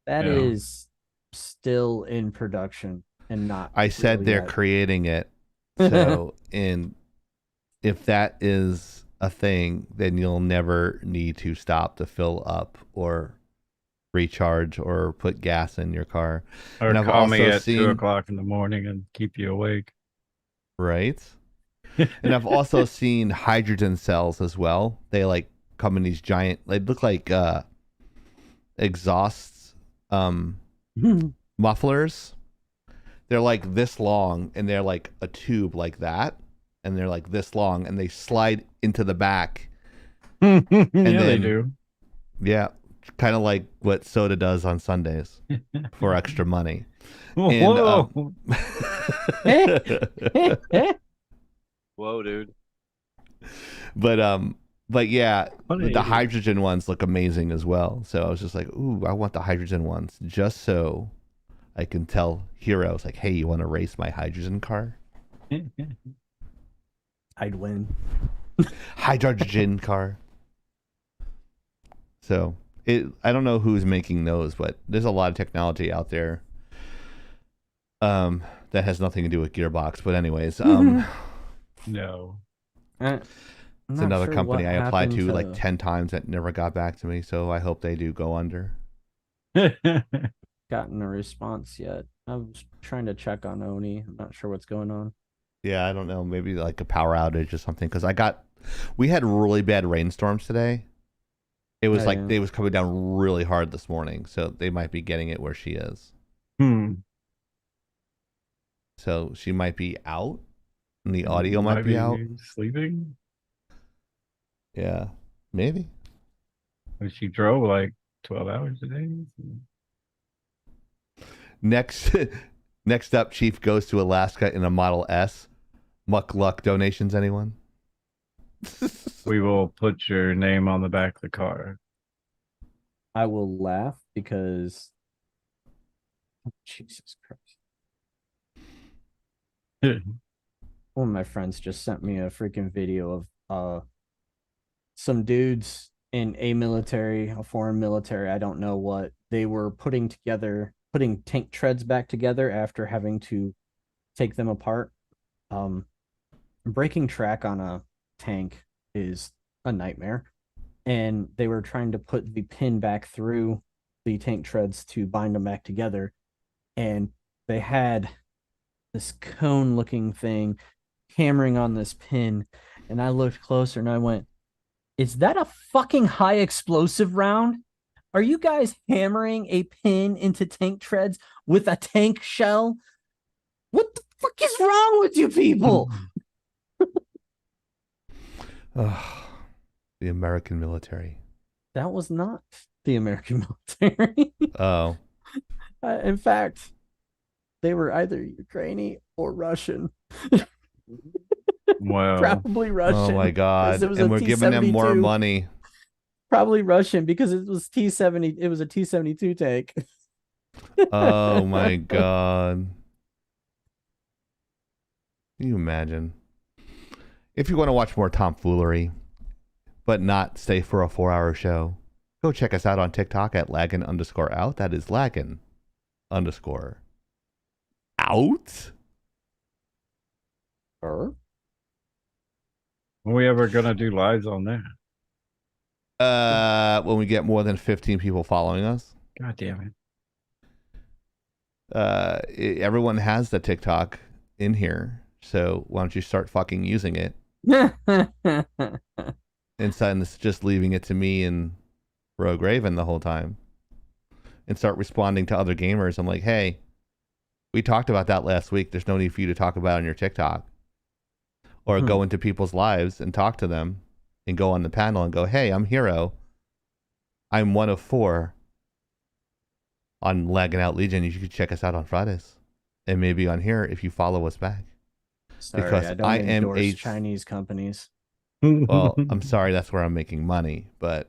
That is still in production and not. I said really they're yet. creating it. So, if that is a thing, then you'll never need to stop to fill up or recharge or put gas in your car. Or and I've call me also at seen, 2:00 in the morning and keep you awake. Right. And I've also seen hydrogen cells as well. They like come in these giant, they look like exhausts, mufflers. They're like this long and they're like a tube like that. And they're like this long and they slide into the back. And And they do. Yeah. Kind of like what Soda does on Sundays for extra money. Whoa. Whoa, dude. But yeah, Funny. the hydrogen ones look amazing as well. So I was just like, ooh, I want the hydrogen ones just so I can tell heroes like, hey, you want to race my hydrogen car? I'd win. Hydrogen car. So I don't know who's making those, but there's a lot of technology out there that has nothing to do with Gearbox. But anyways, No. it's another company I applied to like 10 times that never got back to me. So I hope they do go under. Gotten a response yet. I was trying to check on Oni. I'm not sure what's going on. Yeah, I don't know. Maybe like a power outage or something. Because we had really bad rainstorms today. It was they was coming down really hard this morning. So they might be getting it where she is. So she might be out. And the audio might be out. Sleeping? Yeah, maybe. She drove like 12 hours a day. Next up, Chief goes to Alaska in a Model S. Muck luck donations, anyone? We will put your name on the back of the car. I will laugh because Jesus Christ. One of my friends just sent me a freaking video of some dudes in a foreign military, I don't know what, they were putting tank treads back together after having to take them apart. Breaking track on a tank is a nightmare, and they were trying to put the pin back through the tank treads to bind them back together, and they had this cone looking thing hammering on this pin, and I looked closer and I went, is that a fucking high explosive round? Are you guys hammering a pin into tank treads with a tank shell? What the fuck is wrong with you people? The American military. That was not the American military. Oh. In fact, they were either Ukrainian or Russian. Wow. Probably Russian. Oh my God. And we're giving them more money. Probably Russian because it was T-70. It was a T-72 tank. Oh my God. Can you imagine? If you want to watch more tomfoolery, but not stay for a 4-hour show, go check us out on TikTok at Laggin_out. That is Laggin_out. Or When we ever gonna do lives on there? When we get more than 15 people following us. God damn it. Everyone has the TikTok in here, so why don't you start fucking using it? Instead of just leaving it to me and Rogue Raven the whole time, and start responding to other gamers. I'm like, hey, we talked about that last week. There's no need for you to talk about it on your TikTok. Or go into people's lives and talk to them and go on the panel and go, hey, I'm Hero. I'm one of 4 on Laggin Out Legion. You should check us out on Fridays. And maybe on here if you follow us back. Sorry, because I don't endorse Chinese companies. Well, I'm sorry, that's where I'm making money, but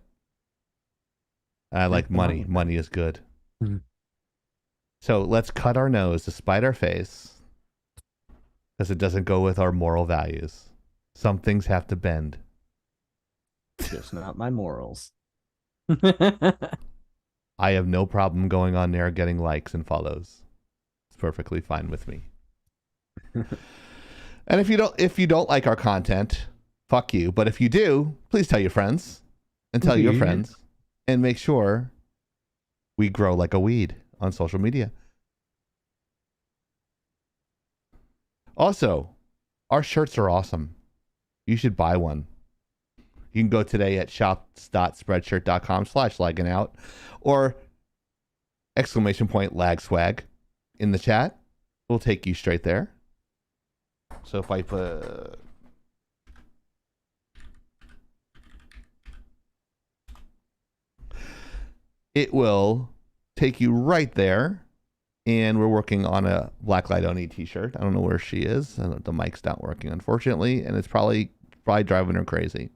I like money. Money is good. So let's cut our nose to spite our face because it doesn't go with our moral values. Some things have to bend. Just not my morals. I have no problem going on there getting likes and follows. It's perfectly fine with me. And if you don't like our content, fuck you. But if you do, please tell your friends and tell your friends and make sure we grow like a weed on social media. Also, our shirts are awesome. You should buy one. You can go today at shops.spreadshirt.com/lagginout or !lag swag in the chat. We'll take you straight there. So if I put it will take you right there. And we're working on a Blacklight Oni t-shirt. I don't know where she is. The mic's not working, unfortunately, and it's probably driving her crazy.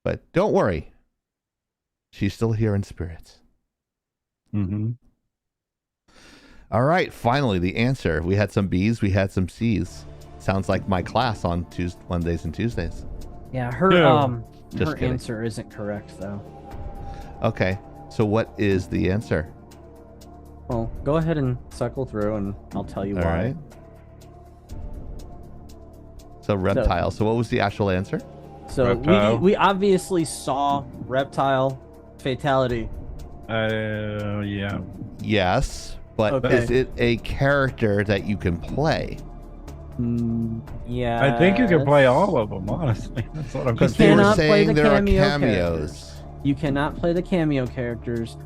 But don't worry. She's still here in spirit. Mm-hmm. All right, finally, the answer. We had some B's, we had some C's. Sounds like my class on Mondays and Tuesdays. Yeah, her answer isn't correct, though. Okay, so what is the answer? Well, go ahead and cycle through, and I'll tell you why. All right. So reptile. So what was the actual answer? So we obviously saw reptile fatality. Yeah. Yes, but is it a character that you can play? Yeah. I think you can play all of them, honestly. That's what I'm Because they were saying there are cameos. You cannot play the cameo characters.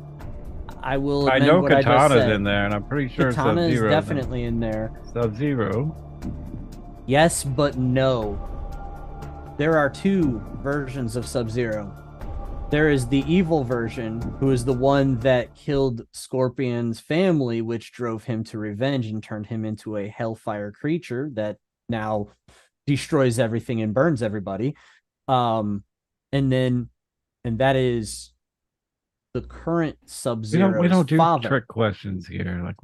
I will admit I know what I just Katana's said. in there, and I'm pretty sure Katana is Sub-Zero definitely in there. Sub-Zero. Yes, but no. There are 2 versions of Sub-Zero. There is the evil version, who is the one that killed Scorpion's family, which drove him to revenge and turned him into a hellfire creature that now destroys everything and burns everybody. And that is the current Sub-Zero's we don't do father. trick questions here. Like,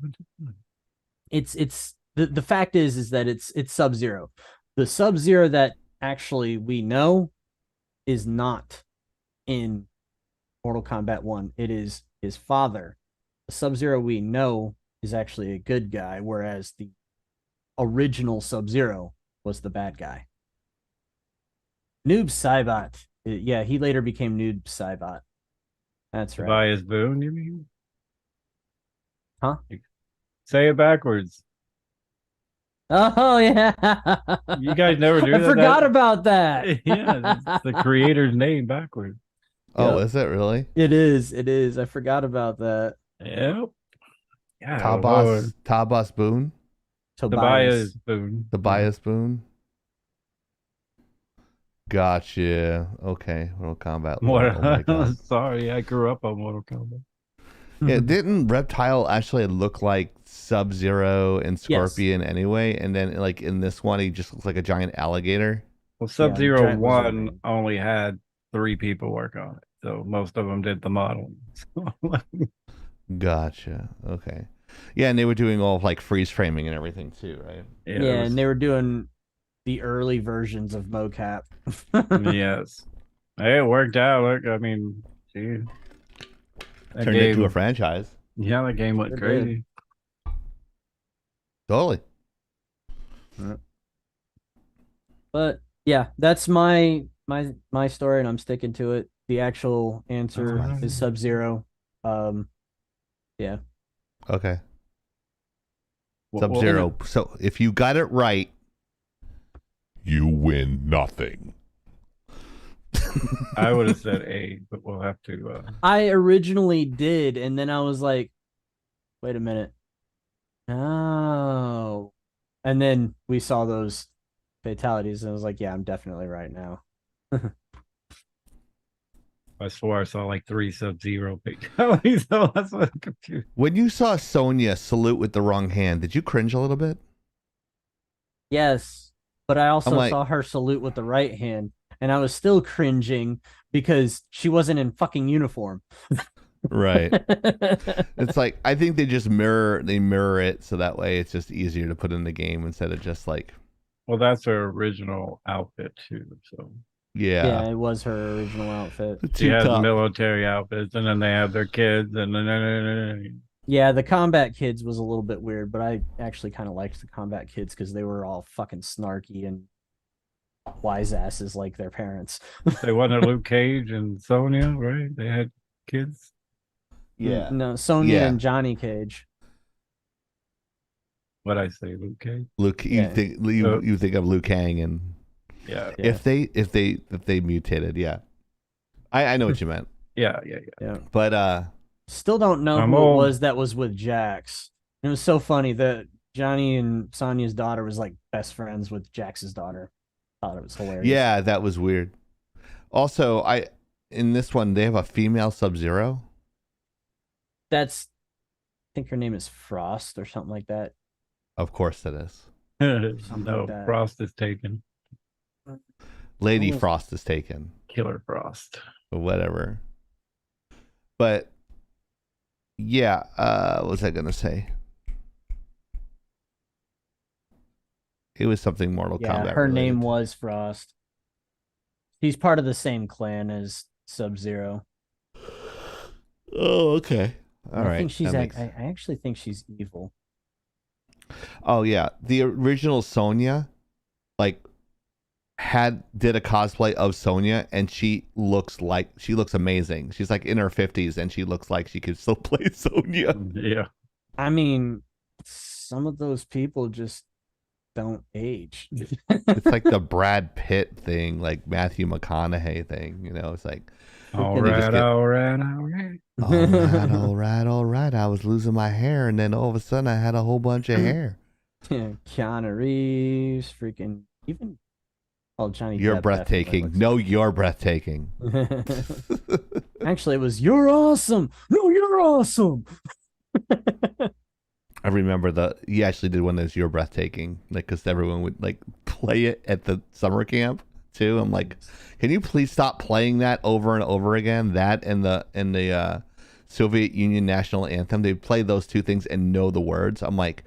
It's the fact is that it's Sub-Zero. The Sub-Zero that actually we know is not in Mortal Kombat 1. It is his father. The Sub-Zero we know is actually a good guy, whereas the original Sub-Zero was the bad guy. Noob Saibot. Yeah, he later became Noob Saibot. That's right. Tobias Boone, you mean? Huh? Say it backwards. Oh, yeah. You guys never do that? I forgot about that. Yeah, it's the creator's name backwards. Oh, is it really? It is. It is. I forgot about that. Yep. Yeah, Tabas Boone? Tobias Boone. Tobias Boone? Gotcha. Okay. Mortal Kombat. Sorry, I grew up on Mortal Kombat. Yeah, didn't Reptile actually look like Sub-Zero and Scorpion anyway? And then, like, in this one, he just looks like a giant alligator. Well, Sub-Zero 1 only had 3 people work on it, so most of them did the modeling. Gotcha. Okay. Yeah, and they were doing all of, like, freeze framing and everything too, right? Yeah, and they were doing the early versions of mocap. Yes. Hey, it worked out. Look, I mean, gee. Turned into a franchise. Yeah, that game went crazy. Totally. But yeah, that's my story, and I'm sticking to it. The actual answer is Sub-Zero. Yeah. Okay. Well, Sub-Zero. So if you got it right, you win nothing. I would have said A, but we'll have to. I originally did, and then I was like, wait a minute. No. And then we saw those fatalities, and I was like, yeah, I'm definitely right now. I swore I saw like 3 Sub-Zero fatalities, so that's what I'm confused. When you saw Sonya salute with the wrong hand, did you cringe a little bit? Yes, but I also like- saw her salute with the right hand, and I was still cringing because she wasn't in fucking uniform. Right. It's like, I think they just mirror it so that way it's just easier to put in the game instead of just like. Well, that's her original outfit too. So Yeah, it was her original outfit. she has military outfits, and then they have their kids, and then Yeah, the combat kids was a little bit weird, but I actually kind of liked the combat kids because they were all fucking snarky and wise asses like their parents. they wanted Luke Cage and Sonya, right? They had kids. Yeah. No, Sonya and Johnny Cage. What I say, Luke Cage? Luke, you think of Liu Kang, and yeah. If they mutated, yeah. I know what you meant. Yeah. But still don't know I'm who old. it was that was with Jax. It was so funny that Johnny and Sonya's daughter was like best friends with Jax's daughter. Thought it was hilarious. yeah, that was weird. Also, in this one they have a female Sub-Zero. I think her name is Frost or something like that. Of course it is. No, like that. Frost is taken. Lady Frost is taken. Killer Frost. Or whatever. But yeah, what was I gonna say? It was something Mortal Kombat. Her related. name was Frost. She's part of the same clan as Sub-Zero. Oh, okay. All right. I think she's. That makes- I actually think she's evil. Oh yeah, the original Sonya, like, did a cosplay of Sonya, and she looks amazing. She's like in her 50s, and she looks like she could still play Sonya. Yeah. I mean, some of those people just don't age. It's like the Brad Pitt thing, like Matthew McConaughey thing. You know, it's like. All right. All right. I was losing my hair, and then all of a sudden I had a whole bunch of hair. Yeah, Keanu Reeves, freaking even. Oh, Johnny. You're Depp breathtaking. definitely No, you're breathtaking. Actually, it was "You're awesome." No, you're awesome. I remember he actually did one of those "You're breathtaking," like, because everyone would like play it at the summer camp too. I'm like, can you please stop playing that over and over again? That and the Soviet Union national anthem. They play those two things and know the words. I'm like,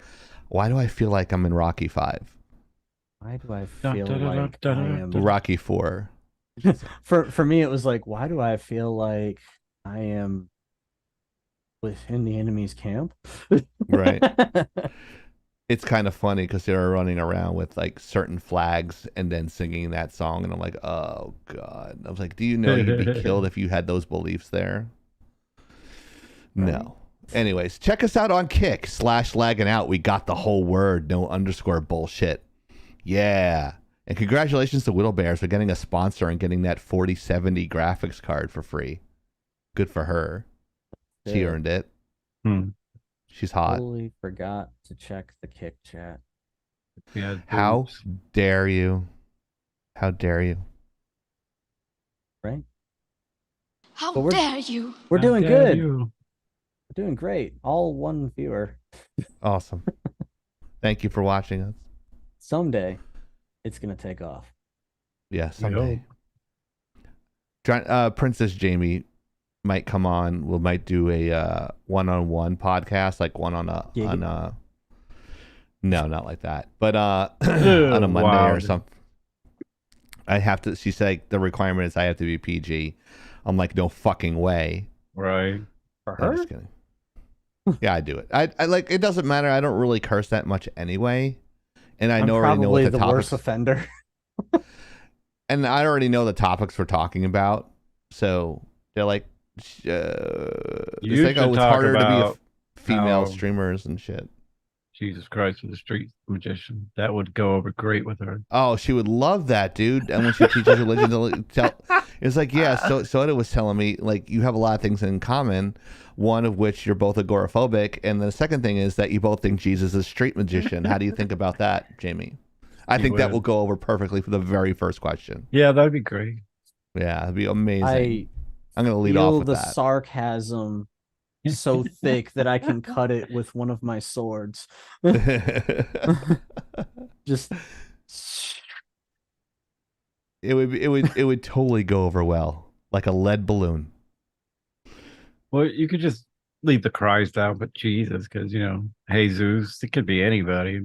why do I feel like I'm in Rocky 5? Why do I feel like I am Rocky 4? For me, it was like, why do I feel like I am within the enemy's camp? Right. It's kind of funny because they were running around with like certain flags and then singing that song, and I'm like, oh god. I was like, do you know you'd be killed if you had those beliefs there? No. Anyways, check us out on Kick /Laggin Out. We got the whole word, no underscore bullshit. Yeah. And congratulations to Whittle Bears for getting a sponsor and getting that 4070 graphics card for free. Good for her. She Yeah. earned it. She's hot. Totally forgot to check the Kick chat. Yeah. How dare you? How dare you? Right? How But we're- dare you? We're How doing dare good. you. We're doing great. All one viewer. Awesome. Thank you for watching us. Someday, it's gonna take off. Yeah, someday. Princess Jamie might come on. We might do a one-on-one podcast, like one on a no, not like that, but on a Monday or something. I have to. She said like, the requirement is I have to be PG. I'm like, no fucking way. Right. For I'm her? just kidding. Yeah, I do it. I like. It doesn't matter. I don't really curse that much anyway. And I I'm know already know what probably the the topics. worst offender. And I already know the topics we're talking about. So they're like, it's like, oh, it's harder to be a female streamers and shit. Jesus Christ, with the street magician. That would go over great with her. Oh, she would love that, dude. And when she teaches religion, it's like, yeah. So Soda was telling me, like, you have a lot of things in common. One of which you're both agoraphobic, and the second thing is that you both think Jesus is a street magician. How do you think about that, Jamie? I think that will go over perfectly for the very first question. Yeah, that'd be great. Yeah, that'd be amazing. I'm gonna lead off with the that. Sarcasm so thick that I can cut it with one of my swords. Just it would totally go over well, like a lead balloon. Well, you could just leave the cries down, but Jesus, because Jesus, it could be anybody.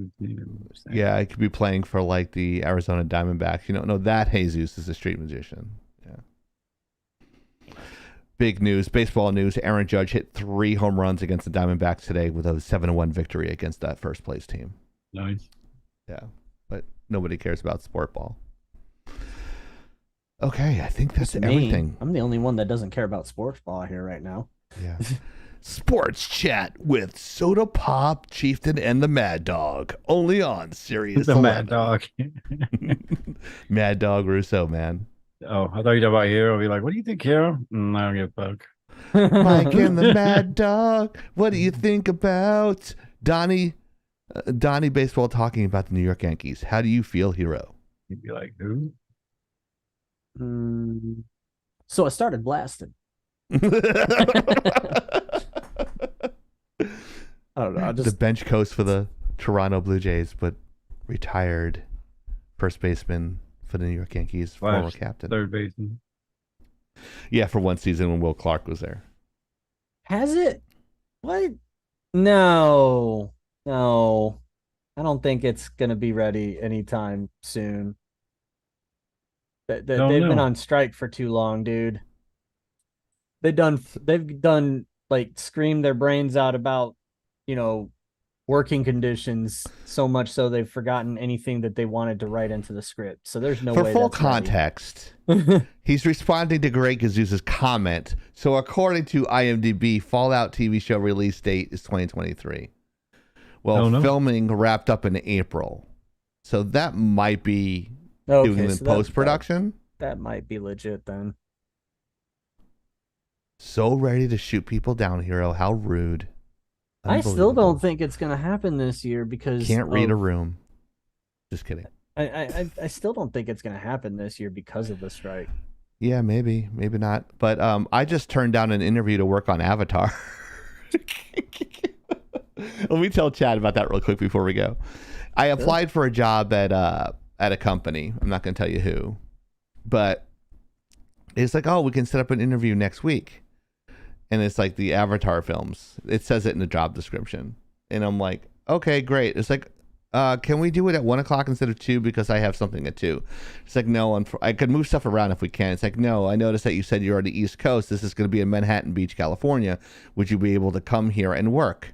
Yeah, I could be playing for like the Arizona Diamondbacks. No, that Jesus is a street magician. Yeah. Big news, baseball news. Aaron Judge hit 3 home runs against the Diamondbacks today with a 7-1 victory against that first place team. Nice. Yeah, but nobody cares about sport ball. Okay, I think that's everything. I'm the only one that doesn't care about sports ball here right now. Yeah. Sports Chat with Soda Pop, Chieftain, and the Mad Dog. Only on Sirius The 11. Mad Dog. Mad Dog Russo, man. Oh, I thought you were about Hero. I'd be like, what do you think, Hero? I don't give a fuck. Mike and the Mad Dog. What do you think about Donnie Baseball talking about the New York Yankees? How do you feel, Hero? You'd be like, who? So I started blasting. I don't know. The bench coach for the Toronto Blue Jays, but retired first baseman for the New York Yankees, former captain. Third baseman. Yeah, for one season when Will Clark was there. Has it? What? No. I don't think it's going to be ready anytime soon. They've been on strike for too long, dude. They've done like scream their brains out about, working conditions so much so they've forgotten anything that they wanted to write into the script. So there's no way. For full context, he's responding to Greg Kazusa's comment. So according to IMDb, Fallout TV show release date is 2023. Well, filming wrapped up in April. So that might be doing in post-production. That might be legit then. So ready to shoot people down, Hero. How rude. I still don't think it's going to happen this year because... Can't read a room. Just kidding. I still don't think it's going to happen this year because of the strike. Yeah, maybe not. But I just turned down an interview to work on Avatar. Let me tell Chad about that real quick before we go. I applied for a job at a company. I'm not going to tell you who. But it's like, oh, we can set up an interview next week. And it's like the Avatar films. It says it in the job description. And I'm like, okay, great. It's like, can we do it at 1 o'clock instead of 2 because I have something at 2? It's like, no, I could move stuff around if we can. It's like, no, I noticed that you said you're on the East Coast. This is going to be in Manhattan Beach, California. Would you be able to come here and work?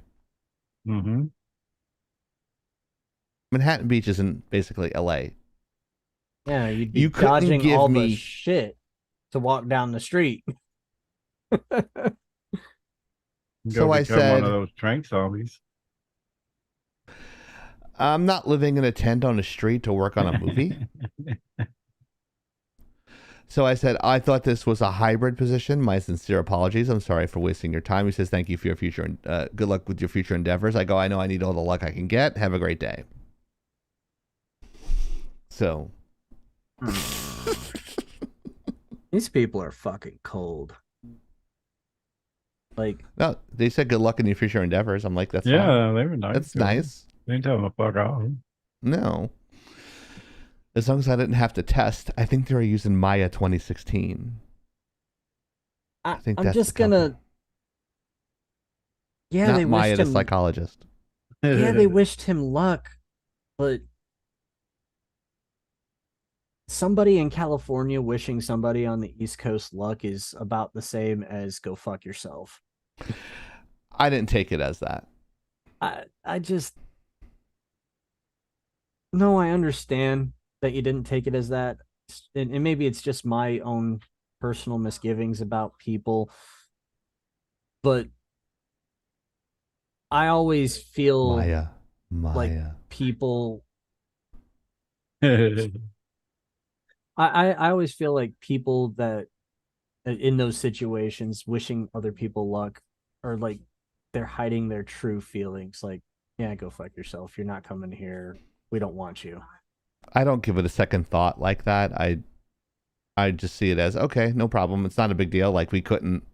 Mm-hmm. Manhattan Beach isn't basically LA. Yeah, you'd be dodging all the shit to walk down the street. So I said, one of those trank zombies. I'm not living in a tent on a street to work on a movie. So I said, I thought this was a hybrid position. My sincere apologies. I'm sorry for wasting your time. He says, thank you for your future and good luck with your future endeavors. I go, I know I need all the luck I can get. Have a great day. So. These people are fucking cold. Like, no, they said good luck in your future endeavors. I'm like, that's fine. They were nice. That's nice. They didn't tell them to fuck off. No. As long as I didn't have to test, I think they were using Maya 2016. I think I'm just gonna. Yeah, not they Maya wished the him... psychologist. Yeah, they wished him luck, but somebody in California wishing somebody on the East Coast luck is about the same as go fuck yourself. I didn't take it as that. I just No, I understand that you didn't take it as that. And maybe it's just my own personal misgivings about people. But I always feel Maya. like people I always feel like people that in those situations wishing other people luck are like they're hiding their true feelings. Like, yeah, go fuck yourself. You're not coming here. We don't want you. I don't give it a second thought like that. I just see it as okay, no problem. It's not a big deal. Like we couldn't.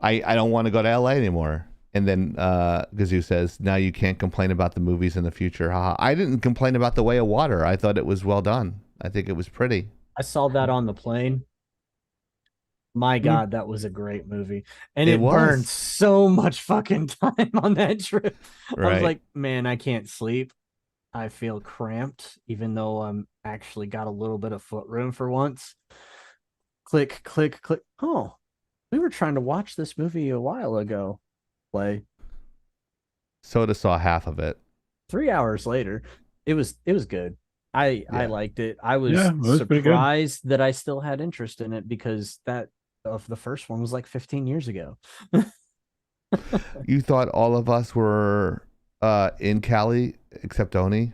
I don't want to go to LA anymore. And then Gazoo says, now you can't complain about the movies in the future. Haha. I didn't complain about The Way of Water. I thought it was well done. I think it was pretty. I saw that on the plane. My God, that was a great movie. And it burned so much fucking time on that trip. I was like, man, I can't sleep. I feel cramped, even though I'm actually got a little bit of foot room for once. Click, click, click. Oh, we were trying to watch this movie a while ago. Play. Soda saw half of it. 3 hours later, it was good. I liked it. I was was surprised that I still had interest in it because that of the first one was like 15 years ago. You thought all of us were in Cali except Oni?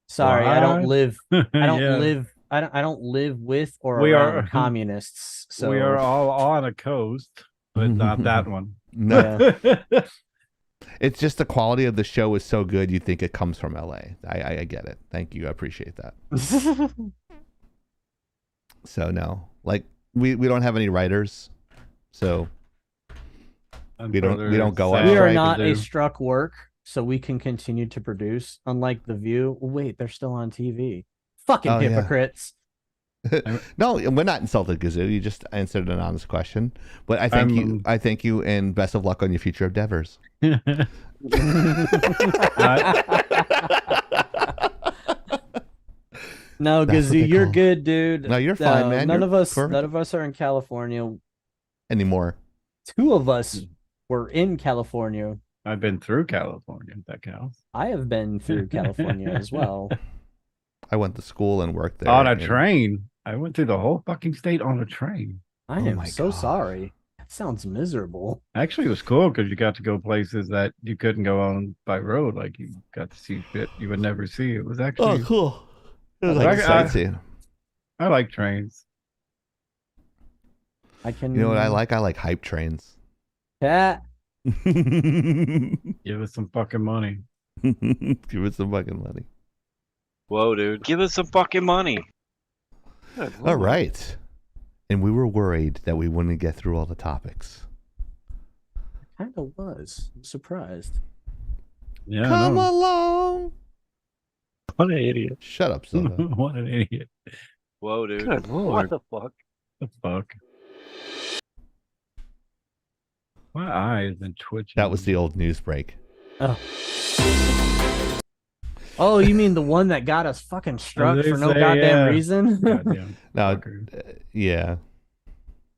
Sorry, What? I don't live. I don't Yeah. live. I don't live with or We around are- communists. So We are all on a coast, but not that one. No. It's just the quality of the show is so good you think it comes from LA. I get it. Thank you. I appreciate that. So no. Like we don't have any writers. So we don't go on We are strike. not a struck work, so we can continue to produce. Unlike The View. Wait, they're still on TV. Fucking hypocrites. No, we're not insulted, Gazoo. You just answered an honest question. But I thank you and best of luck on your future endeavors. No, Gazoo, you're good, dude. No, you're fine, man. None You're of us perfect. are in California Anymore. 2 of us were in California. I've been through California, if that counts. I have been through California as well. I went to school and worked there. On a train. I went through the whole fucking state on a train. I am so sorry. That sounds miserable. Actually, it was cool because you got to go places that you couldn't go on by road. Like you got to see shit you would never see. It was actually cool. It was like sightseeing. I like trains. I can. You know what I like? I like hype trains. Yeah. Give us some fucking money. Give us some fucking money. Whoa, dude. Give us some fucking money. Good All Lord. right. And we were worried that we wouldn't get through all the topics. Kind of was. I'm surprised. Yeah. Come no. along. What an idiot. Shut up, Soda. What an idiot. Whoa, dude. Good What Lord. the fuck? The fuck? My eyes been twitching. That was the old news break. Oh. Oh, you mean the one that got us fucking struck They for no say, goddamn reason? Goddamn No, fuckers. yeah.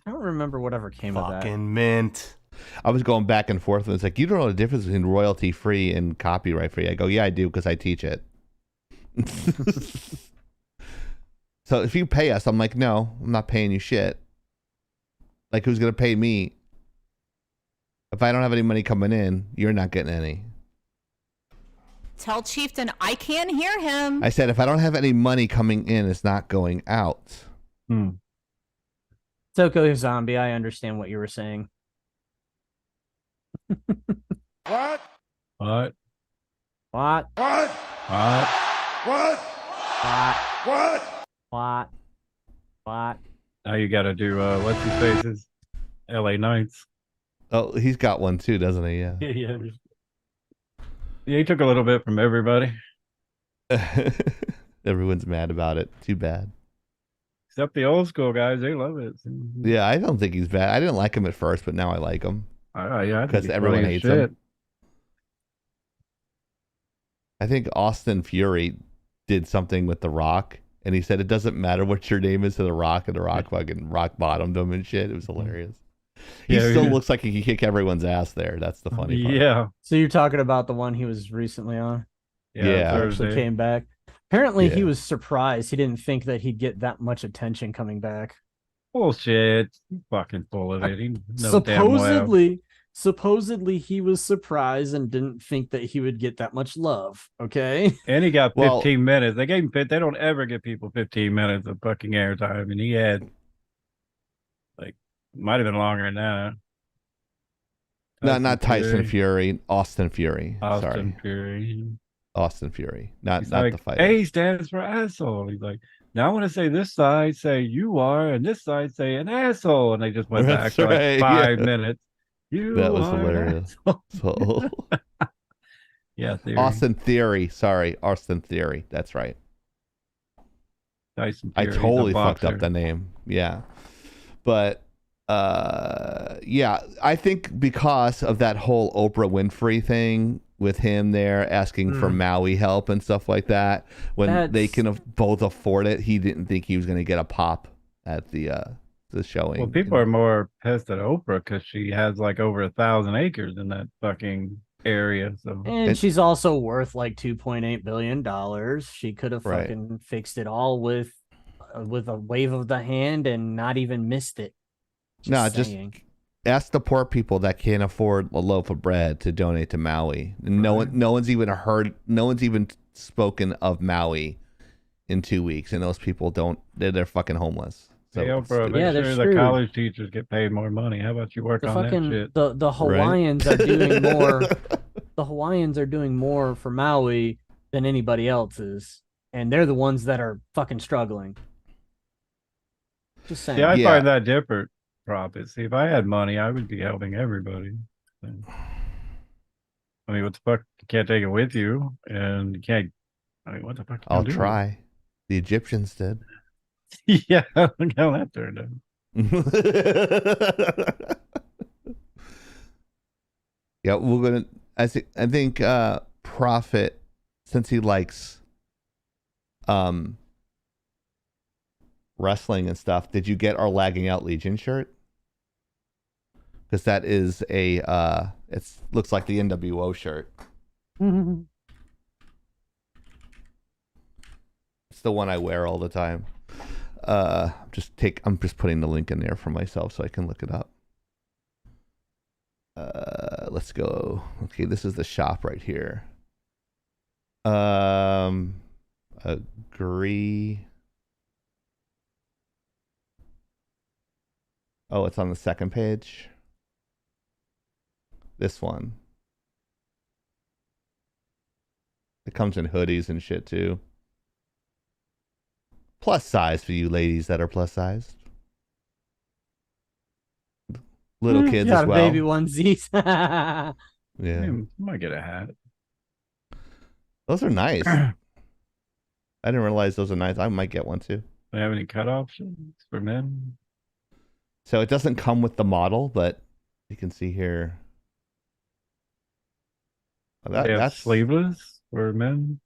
I don't remember whatever came of that. Fucking mint. I was going back and forth, and it's like, you don't know the difference between royalty free and copyright free. I go, yeah, I do, because I teach it. So if you pay us, I'm like, no, I'm not paying you shit. Like, who's going to pay me? If I don't have any money coming in, you're not getting any. Tell Chieftain I can't hear him. I said, if I don't have any money coming in, it's not going out. Toko Zombie, I understand what you were saying. What? What? What? What? What? What? What? What? What? What? Now you got to do what's his faces? L.A. Knights. Oh, he's got one too, doesn't he? Yeah. Yeah. Yeah, he took a little bit from everybody. Everyone's mad about it. Too bad. Except the old school guys, they love it. Yeah, I don't think he's bad. I didn't like him at first, but now I like him. Yeah, I think Because he's everyone funny as hates him. shit. I think Austin Fury did something with The Rock, and he said it doesn't matter what your name is to The Rock, and The Rock fucking rock bottomed him and shit. It was hilarious. He Yeah, still yeah. looks like he can kick everyone's ass there. That's the funny part. Yeah. So you're talking about the one he was recently on? Yeah. Actually Thursday. came back. Apparently, he Yeah. was surprised. He didn't think that he'd get that much attention coming back. Bullshit. He's fucking full of it. He knows damn well. Supposedly, he was surprised and didn't think that he would get that much love. Okay. And he got Well- 15 minutes. They gave him they don't ever give people 15 minutes of fucking airtime, and he had like might have been longer than that. No, not Tyson Fury. Austin Fury. Austin Sorry. Fury. Austin Fury. Not He's not like, the fight. A stands for asshole. He's like, now I want to say this side say you are, and this side say an asshole. And they just went back That's for like right, 5 yeah. minutes. You That was are an hilarious. asshole. So Yeah, Theory. Austin Theory. Sorry, Austin Theory. That's right. Tyson I Fury, the totally fucked up boxer. the name. Yeah. But yeah, I think because of that whole Oprah Winfrey thing with him there asking for Maui help and stuff like that, when they can both afford it, he didn't think he was going to get a pop at the showing. Well, people are more pissed at Oprah because she has like over 1,000 acres in that fucking area. So And she's also worth like $2.8 billion. She could have Right. fucking fixed it all with a wave of the hand and not even missed it. Just ask the poor people that can't afford a loaf of bread to donate to Maui. No one's even spoken of Maui in 2 weeks, and those people they're fucking homeless. So hey, it's Oprah, stupid. make they're sure the screwed. college teachers get paid more money. How about you work The on fucking that shit? the Hawaiians are doing more. The Hawaiians are doing more for Maui than anybody else is, and they're the ones that are fucking struggling. Just saying. Yeah, I find that different. Profit. See, if I had money, I would be helping everybody. I mean, what the fuck? You can't take it with you, and you can't. I mean, what the fuck? I'll try. The Egyptians did. Yeah, look how that turned out. Yeah, we're gonna. I think Prophet, since he likes wrestling and stuff. Did you get our Lagging Out Legion shirt? Because that is a looks like the NWO shirt. It's the one I wear all the time. I'm just putting the link in there for myself so I can look it up. Let's go. Okay, this is the shop right here. Agree. Oh, it's on the second page. This one. It comes in hoodies and shit too. Plus size for you ladies that are plus sized. Little kids as well. Baby onesies. Yeah. I might get a hat. Those are nice. I didn't realize those are nice. I might get one too. Do they have any cut options for men? So it doesn't come with the model, but you can see here. That's sleeveless for men.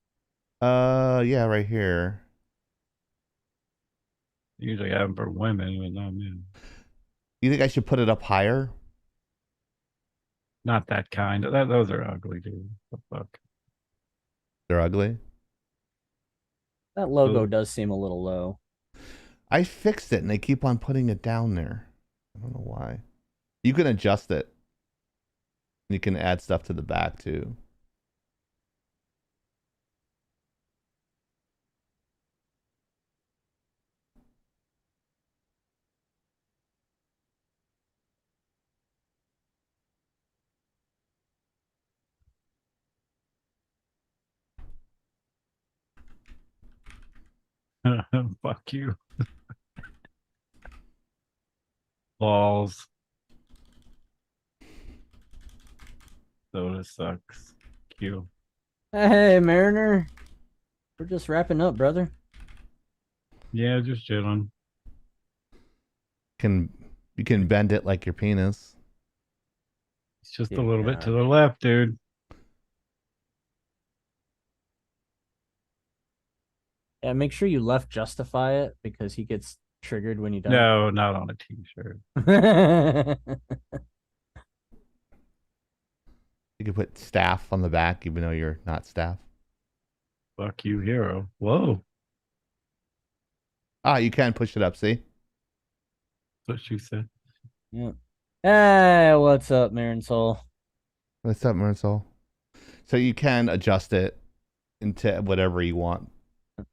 Yeah, right here. Usually have them for women, but not men. You think I should put it up higher? Not that kind. Those are ugly, dude. What the fuck? They're ugly. That logo does seem a little low. I fixed it and they keep on putting it down there. I don't know why. You can adjust it. You can add stuff to the back too. Fuck you. Balls. Soda sucks. Q. Hey, Mariner. We're just wrapping up, brother. Yeah, just chilling. You can bend it like your penis. It's just a little bit to the left, dude. Yeah, make sure you left justify it because he gets triggered when you don't. No, not on a t-shirt. You can put staff on the back even though you're not staff. Fuck you, hero. Whoa. Ah, you can push it up, see? That's what she said. Yeah. Hey, what's up, Marin Soul? What's up, Marisol? So you can adjust it into whatever you want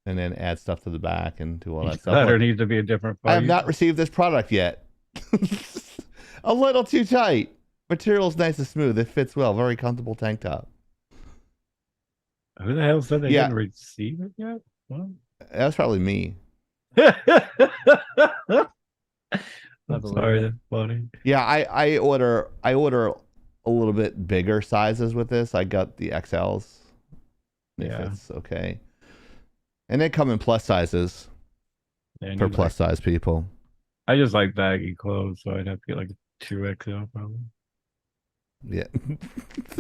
and then add stuff to the back and do all that stuff. That Look, needs to be a different I have fight. not received this product yet. A little too tight. Material's nice and smooth. It fits well. Very comfortable tank top. Who the hell said they Yeah. didn't receive it yet? What? That was probably me. I'm believe sorry, it. that's funny. Yeah, I order a little bit bigger sizes with this. I got the XLs. If Yeah. it's okay. And they come in plus sizes And for you plus size people. I just like baggy clothes, so I'd have to get like 2XL probably. Yeah. I'm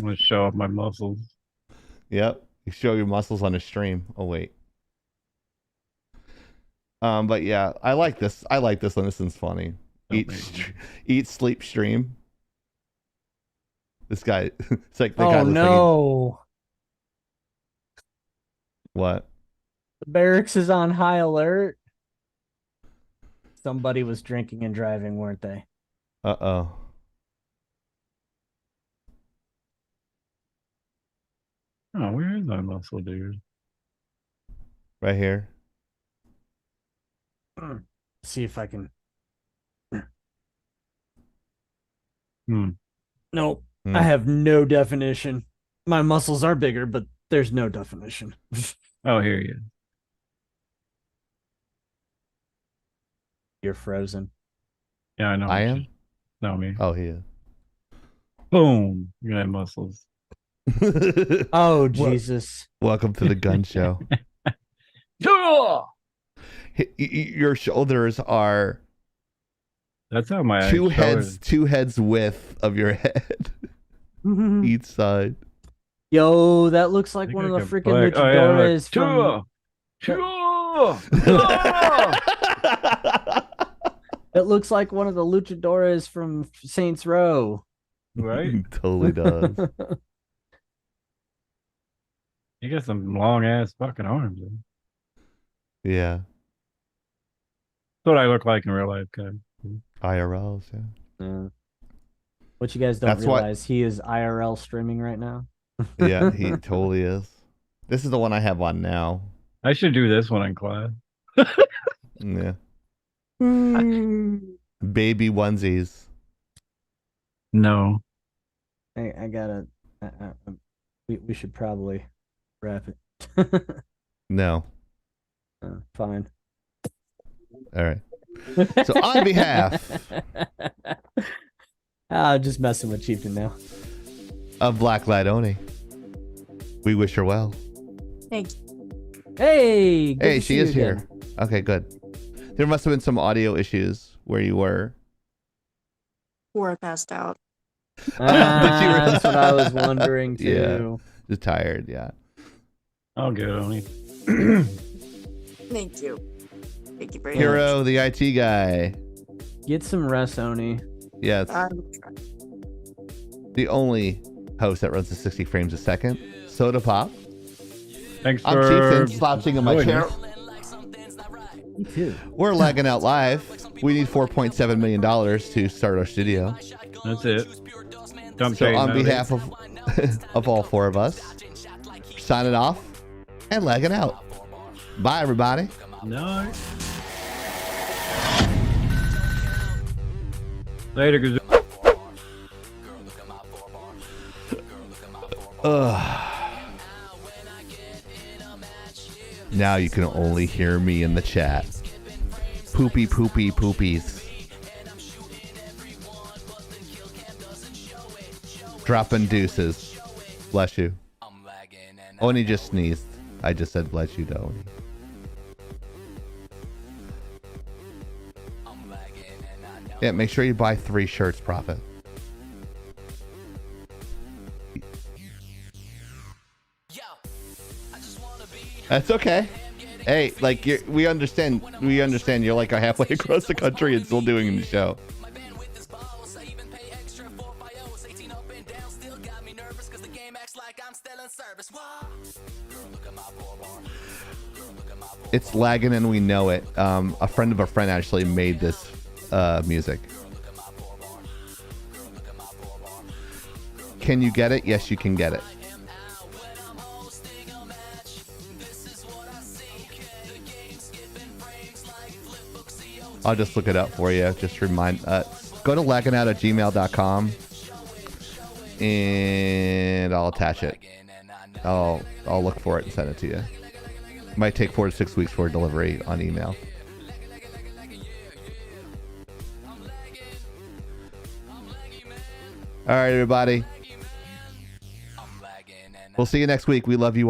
gonna show off my muscles. Yep. You show your muscles on a stream. Oh wait. But yeah, I like this. I like this one. This one's funny. Eat, sleep, stream. This guy. It's like the guy. Oh looks no! What? The barracks is on high alert. Somebody was drinking and driving, weren't they? Uh-oh. Oh, where is my muscle, dude? Right here. See if I can. Nope. Hmm. I have no definition. My muscles are bigger, but there's no definition. Oh, here he is. You're frozen. Yeah, I know. I am? No, me. Oh, he is. Boom. You got muscles. Oh, Jesus. Welcome to the gun show. Yeah! Your shoulders are That's how my two shoulders- heads width of your head. Each side. Yo, that looks like think one I of the can freaking play- oh, yeah, look. luchadores from. It looks like one of the luchadores from Saints Row. Right? Totally does. You got some long ass fucking arms. Man. Yeah. That's what I look like in real life, kind of. IRLs, yeah. Yeah. What you guys don't That's why- realize, he is IRL streaming right now. Yeah, he totally is. This is the one I have on now. I should do this one in class. Yeah. Baby onesies. No. I gotta. We should probably wrap it. No. Fine. All right. So on behalf Just messing with Chieftain now. of Black Light Oni, we wish her well. Thank you. Hey. good Hey, to she see is you here. again. Okay, good. There must have been some audio issues where you were. Before I passed out. But you were- That's what I was wondering Yeah. too. Just tired, yeah. I'll get it, Oni. Thank you. Thank you very much. Hero, the IT guy. Get some rest, Oni. Yes. I will try. The only host that runs at 60 frames a second. Soda Pop. Thanks I'm for Chieftain, slouching in my joining chair. us. Me too. We're lagging out live. We need $4.7 million to start our studio. That's it. Dump So chain on notice. behalf of of all four of us, signing off and lagging out. Bye, everybody. No. Later, good. Now you can only hear me in the chat. Poopy, poopy, poopies. Dropping deuces. Bless you. Oni just sneezed. I just said bless you to Oni. Yeah, make sure you buy 3 shirts, Prophet. That's okay. Hey, like we understand. We understand. You're like halfway across the country and still doing the show. It's lagging and we know it. A friend of a friend actually made this music. Can you get it? Yes, you can get it. I'll just look it up for you. Just remind. Go to lagginout@gmail.com and I'll attach it. I'll look for it and send it to you. It might take 4 to 6 weeks for delivery on email. All right, everybody. We'll see you next week. We love you all.